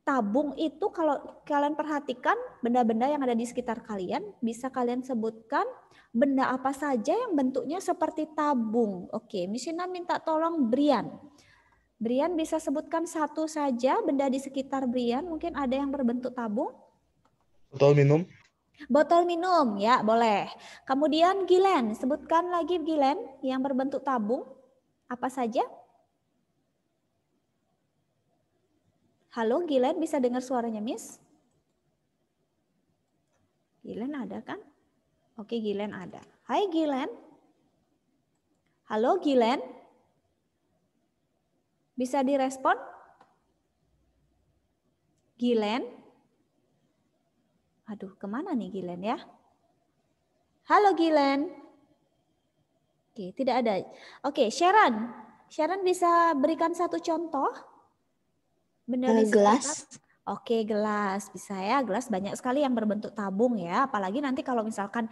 Tabung itu kalau kalian perhatikan benda-benda yang ada di sekitar kalian, bisa kalian sebutkan benda apa saja yang bentuknya seperti tabung. Oke, Miss Ina minta tolong Brian. Brian bisa sebutkan satu saja benda di sekitar Brian, mungkin ada yang berbentuk tabung? Botol minum. Botol minum, ya boleh. Kemudian Gilen, sebutkan lagi Gilen yang berbentuk tabung, apa saja? Halo Gilen, bisa dengar suaranya Miss? Gilen ada kan? Oke Gilen ada. Hai Gilen. Halo Gilen. Bisa direspon? Gilen? Aduh, kemana nih Gilen ya? Halo Gilen. Oke, tidak ada. Oke, Sharon. Sharon bisa berikan satu contoh? Benda di sekitar? Gelas. Oke, gelas bisa ya. Gelas banyak sekali yang berbentuk tabung ya. Apalagi nanti kalau misalkan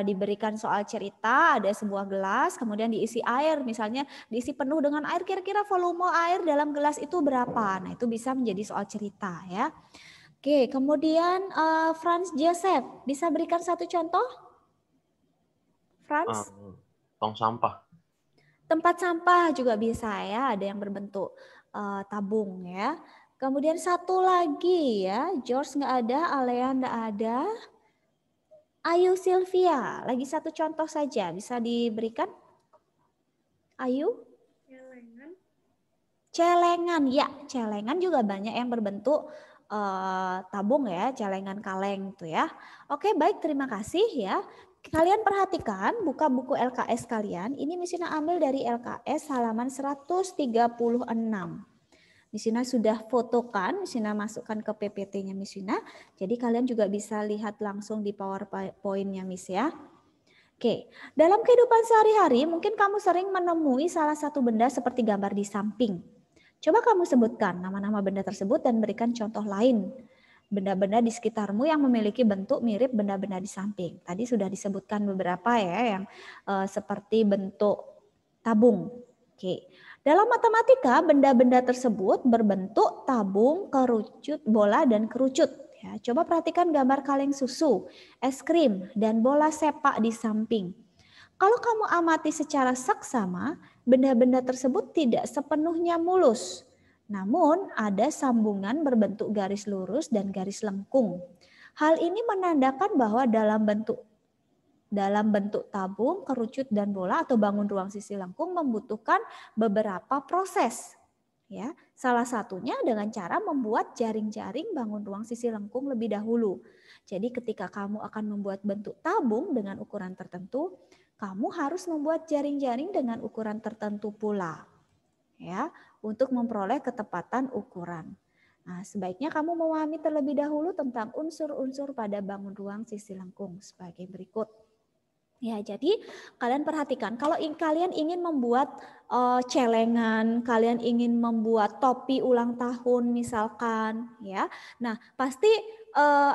diberikan soal cerita, ada sebuah gelas, kemudian diisi air, misalnya diisi penuh dengan air, kira-kira volume air dalam gelas itu berapa? Nah, itu bisa menjadi soal cerita ya. Oke, kemudian Franz Joseph, bisa berikan satu contoh? Franz? Tong sampah. Tempat sampah juga bisa ya, ada yang berbentuk tabung ya. Kemudian satu lagi ya, George nggak ada, Alea nggak ada. Ayu Sylvia, lagi satu contoh saja bisa diberikan? Ayu? Celengan. Celengan, ya celengan juga banyak yang berbentuk tabung ya, celengan kaleng tuh ya. Oke baik, terima kasih ya. Kalian perhatikan buka buku LKS kalian, ini Miss Ina ambil dari LKS halaman 136. Miss Ina sudah fotokan, Miss Ina masukkan ke PPT-nya Miss Ina. Jadi kalian juga bisa lihat langsung di PowerPoint-nya Miss ya. Oke, dalam kehidupan sehari-hari mungkin kamu sering menemui salah satu benda seperti gambar di samping. Coba kamu sebutkan nama-nama benda tersebut dan berikan contoh lain. Benda-benda di sekitarmu yang memiliki bentuk mirip benda-benda di samping. Tadi sudah disebutkan beberapa ya yang seperti bentuk tabung. Oke. Dalam matematika, benda-benda tersebut berbentuk tabung, kerucut, bola, dan kerucut. Ya, coba perhatikan gambar kaleng susu, es krim, dan bola sepak di samping. Kalau kamu amati secara seksama, benda-benda tersebut tidak sepenuhnya mulus. Namun, ada sambungan berbentuk garis lurus dan garis lengkung. Hal ini menandakan bahwa dalam bentuk tabung, kerucut, dan bola atau bangun ruang sisi lengkung membutuhkan beberapa proses. Ya, salah satunya dengan cara membuat jaring-jaring bangun ruang sisi lengkung lebih dahulu. Jadi ketika kamu akan membuat bentuk tabung dengan ukuran tertentu, kamu harus membuat jaring-jaring dengan ukuran tertentu pula. Ya, untuk memperoleh ketepatan ukuran. Nah, sebaiknya kamu memahami terlebih dahulu tentang unsur-unsur pada bangun ruang sisi lengkung sebagai berikut. Ya, jadi kalian perhatikan kalau kalian ingin membuat celengan, kalian ingin membuat topi ulang tahun misalkan, ya. Nah, pasti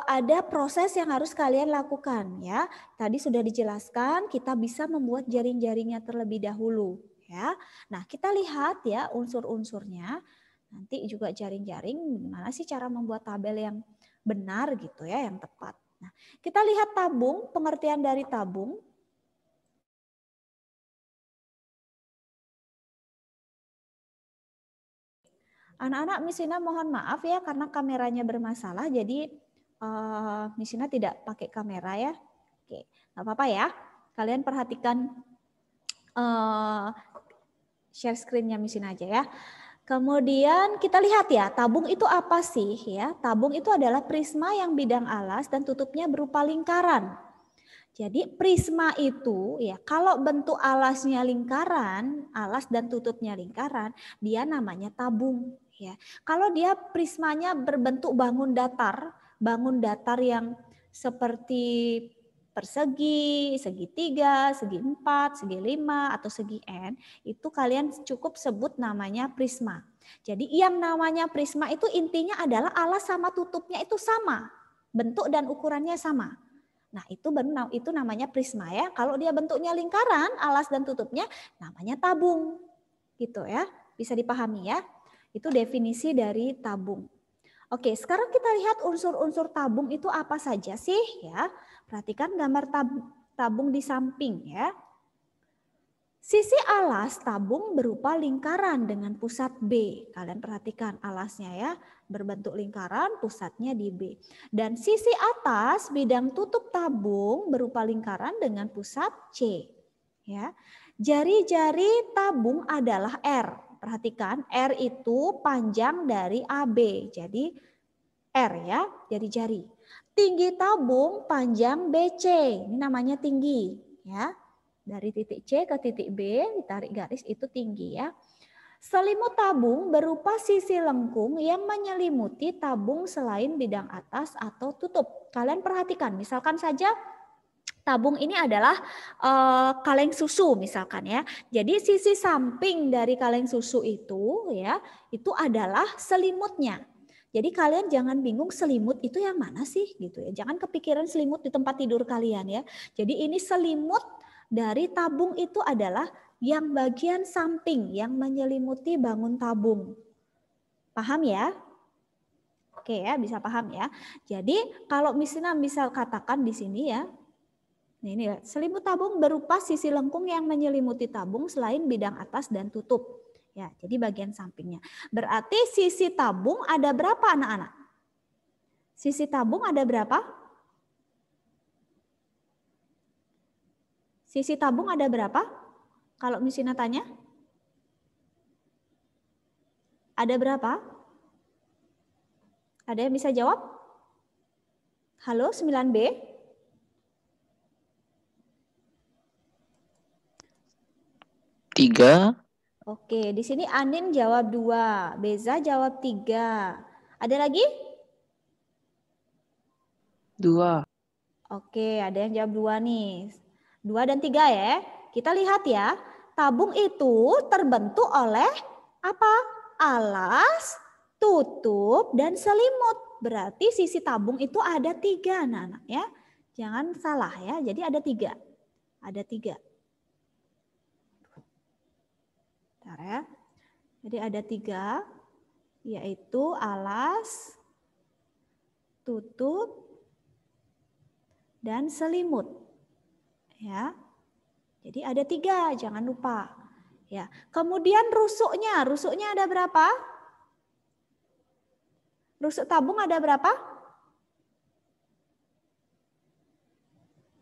ada proses yang harus kalian lakukan, ya. Tadi sudah dijelaskan, kita bisa membuat jaring-jaringnya terlebih dahulu, ya. Nah, kita lihat ya unsur-unsurnya. Nanti juga jaring-jaring, gimana sih cara membuat tabel yang benar gitu ya, yang tepat. Nah, kita lihat tabung, pengertian dari tabung. Anak-anak Miss Ina mohon maaf ya karena kameranya bermasalah, jadi Miss Ina tidak pakai kamera ya. Oke, nggak apa-apa ya. Kalian perhatikan share screen-nya Miss Ina aja ya. Kemudian kita lihat ya, tabung itu apa sih ya? Tabung itu adalah prisma yang bidang alas dan tutupnya berupa lingkaran. Jadi prisma itu ya, kalau bentuk alasnya lingkaran, alas dan tutupnya lingkaran, dia namanya tabung ya. Kalau dia prismanya berbentuk bangun datar yang seperti persegi, segitiga, segi 4, segi 5, atau segi N, itu kalian cukup sebut namanya prisma. Jadi yang namanya prisma itu intinya adalah alas sama tutupnya itu sama, bentuk dan ukurannya sama. Nah itu namanya prisma ya. Kalau dia bentuknya lingkaran, alas dan tutupnya namanya tabung. Gitu ya, bisa dipahami ya. Itu definisi dari tabung. Oke, sekarang kita lihat unsur-unsur tabung itu apa saja sih ya. Perhatikan gambar tabung di samping ya. Sisi alas tabung berupa lingkaran dengan pusat B. Kalian perhatikan alasnya ya, berbentuk lingkaran, pusatnya di B. Dan sisi atas bidang tutup tabung berupa lingkaran dengan pusat C. Ya. Jari-jari tabung adalah R. Perhatikan R itu panjang dari AB. Jadi R ya, jari-jari. Tinggi tabung panjang BC. Ini namanya tinggi ya. Dari titik C ke titik B, ditarik garis itu tinggi ya. Selimut tabung berupa sisi lengkung yang menyelimuti tabung selain bidang atas atau tutup. Kalian perhatikan, misalkan saja tabung ini adalah kaleng susu misalkan ya. Jadi sisi samping dari kaleng susu itu ya, itu adalah selimutnya. Jadi kalian jangan bingung selimut itu yang mana sih gitu ya. Jangan kepikiran selimut di tempat tidur kalian ya. Jadi ini selimut dari tabung itu adalah yang bagian samping yang menyelimuti bangun tabung. Paham ya? Oke ya, bisa paham ya. Jadi kalau misal katakan di sini ya. Ini ya, selimut tabung berupa sisi lengkung yang menyelimuti tabung selain bidang atas dan tutup. Ya, jadi bagian sampingnya. Berarti sisi tabung ada berapa anak-anak? Sisi tabung ada berapa? Sisi tabung ada berapa? Kalau Misina tanya. Ada berapa? Ada yang bisa jawab? Halo 9B? Tiga. Oke, di sini Anin jawab 2, Beza jawab 3. Ada lagi? 2. Oke, ada yang jawab 2 nih. 2 dan 3 ya. Kita lihat ya, tabung itu terbentuk oleh apa? Alas, tutup, dan selimut. Berarti sisi tabung itu ada 3 anak-anak ya. Jangan salah ya, jadi ada 3. Ada 3. Bentar ya. Jadi ada 3, yaitu alas, tutup, dan selimut. Ya, jadi ada 3, jangan lupa. Ya, kemudian rusuknya ada berapa? Rusuk tabung ada berapa?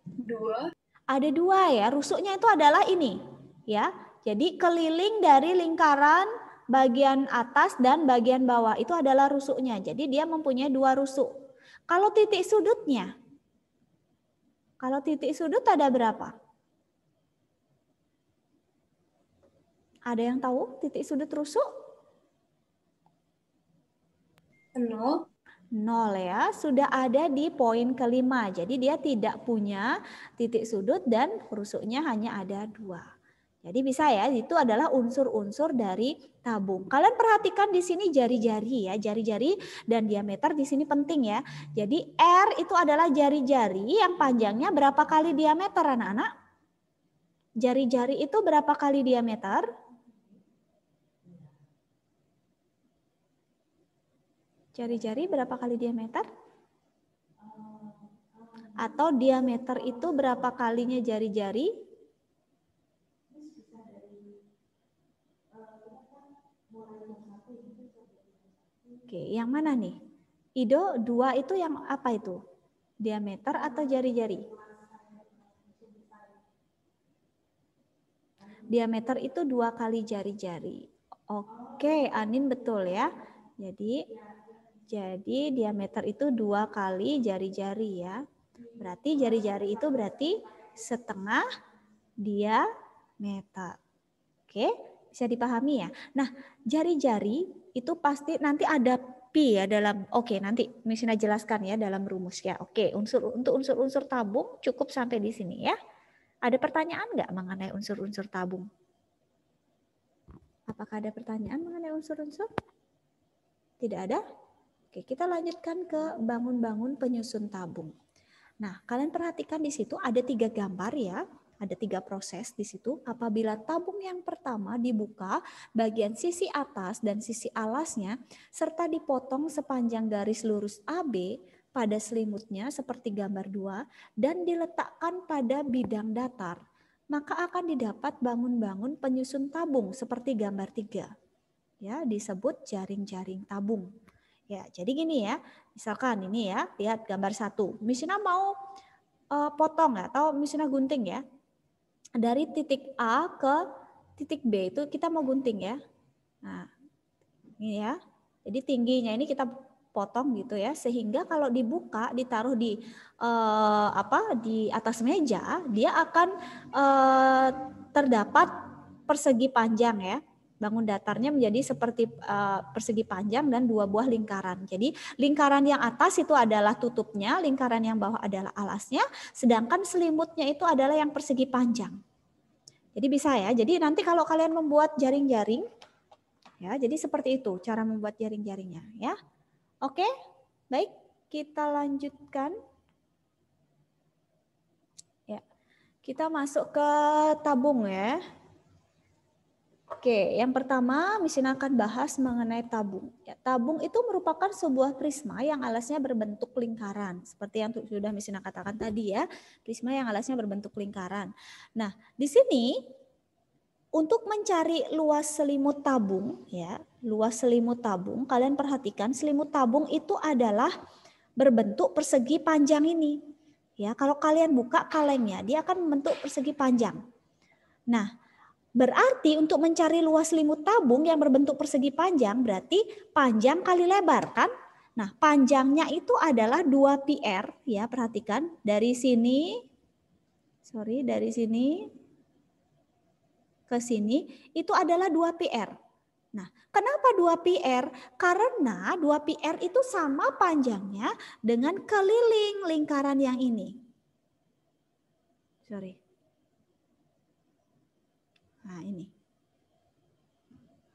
2. Ada 2 ya. Rusuknya itu adalah ini, ya. Jadi keliling dari lingkaran bagian atas dan bagian bawah itu adalah rusuknya. Jadi dia mempunyai 2 rusuk. Kalau titik sudutnya? Kalau titik sudut ada berapa? Ada yang tahu titik sudut rusuk? 0. 0 ya, sudah ada di poin kelima. Jadi dia tidak punya titik sudut dan rusuknya hanya ada 2. Jadi bisa ya, itu adalah unsur-unsur dari tabung. Kalian perhatikan di sini jari-jari ya, jari-jari dan diameter di sini penting ya. Jadi R itu adalah jari-jari yang panjangnya berapa kali diameter anak-anak? Jari-jari itu berapa kali diameter? Jari-jari berapa kali diameter? Atau diameter itu berapa kalinya jari-jari? Oke, yang mana nih? Ido, 2 itu yang apa itu? Diameter atau jari-jari? Diameter itu 2 kali jari-jari. Oke. Oke, Anin betul ya. Jadi diameter itu 2 kali jari-jari ya. Berarti jari-jari itu berarti setengah diameter. Oke, bisa dipahami ya. Nah, jari-jari itu pasti nanti ada pi ya dalam, oke nanti Misina jelaskan ya dalam rumus ya. Oke, untuk unsur-unsur tabung cukup sampai di sini ya. Ada pertanyaan nggak mengenai unsur-unsur tabung? Apakah ada pertanyaan mengenai unsur-unsur? Tidak ada? Oke, kita lanjutkan ke bangun-bangun penyusun tabung. Nah, kalian perhatikan di situ ada 3 gambar ya. Ada 3 proses di situ. Apabila tabung yang pertama dibuka, bagian sisi atas dan sisi alasnya, serta dipotong sepanjang garis lurus AB pada selimutnya seperti gambar 2, dan diletakkan pada bidang datar, maka akan didapat bangun-bangun penyusun tabung seperti gambar 3. Ya, disebut jaring-jaring tabung. Ya, jadi gini ya, misalkan ini ya, lihat gambar 1. Misina mau potong ya, atau Misina gunting ya. Dari titik A ke titik B itu kita mau gunting ya. Nah, ini ya. Jadi tingginya ini kita potong gitu ya, sehingga kalau dibuka, ditaruh di di atas meja, dia akan terdapat persegi panjang ya. Bangun datarnya menjadi seperti persegi panjang dan 2 buah lingkaran. Jadi lingkaran yang atas itu adalah tutupnya, lingkaran yang bawah adalah alasnya, sedangkan selimutnya itu adalah yang persegi panjang. Jadi bisa ya. Jadi nanti kalau kalian membuat jaring-jaring, ya, jadi seperti itu cara membuat jaring-jaringnya, ya. Oke, baik, kita lanjutkan. Ya, kita masuk ke tabung ya. Oke, yang pertama Misina akan bahas mengenai tabung. Ya, tabung itu merupakan sebuah prisma yang alasnya berbentuk lingkaran. Seperti yang sudah Misina katakan tadi ya, prisma yang alasnya berbentuk lingkaran. Nah, di sini untuk mencari luas selimut tabung, ya, luas selimut tabung, kalian perhatikan selimut tabung itu adalah berbentuk persegi panjang ini. Ya, kalau kalian buka kalengnya, dia akan membentuk persegi panjang. Nah, berarti untuk mencari luas selimut tabung yang berbentuk persegi panjang berarti panjang kali lebar kan? Nah, panjangnya itu adalah 2 PR ya, perhatikan dari sini ke sini itu adalah 2 PR. Nah, kenapa 2 PR? Karena 2 PR itu sama panjangnya dengan keliling lingkaran yang ini. Nah, ini.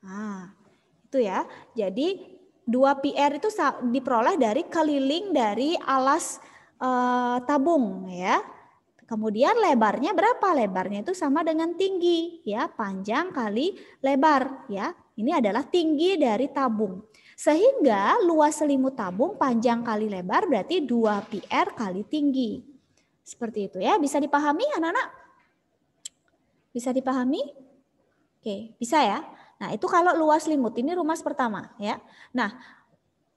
Nah, itu ya. Jadi 2 PR itu diperoleh dari keliling dari alas tabung ya. Kemudian lebarnya berapa? Lebarnya itu sama dengan tinggi ya, panjang kali lebar ya. Ini adalah tinggi dari tabung. Sehingga luas selimut tabung panjang kali lebar berarti 2 PR kali tinggi. Seperti itu ya. Bisa dipahami anak-anak? Bisa dipahami? Oke, bisa ya. Nah, itu kalau luas selimut, ini rumus pertama ya. Nah,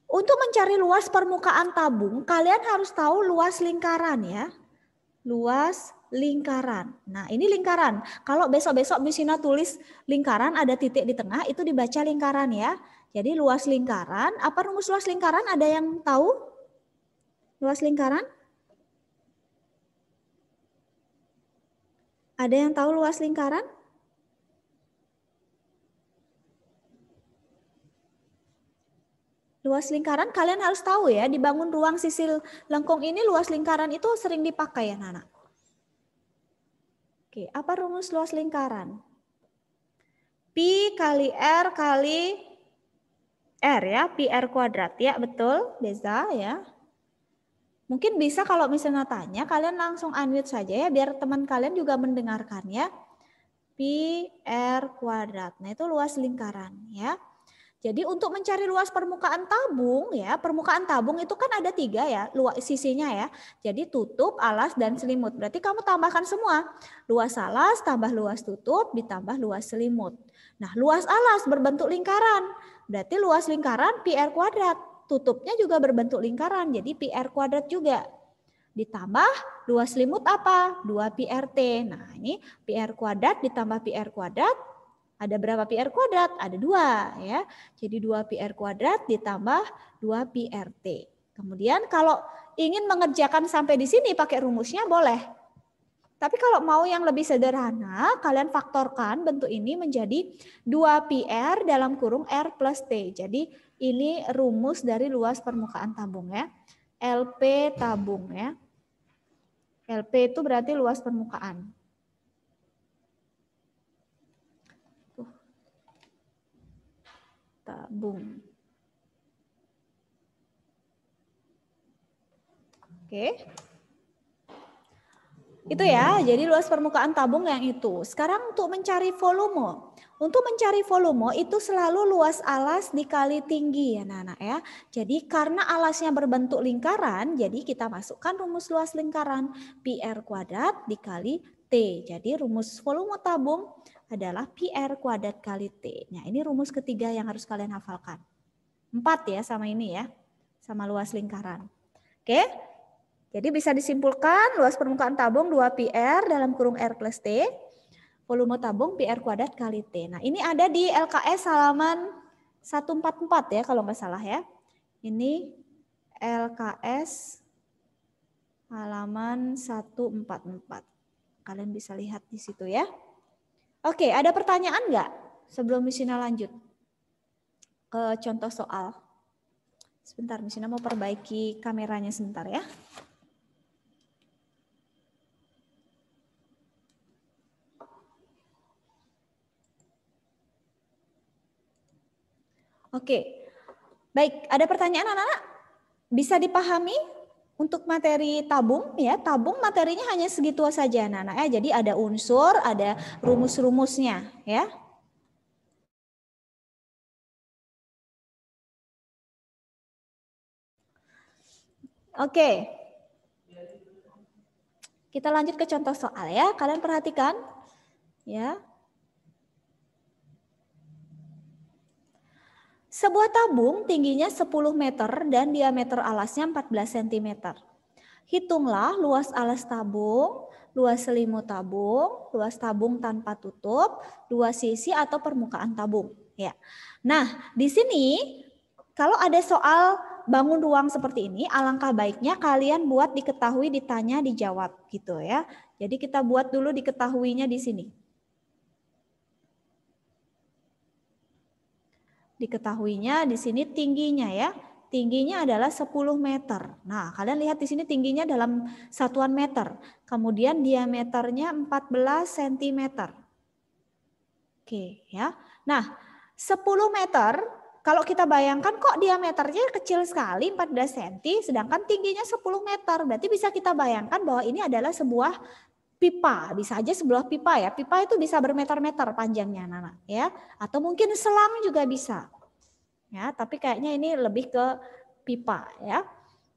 untuk mencari luas permukaan tabung, kalian harus tahu luas lingkaran ya. Luas lingkaran. Nah, ini lingkaran. Kalau besok-besok Misina tulis lingkaran ada titik di tengah, itu dibaca lingkaran ya. Jadi luas lingkaran, apa rumus luas lingkaran? Ada yang tahu? Luas lingkaran? Ada yang tahu luas lingkaran? Luas lingkaran kalian harus tahu ya, dibangun ruang sisi lengkung ini luas lingkaran itu sering dipakai ya Nana. Oke, apa rumus luas lingkaran? Pi kali R kali R ya, pi R kuadrat ya, betul Beza ya. Mungkin bisa kalau misalnya tanya, kalian langsung unmute saja ya, biar teman kalian juga mendengarkan ya. Pi R kuadrat, nah itu luas lingkaran ya. Jadi untuk mencari luas permukaan tabung ya, permukaan tabung itu kan ada 3 ya, luas sisinya ya. Jadi tutup, alas, dan selimut. Berarti kamu tambahkan semua. Luas alas tambah luas tutup ditambah luas selimut. Nah, luas alas berbentuk lingkaran. Berarti luas lingkaran pi R kuadrat. Tutupnya juga berbentuk lingkaran, jadi pi R kuadrat juga. Ditambah luas selimut apa? 2 pi RT. Nah, ini pi R kuadrat ditambah pi R kuadrat Ada berapa pi r kuadrat? Ada 2 ya. Jadi 2 pi r kuadrat ditambah 2 pi rt. Kemudian kalau ingin mengerjakan sampai di sini pakai rumusnya boleh. Tapi kalau mau yang lebih sederhana, kalian faktorkan bentuk ini menjadi 2 pi r dalam kurung r plus t. Jadi ini rumus dari luas permukaan tabung ya. LP tabung ya. LP itu berarti luas permukaan. Tabung. Oke. Itu ya, jadi luas permukaan tabung yang itu. Sekarang untuk mencari volume. Untuk mencari volume itu selalu luas alas dikali tinggi ya anak-anak ya. Jadi karena alasnya berbentuk lingkaran, jadi kita masukkan rumus luas lingkaran. Pi r kuadrat dikali T. Jadi rumus volume tabung adalah pi r kuadrat kali T. Nah ini rumus ketiga yang harus kalian hafalkan. 4 ya sama ini ya, sama luas lingkaran. Oke, jadi bisa disimpulkan luas permukaan tabung 2 pi r dalam kurung r plus T. Volume tabung pi r kuadrat kali T. Nah ini ada di LKS halaman 144 ya kalau nggak salah ya. Ini LKS halaman 144. Kalian bisa lihat di situ ya. Oke, ada pertanyaan nggak sebelum Misina lanjut ke contoh soal? Sebentar, Misina mau perbaiki kameranya sebentar ya. Oke, baik. Ada pertanyaan anak-anak? Bisa dipahami untuk materi tabung ya? Tabung materinya hanya segitu saja anak-anak ya. Jadi ada unsur, ada rumus-rumusnya ya. Oke, kita lanjut ke contoh soal ya. Kalian perhatikan ya. Sebuah tabung tingginya 10 meter dan diameter alasnya 14 cm. Hitunglah luas alas tabung, luas selimut tabung, luas tabung tanpa tutup, luas sisi atau permukaan tabung. Ya. Nah, di sini kalau ada soal bangun ruang seperti ini, alangkah baiknya kalian buat diketahui, ditanya, dijawab gitu ya. Jadi kita buat dulu diketahuinya di sini. Diketahuinya di sini tingginya ya. Tingginya adalah 10 meter. Nah, kalian lihat di sini tingginya dalam satuan meter. Kemudian diameternya 14 cm. Oke, ya. Nah, 10 meter kalau kita bayangkan kok diameternya kecil sekali 14 cm sedangkan tingginya 10 meter. Berarti bisa kita bayangkan bahwa ini adalah sebuah pipa, bisa aja sebuah pipa ya. Pipa itu bisa bermeter-meter panjangnya anak-anak ya. Atau mungkin selang juga bisa. Ya, tapi kayaknya ini lebih ke pipa ya.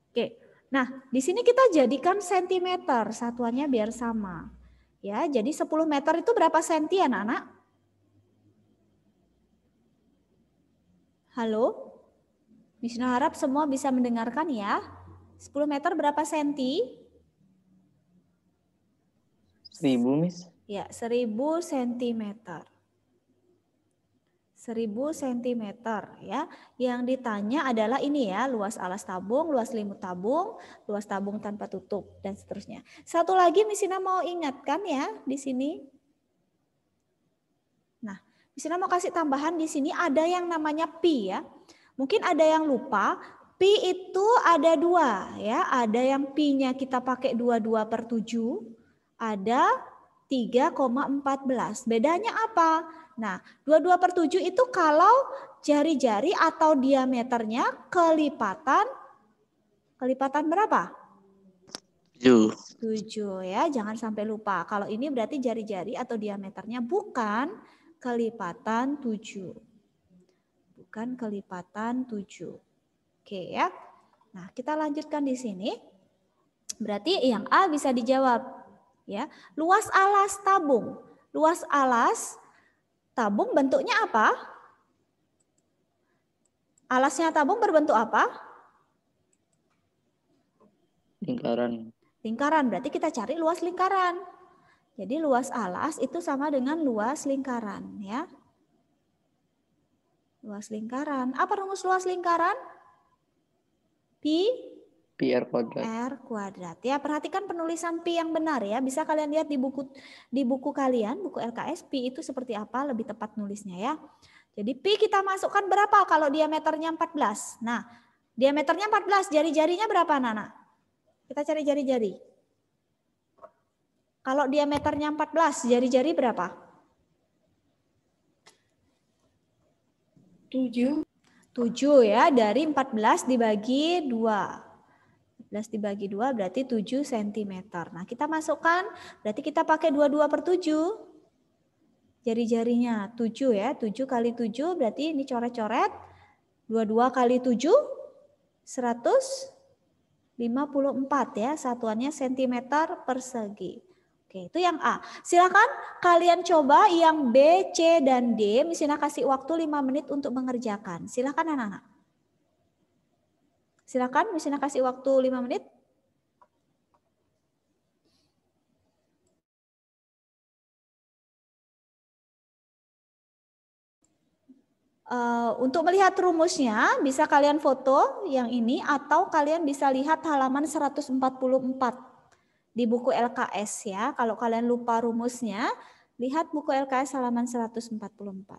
Oke. Nah, di sini kita jadikan sentimeter, satuannya biar sama. Ya, jadi 10 meter itu berapa senti anak-anak? Halo? Misna harap semua bisa mendengarkan ya. 10 meter berapa senti? 1000, Miss. Ya, 1000 cm. 1000 cm ya. Yang ditanya adalah ini ya, luas alas tabung, luas selimut tabung, luas tabung tanpa tutup dan seterusnya. Satu lagi Misina mau ingatkan ya di sini. Nah, Misina mau kasih tambahan di sini ada yang namanya pi ya. Mungkin ada yang lupa, pi itu ada 2 ya. Ada yang pi-nya kita pakai 22/7. Ada 3,14. Bedanya apa? Nah, 22/7 itu kalau jari-jari atau diameternya kelipatan berapa? 7 ya, jangan sampai lupa. Kalau ini berarti jari-jari atau diameternya bukan kelipatan 7. Bukan kelipatan 7. Oke ya. Nah, kita lanjutkan di sini. Berarti yang A bisa dijawab. Ya, luas alas tabung. Luas alas tabung bentuknya apa? Alasnya tabung berbentuk apa? Lingkaran. Lingkaran, berarti kita cari luas lingkaran. Jadi luas alas itu sama dengan luas lingkaran ya. Luas lingkaran. Apa rumus luas lingkaran? Pi PR kuadrat. R kuadrat. Ya, perhatikan penulisan pi yang benar ya. Bisa kalian lihat di buku kalian, buku LKS, pi itu seperti apa, lebih tepat nulisnya ya. Jadi pi kita masukkan berapa kalau diameternya 14? Nah, diameternya 14, jari-jarinya berapa, Nana? Kita cari jari-jari. Kalau diameternya 14, jari-jari berapa? 7. 7 ya, dari 14 dibagi 2. 14 dibagi 2 berarti 7 cm. Nah, kita masukkan, berarti kita pakai 22/7. Jari-jarinya 7 ya, 7 kali 7 berarti ini coret-coret. 22 kali 7, 154 ya, satuannya cm persegi. Oke, itu yang A. Silakan kalian coba yang B, C, dan D. Misalnya kasih waktu 5 menit untuk mengerjakan. Silakan anak-anak. Silakan, misalnya kasih waktu 5 menit. Untuk melihat rumusnya bisa kalian foto yang ini atau kalian bisa lihat halaman 144 di buku LKS ya. Kalau kalian lupa rumusnya, lihat buku LKS halaman 144.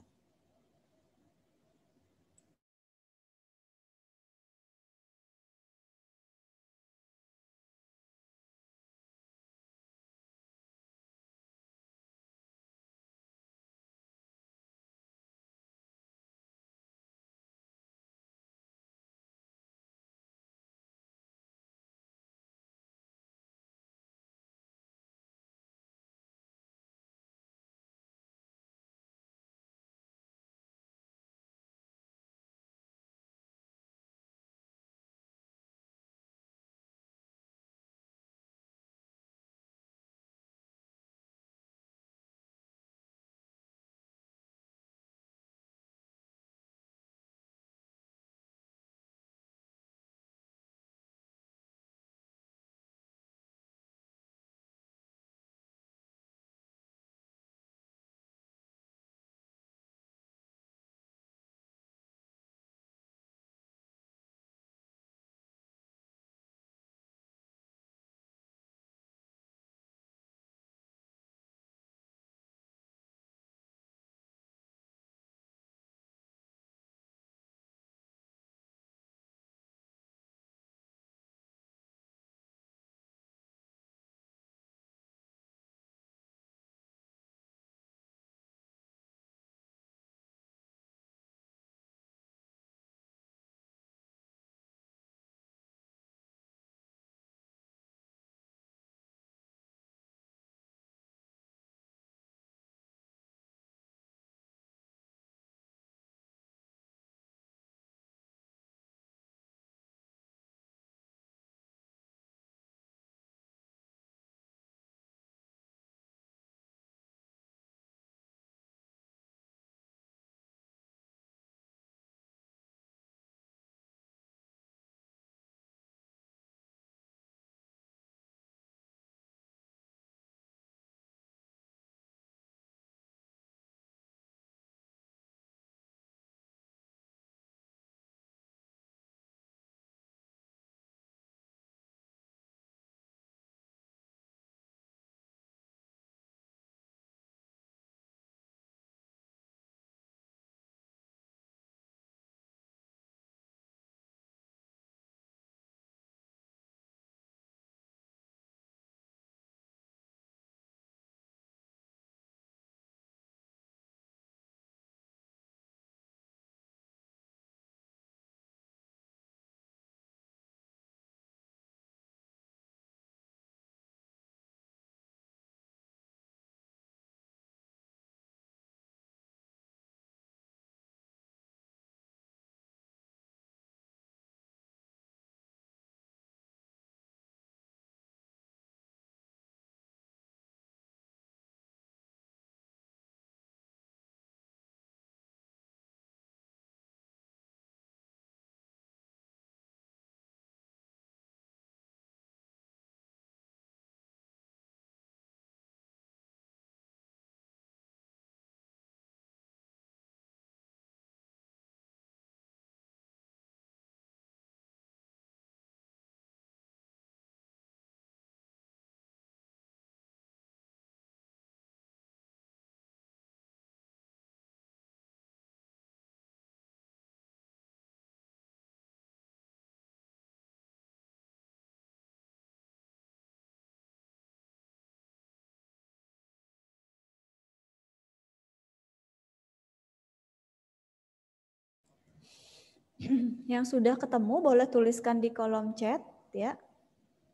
Yang sudah ketemu boleh tuliskan di kolom chat ya.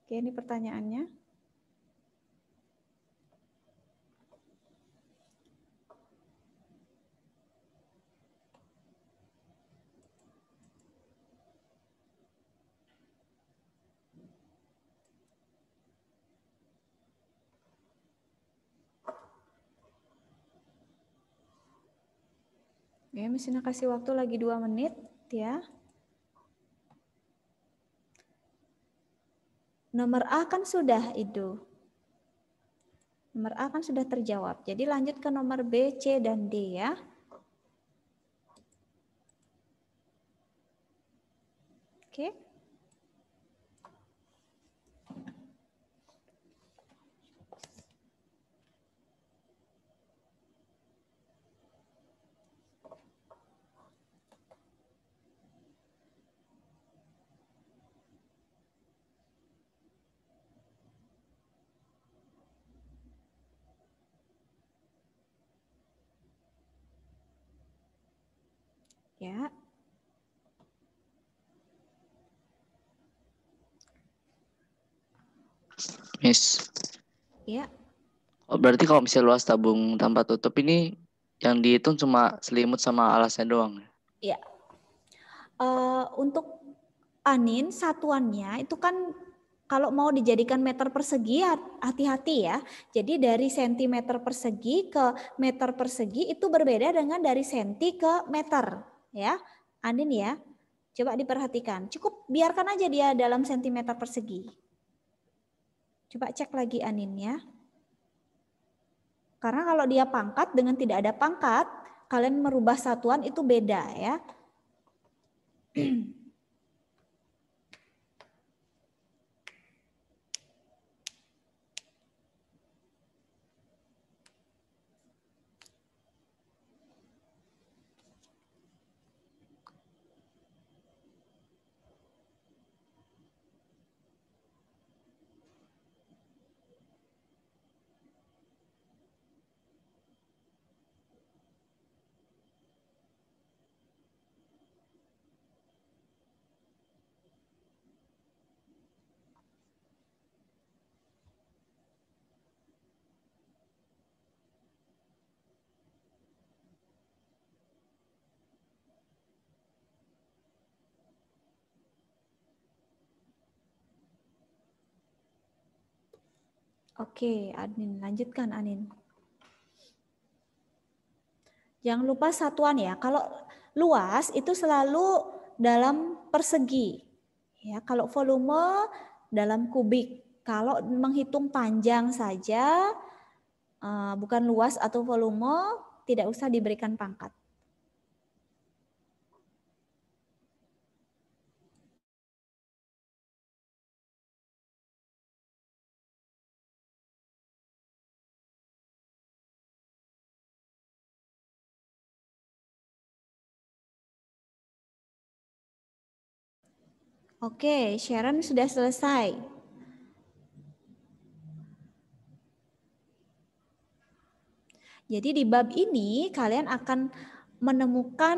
Oke, ini pertanyaannya. Ya, mesinnya kasih waktu lagi 2 menit ya. Nomor A kan sudah itu. Nomor A kan sudah terjawab. Jadi lanjut ke nomor B, C, dan D ya. Oke. Ya. Miss. Ya. Oh, berarti kalau misalnya luas tabung tanpa tutup ini yang dihitung cuma selimut sama alasnya doang. Ya. Untuk anin satuannya itu kan kalau mau dijadikan meter persegi hati-hati ya. Jadi dari sentimeter persegi ke meter persegi itu berbeda dengan dari senti ke meter ya. Anin ya. Coba diperhatikan. Cukup biarkan aja dia dalam sentimeter persegi. Coba cek lagi aninnya. Karena kalau dia pangkat dengan tidak ada pangkat, kalian merubah satuan itu beda ya. Oke, Anin, lanjutkan Anin. Jangan lupa satuan ya. Kalau luas itu selalu dalam persegi. Ya, kalau volume dalam kubik. Kalau menghitung panjang saja, bukan luas atau volume, tidak usah diberikan pangkat. Oke, Sharon sudah selesai. Jadi di bab ini kalian akan menemukan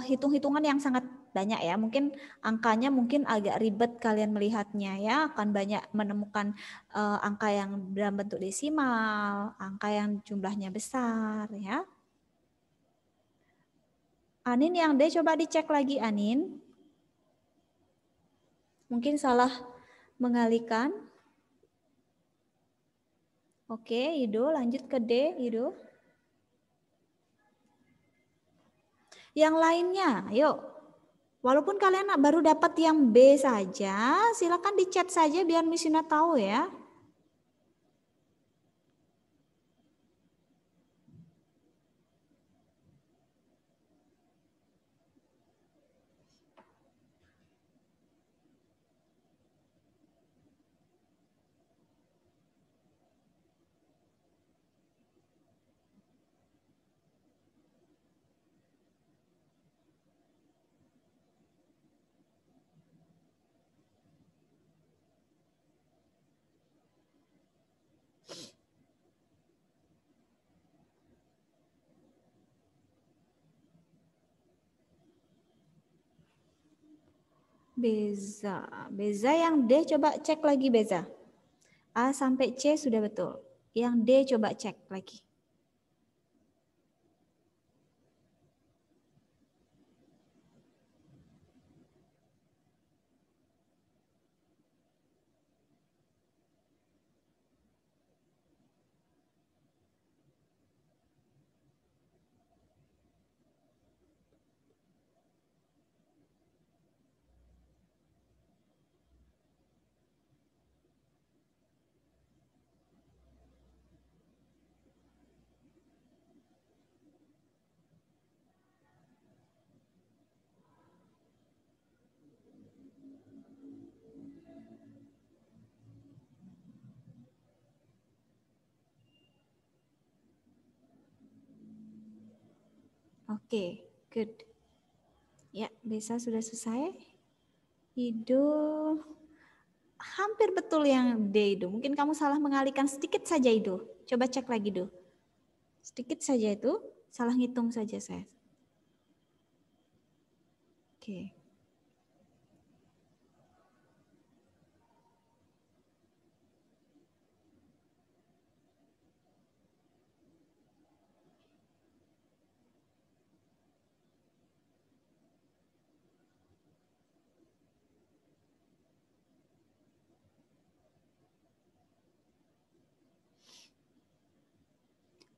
hitung-hitungan yang sangat banyak ya. Mungkin angkanya mungkin agak ribet kalian melihatnya ya. Akan banyak menemukan angka yang dalam bentuk desimal, angka yang jumlahnya besar ya. Anin yang D coba dicek lagi Anin. Mungkin salah mengalihkan. Oke, Ido lanjut ke D, Ido. Yang lainnya, yuk. Walaupun kalian baru dapat yang B saja, silakan di chat saja biar Miss Ina tahu ya. Beza. Beza yang D coba cek lagi Beza. A sampai C sudah betul. Yang D coba cek lagi. Oke, good. Ya, Besa sudah selesai. Ido hampir betul yang D itu. Mungkin kamu salah mengalihkan sedikit saja Ido. Coba cek lagi Do. Sedikit saja itu, salah ngitung saja saya. Oke.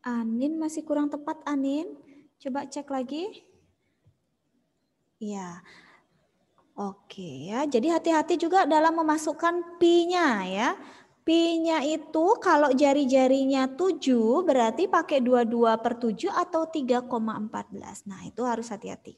Anin masih kurang tepat Anin. Coba cek lagi. Ya. Oke ya. Jadi hati-hati juga dalam memasukkan pi-nya ya. Pi-nya itu kalau jari-jarinya 7 berarti pakai 22/7 atau 3,14. Nah, itu harus hati-hati.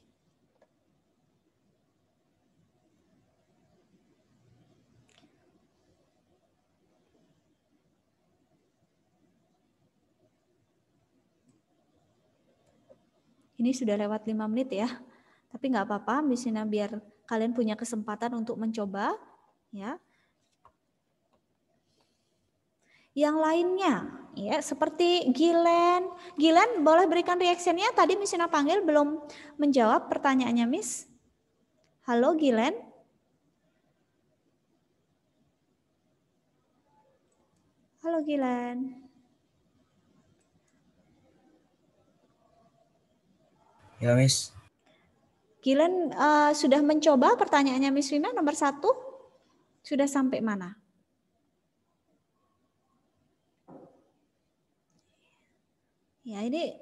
Ini sudah lewat 5 menit ya. Tapi nggak apa-apa, misalnya biar kalian punya kesempatan untuk mencoba. Ya. Yang lainnya, ya seperti Gilen. Gilen boleh berikan reactionnya. Tadi Miss Ina panggil belum menjawab pertanyaannya Miss. Halo Gilen. Halo Gilen. Ya, Miss. Gilen sudah mencoba pertanyaannya Miss Rina nomor 1? Sudah sampai mana? Ya ini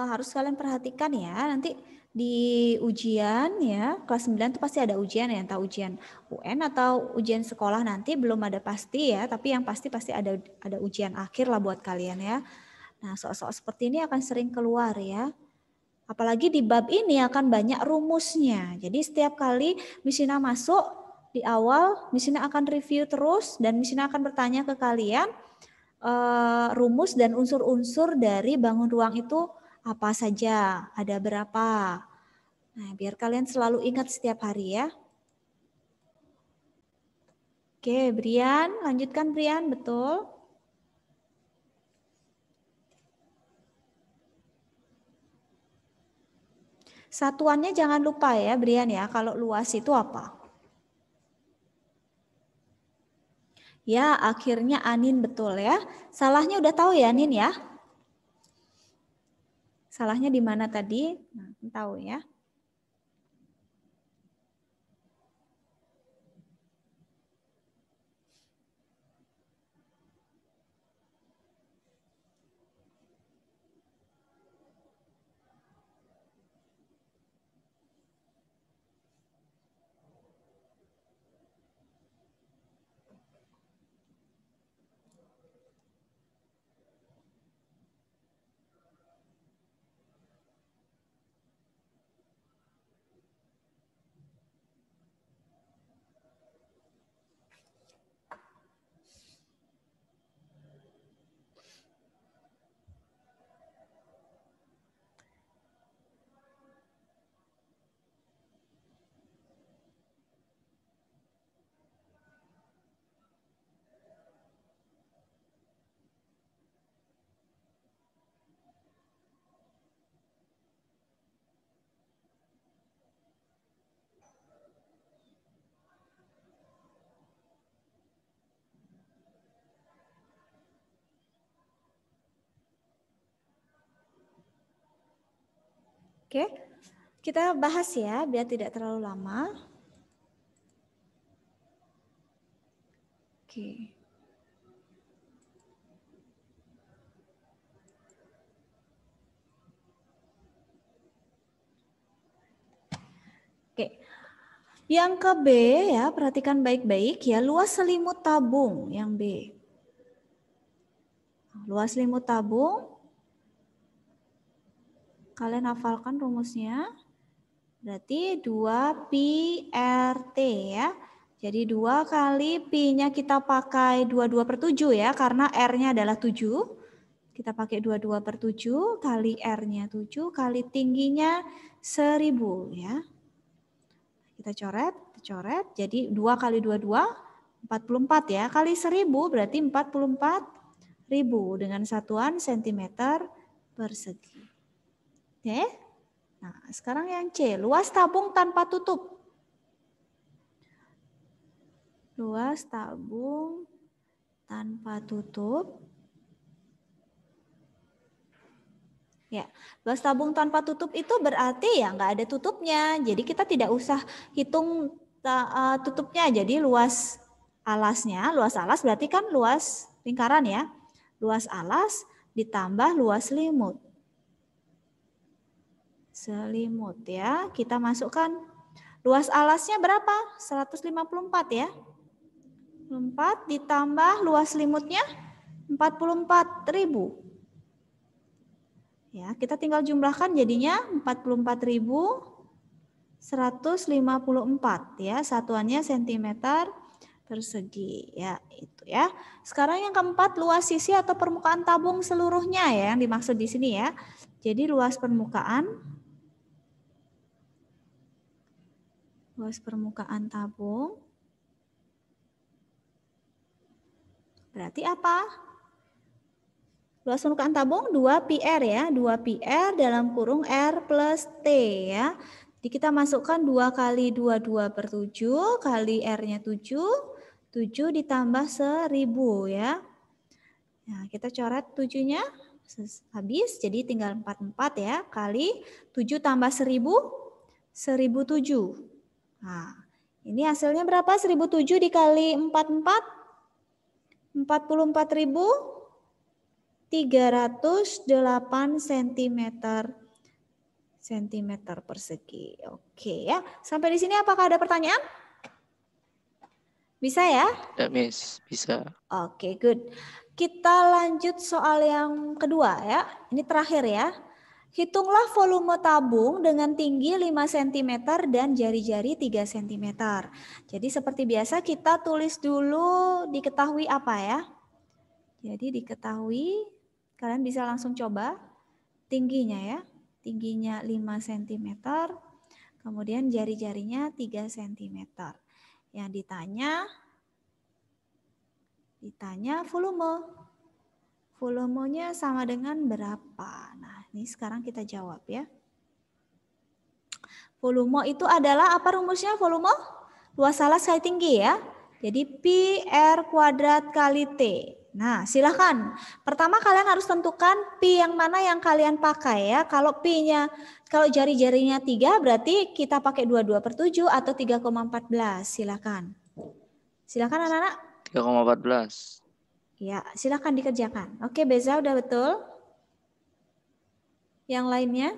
harus kalian perhatikan ya. Nanti di ujian ya kelas 9 itu pasti ada ujian ya. Entah ujian UN atau ujian sekolah nanti belum ada pasti ya. Tapi yang pasti ada ujian akhir lah buat kalian ya. Nah soal-soal seperti ini akan sering keluar ya. Apalagi di bab ini akan banyak rumusnya. Jadi setiap kali Miss Ina masuk di awal, Miss Ina akan review terus dan Miss Ina akan bertanya ke kalian rumus dan unsur-unsur dari bangun ruang itu apa saja, ada berapa. Nah, biar kalian selalu ingat setiap hari ya. Oke, Brian, lanjutkan Brian, betul. Satuannya jangan lupa ya Brian ya, kalau luas itu apa? Ya, akhirnya Anin betul ya. Salahnya udah tahu ya Anin ya? Salahnya di mana tadi? Nah, tahu ya. Oke, kita bahas ya biar tidak terlalu lama. Oke. Oke. Yang ke B ya, perhatikan baik-baik ya, luas selimut tabung yang B. Luas selimut tabung, kalian hafalkan rumusnya, berarti 2 pi RT ya. Jadi 2 kali pi-nya kita pakai 22/7 ya, karena R-nya adalah 7. Kita pakai 22/7 kali R-nya 7 kali tingginya 1000 ya. Kita coret, jadi 2 kali 22, 44 ya. Kali 1000 berarti 44.000 dengan satuan sentimeter persegi. Oke. Nah, sekarang yang C, luas tabung tanpa tutup. Luas tabung tanpa tutup. Ya, luas tabung tanpa tutup itu berarti ya nggak ada tutupnya. Jadi kita tidak usah hitung tutupnya. Jadi luas alasnya, luas alas berarti kan luas lingkaran ya. Luas alas ditambah luas selimut. Selimut ya, kita masukkan. Luas alasnya berapa? 154 ya. 4 ditambah luas selimutnya 44.000. Ya, kita tinggal jumlahkan jadinya 44.154 ya, satuannya sentimeter persegi ya, itu ya. Sekarang yang keempat, luas sisi atau permukaan tabung seluruhnya ya yang dimaksud di sini ya. Jadi luas permukaan tabung berarti apa? Luas permukaan tabung 2 pi R ya, 2 pi R dalam kurung R plus T ya. Jadi kita masukkan 2 kali 22/7 kali R-nya 7, 7 ditambah 1000 ya. Nah, kita coret 7-nya habis, jadi tinggal 44 ya, kali 7 tambah 1000, 1007. Nah, ini hasilnya berapa? 1007 dikali 44, 44.308 sentimeter persegi. Oke ya. Sampai di sini apakah ada pertanyaan? Bisa ya? Ya, Miss. Bisa. Oke, good. Kita lanjut soal yang kedua ya. Ini terakhir ya. Hitunglah volume tabung dengan tinggi 5 cm dan jari-jari 3 cm. Jadi seperti biasa kita tulis dulu diketahui apa ya. Jadi diketahui, kalian bisa langsung coba tingginya ya. Tingginya 5 cm, kemudian jari-jarinya 3 cm. Yang ditanya volume. Volumenya sama dengan berapa? Nah, ini sekarang kita jawab ya. Volume itu adalah apa rumusnya volume? Luas alas kali tinggi ya. Jadi pi R kuadrat kali T. Nah, silahkan. Pertama kalian harus tentukan pi yang mana yang kalian pakai ya. Kalau kalau jari-jarinya 3 berarti kita pakai 22/7 atau 3,14. Silahkan. Silahkan anak-anak. 3,14. Ya, silahkan dikerjakan. Oke, Beza udah betul. Yang lainnya?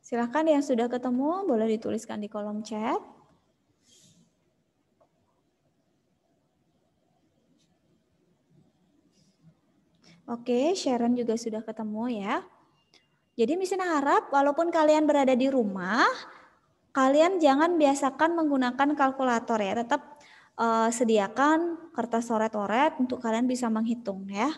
Silahkan yang sudah ketemu boleh dituliskan di kolom chat. Oke, Sharon juga sudah ketemu ya. Jadi Miss Ina harap walaupun kalian berada di rumah, kalian jangan biasakan menggunakan kalkulator ya. Tetap sediakan kertas coret-coret untuk kalian bisa menghitung ya.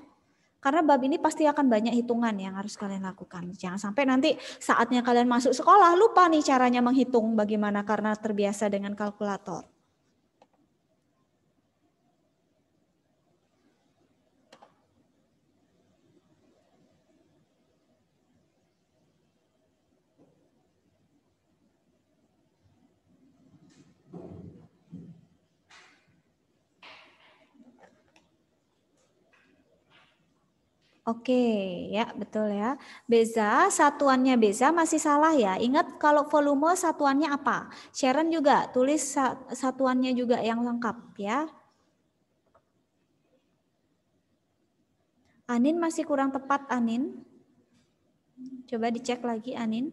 Karena bab ini pasti akan banyak hitungan yang harus kalian lakukan. Jangan sampai nanti saatnya kalian masuk sekolah lupa nih caranya menghitung bagaimana karena terbiasa dengan kalkulator. Oke, ya betul ya. Beza, satuannya beza masih salah ya. Ingat kalau volume satuannya apa? Sharon juga tulis satuannya juga yang lengkap ya. Anin masih kurang tepat Anin. Coba dicek lagi Anin.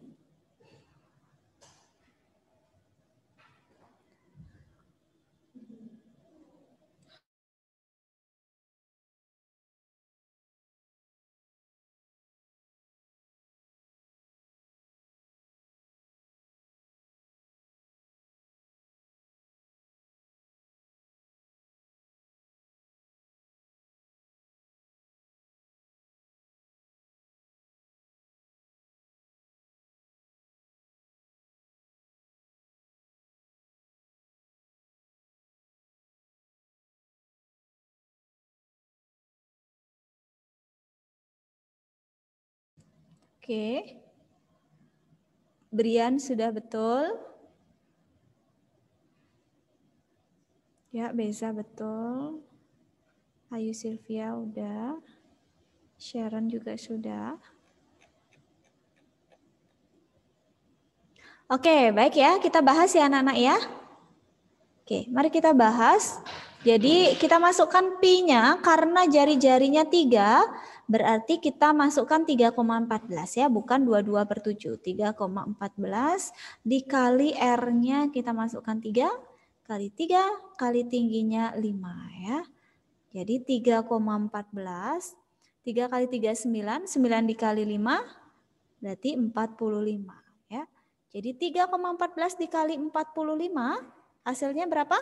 Oke. Brian sudah betul. Ya, Beza betul. Ayu Sylvia udah. Sharon juga sudah. Oke, baik ya. Kita bahas ya anak-anak ya. Oke, mari kita bahas. Jadi kita masukkan pi-nya karena jari-jarinya 3, berarti kita masukkan 3,14 ya, bukan 22/7. 3,14 dikali R-nya kita masukkan 3, kali 3, kali tingginya 5 ya. Jadi 3,14, 3 kali 3 9, 9 dikali 5 berarti 45 ya. Jadi 3,14 dikali 45 hasilnya berapa?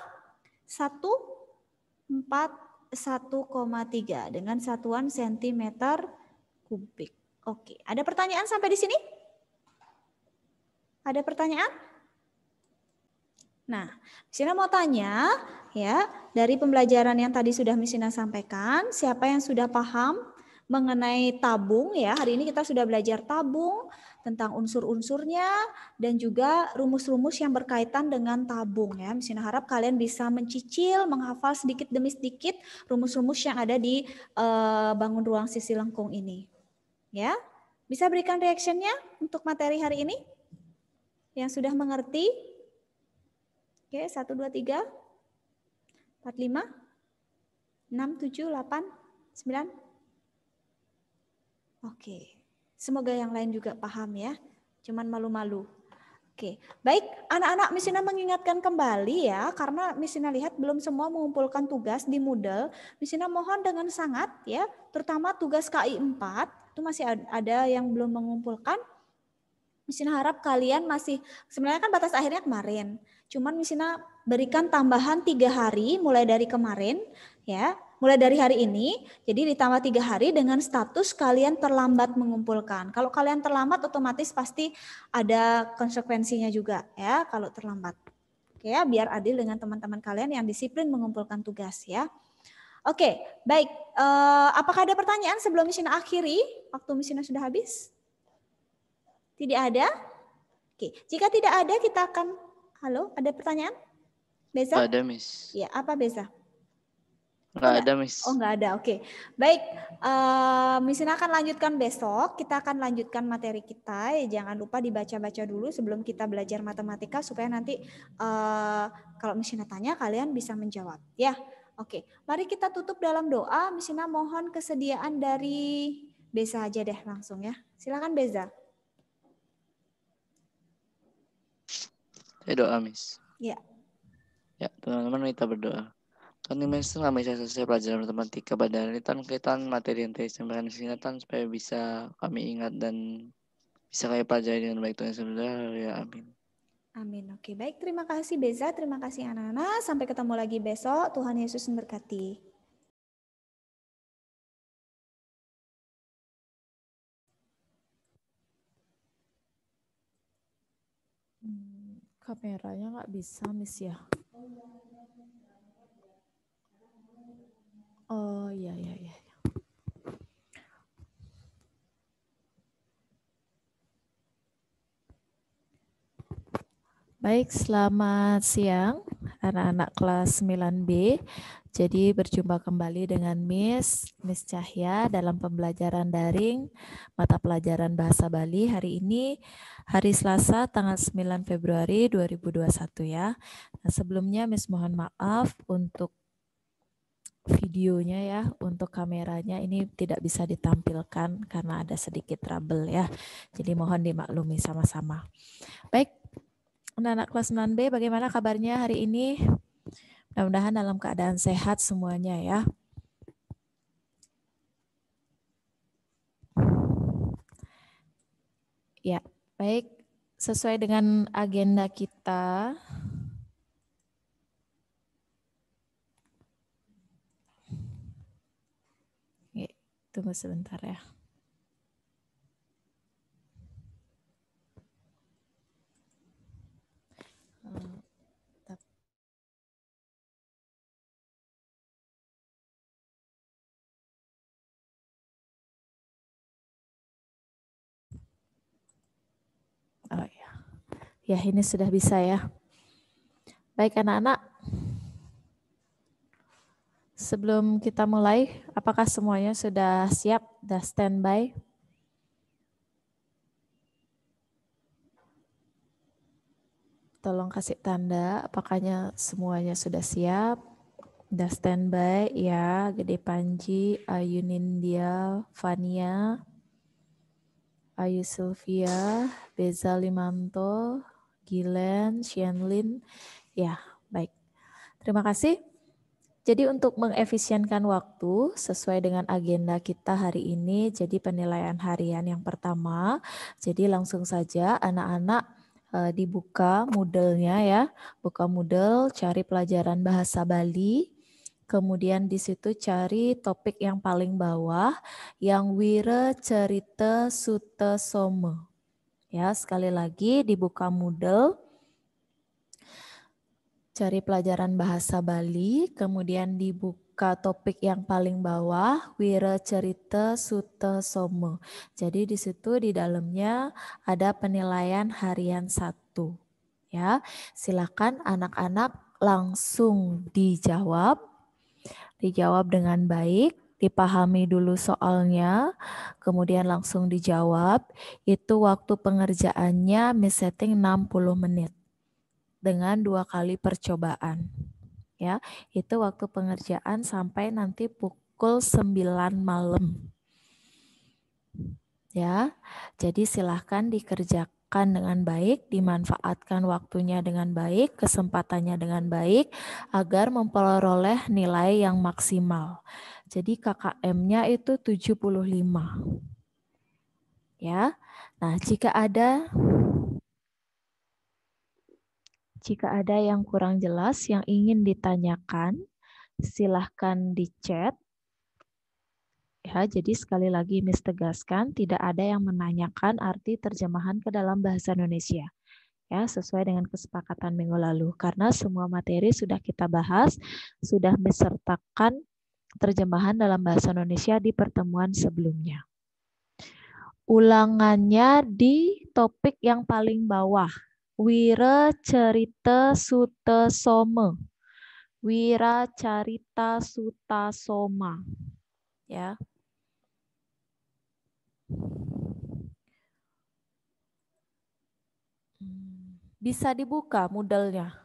1,3 dengan satuan sentimeter kubik. Oke, ada pertanyaan sampai di sini? Ada pertanyaan? Nah, Miss Ina mau tanya ya, dari pembelajaran yang tadi sudah Miss Ina sampaikan, siapa yang sudah paham mengenai tabung ya? Hari ini kita sudah belajar tabung, tentang unsur-unsurnya dan juga rumus-rumus yang berkaitan dengan tabung ya. Miss Ina harap kalian bisa mencicil, menghafal sedikit demi sedikit rumus-rumus yang ada di bangun ruang sisi lengkung ini. Ya, bisa berikan reactionnya untuk materi hari ini? Yang sudah mengerti? Oke, 1, 2, 3, 4, 5, 6, 7, 8, 9. Oke. Semoga yang lain juga paham ya, cuman malu-malu. Oke, baik anak-anak Miss Ina mengingatkan kembali ya, karena Miss Ina lihat belum semua mengumpulkan tugas di Moodle. Miss Ina mohon dengan sangat ya, terutama tugas KI 4, itu masih ada yang belum mengumpulkan. Miss Ina harap kalian masih, sebenarnya kan batas akhirnya kemarin, cuman Miss Ina berikan tambahan 3 hari mulai dari kemarin ya. Mulai dari hari ini, jadi ditambah 3 hari dengan status kalian terlambat mengumpulkan. Kalau kalian terlambat otomatis pasti ada konsekuensinya juga ya kalau terlambat. Oke ya, biar adil dengan teman-teman kalian yang disiplin mengumpulkan tugas ya. Oke, baik. Apakah ada pertanyaan sebelum Miss Ina akhiri? Waktu Miss Ina sudah habis? Tidak ada? Oke, jika tidak ada kita akan... Halo, ada pertanyaan? Beza? Ada, Miss. Ya, apa Beza? Nggak ada, Miss. Oh, nggak ada. Oke. Baik, Miss Ina akan lanjutkan besok. Kita akan lanjutkan materi kita. Jangan lupa dibaca-baca dulu sebelum kita belajar matematika supaya nanti kalau Miss Ina tanya kalian bisa menjawab. Ya, oke. Mari kita tutup dalam doa. Miss Ina mohon kesediaan dari Beza aja deh langsung ya. Silakan Beza. Saya doa, Miss. Ya. Ya, teman-teman kita berdoa. Kan ini nggak bisa selesai pelajaran matematika padahal ini kan kita materi yang tadi sampaikan singkatan supaya bisa kami ingat dan bisa kami pelajari dengan baik Tuhan Saudara ya amin. Amin. Oke, baik. Terima kasih Beza, terima kasih anak-anak. Sampai ketemu lagi besok. Tuhan Yesus memberkati. Kameranya nggak bisa, Miss ya. Oh iya. Baik, selamat siang anak-anak kelas 9B. Jadi berjumpa kembali dengan Miss Cahya dalam pembelajaran daring mata pelajaran Bahasa Bali hari ini hari Selasa tanggal 9 Februari 2021 ya. Nah, sebelumnya Miss mohon maaf untuk videonya ya, untuk kameranya ini tidak bisa ditampilkan karena ada sedikit trouble ya. Jadi mohon dimaklumi sama-sama. Baik, anak-anak kelas 9B bagaimana kabarnya hari ini? Mudah-mudahan dalam keadaan sehat semuanya ya. Ya, baik. Sesuai dengan agenda kita, tunggu sebentar ya. Oh ya. Ya, ini sudah bisa ya. Baik anak-anak. Sebelum kita mulai, apakah semuanya sudah siap, sudah standby? Tolong kasih tanda apakahnya semuanya sudah siap, sudah standby ya. Gede Panji, Ayu Nindya, Fania, Ayu Sylvia, Beza Limanto, Gilen, Shenlin. Ya, baik. Terima kasih. Jadi untuk mengefisienkan waktu sesuai dengan agenda kita hari ini, jadi penilaian harian yang pertama, jadi langsung saja anak-anak dibuka Moodle-nya ya, buka Moodle, cari pelajaran bahasa Bali, kemudian di situ cari topik yang paling bawah, yang Wira Cerita Sutta Soma. Ya, sekali lagi dibuka Moodle. Cari pelajaran bahasa Bali, kemudian dibuka topik yang paling bawah, Wira Cerita Sutta Soma. Jadi di situ di dalamnya ada penilaian harian 1. Ya, silakan anak-anak langsung dijawab. Dijawab dengan baik, dipahami dulu soalnya, kemudian langsung dijawab. Itu waktu pengerjaannya Miss setting 60 menit. Dengan 2 kali percobaan. Ya, itu waktu pengerjaan sampai nanti pukul 9 malam. Ya. Jadi silahkan dikerjakan dengan baik, dimanfaatkan waktunya dengan baik, kesempatannya dengan baik agar memperoleh nilai yang maksimal. Jadi KKM-nya itu 75. Ya. Nah, jika ada yang kurang jelas yang ingin ditanyakan, silahkan di chat. Ya, jadi sekali lagi Miss tegaskan, tidak ada yang menanyakan arti terjemahan ke dalam bahasa Indonesia. Ya, sesuai dengan kesepakatan minggu lalu. Karena semua materi sudah kita bahas, sudah besertakan terjemahan dalam bahasa Indonesia di pertemuan sebelumnya. Ulangannya di topik yang paling bawah. Wira Cerita Sutta Soma. Wira Carita Sutta Soma. Ya. Bisa dibuka Moodle-nya.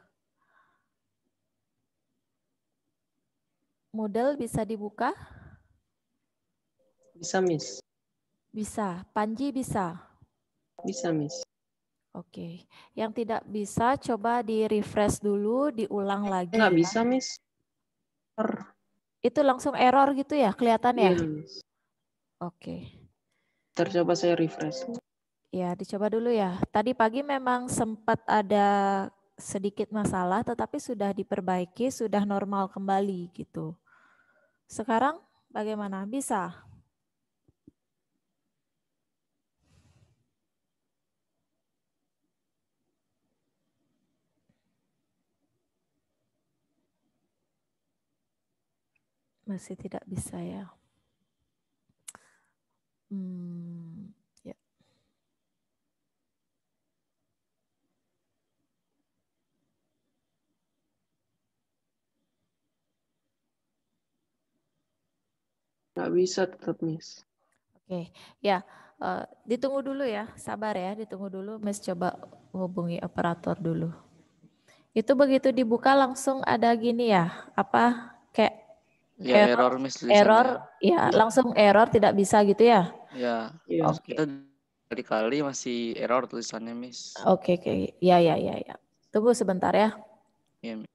Moodle bisa dibuka? Bisa, Miss. Bisa. Panji bisa? Bisa, Miss. Oke, yang tidak bisa coba di refresh dulu, diulang lagi. Nggak Ya. bisa, Miss. Itu langsung error gitu ya, kelihatan ya? Iya, Miss. Oke. Tercoba saya refresh. Ya, dicoba dulu ya. Tadi pagi memang sempat ada sedikit masalah, tetapi sudah diperbaiki, sudah normal kembali gitu. Sekarang bagaimana? Bisa? Masih tidak bisa ya. Ya. Nggak bisa tetap, Miss. Oke, ya ditunggu dulu ya, sabar ya, ditunggu dulu. Miss coba hubungi operator dulu. Itu begitu dibuka langsung ada gini ya, apa kayak Ya error Miss error, tulisannya. ya langsung error tidak bisa gitu ya? Ya, Oke. kita kali-kali masih error tulisannya Miss. Oke, ya. Tunggu sebentar ya. Iya, Miss.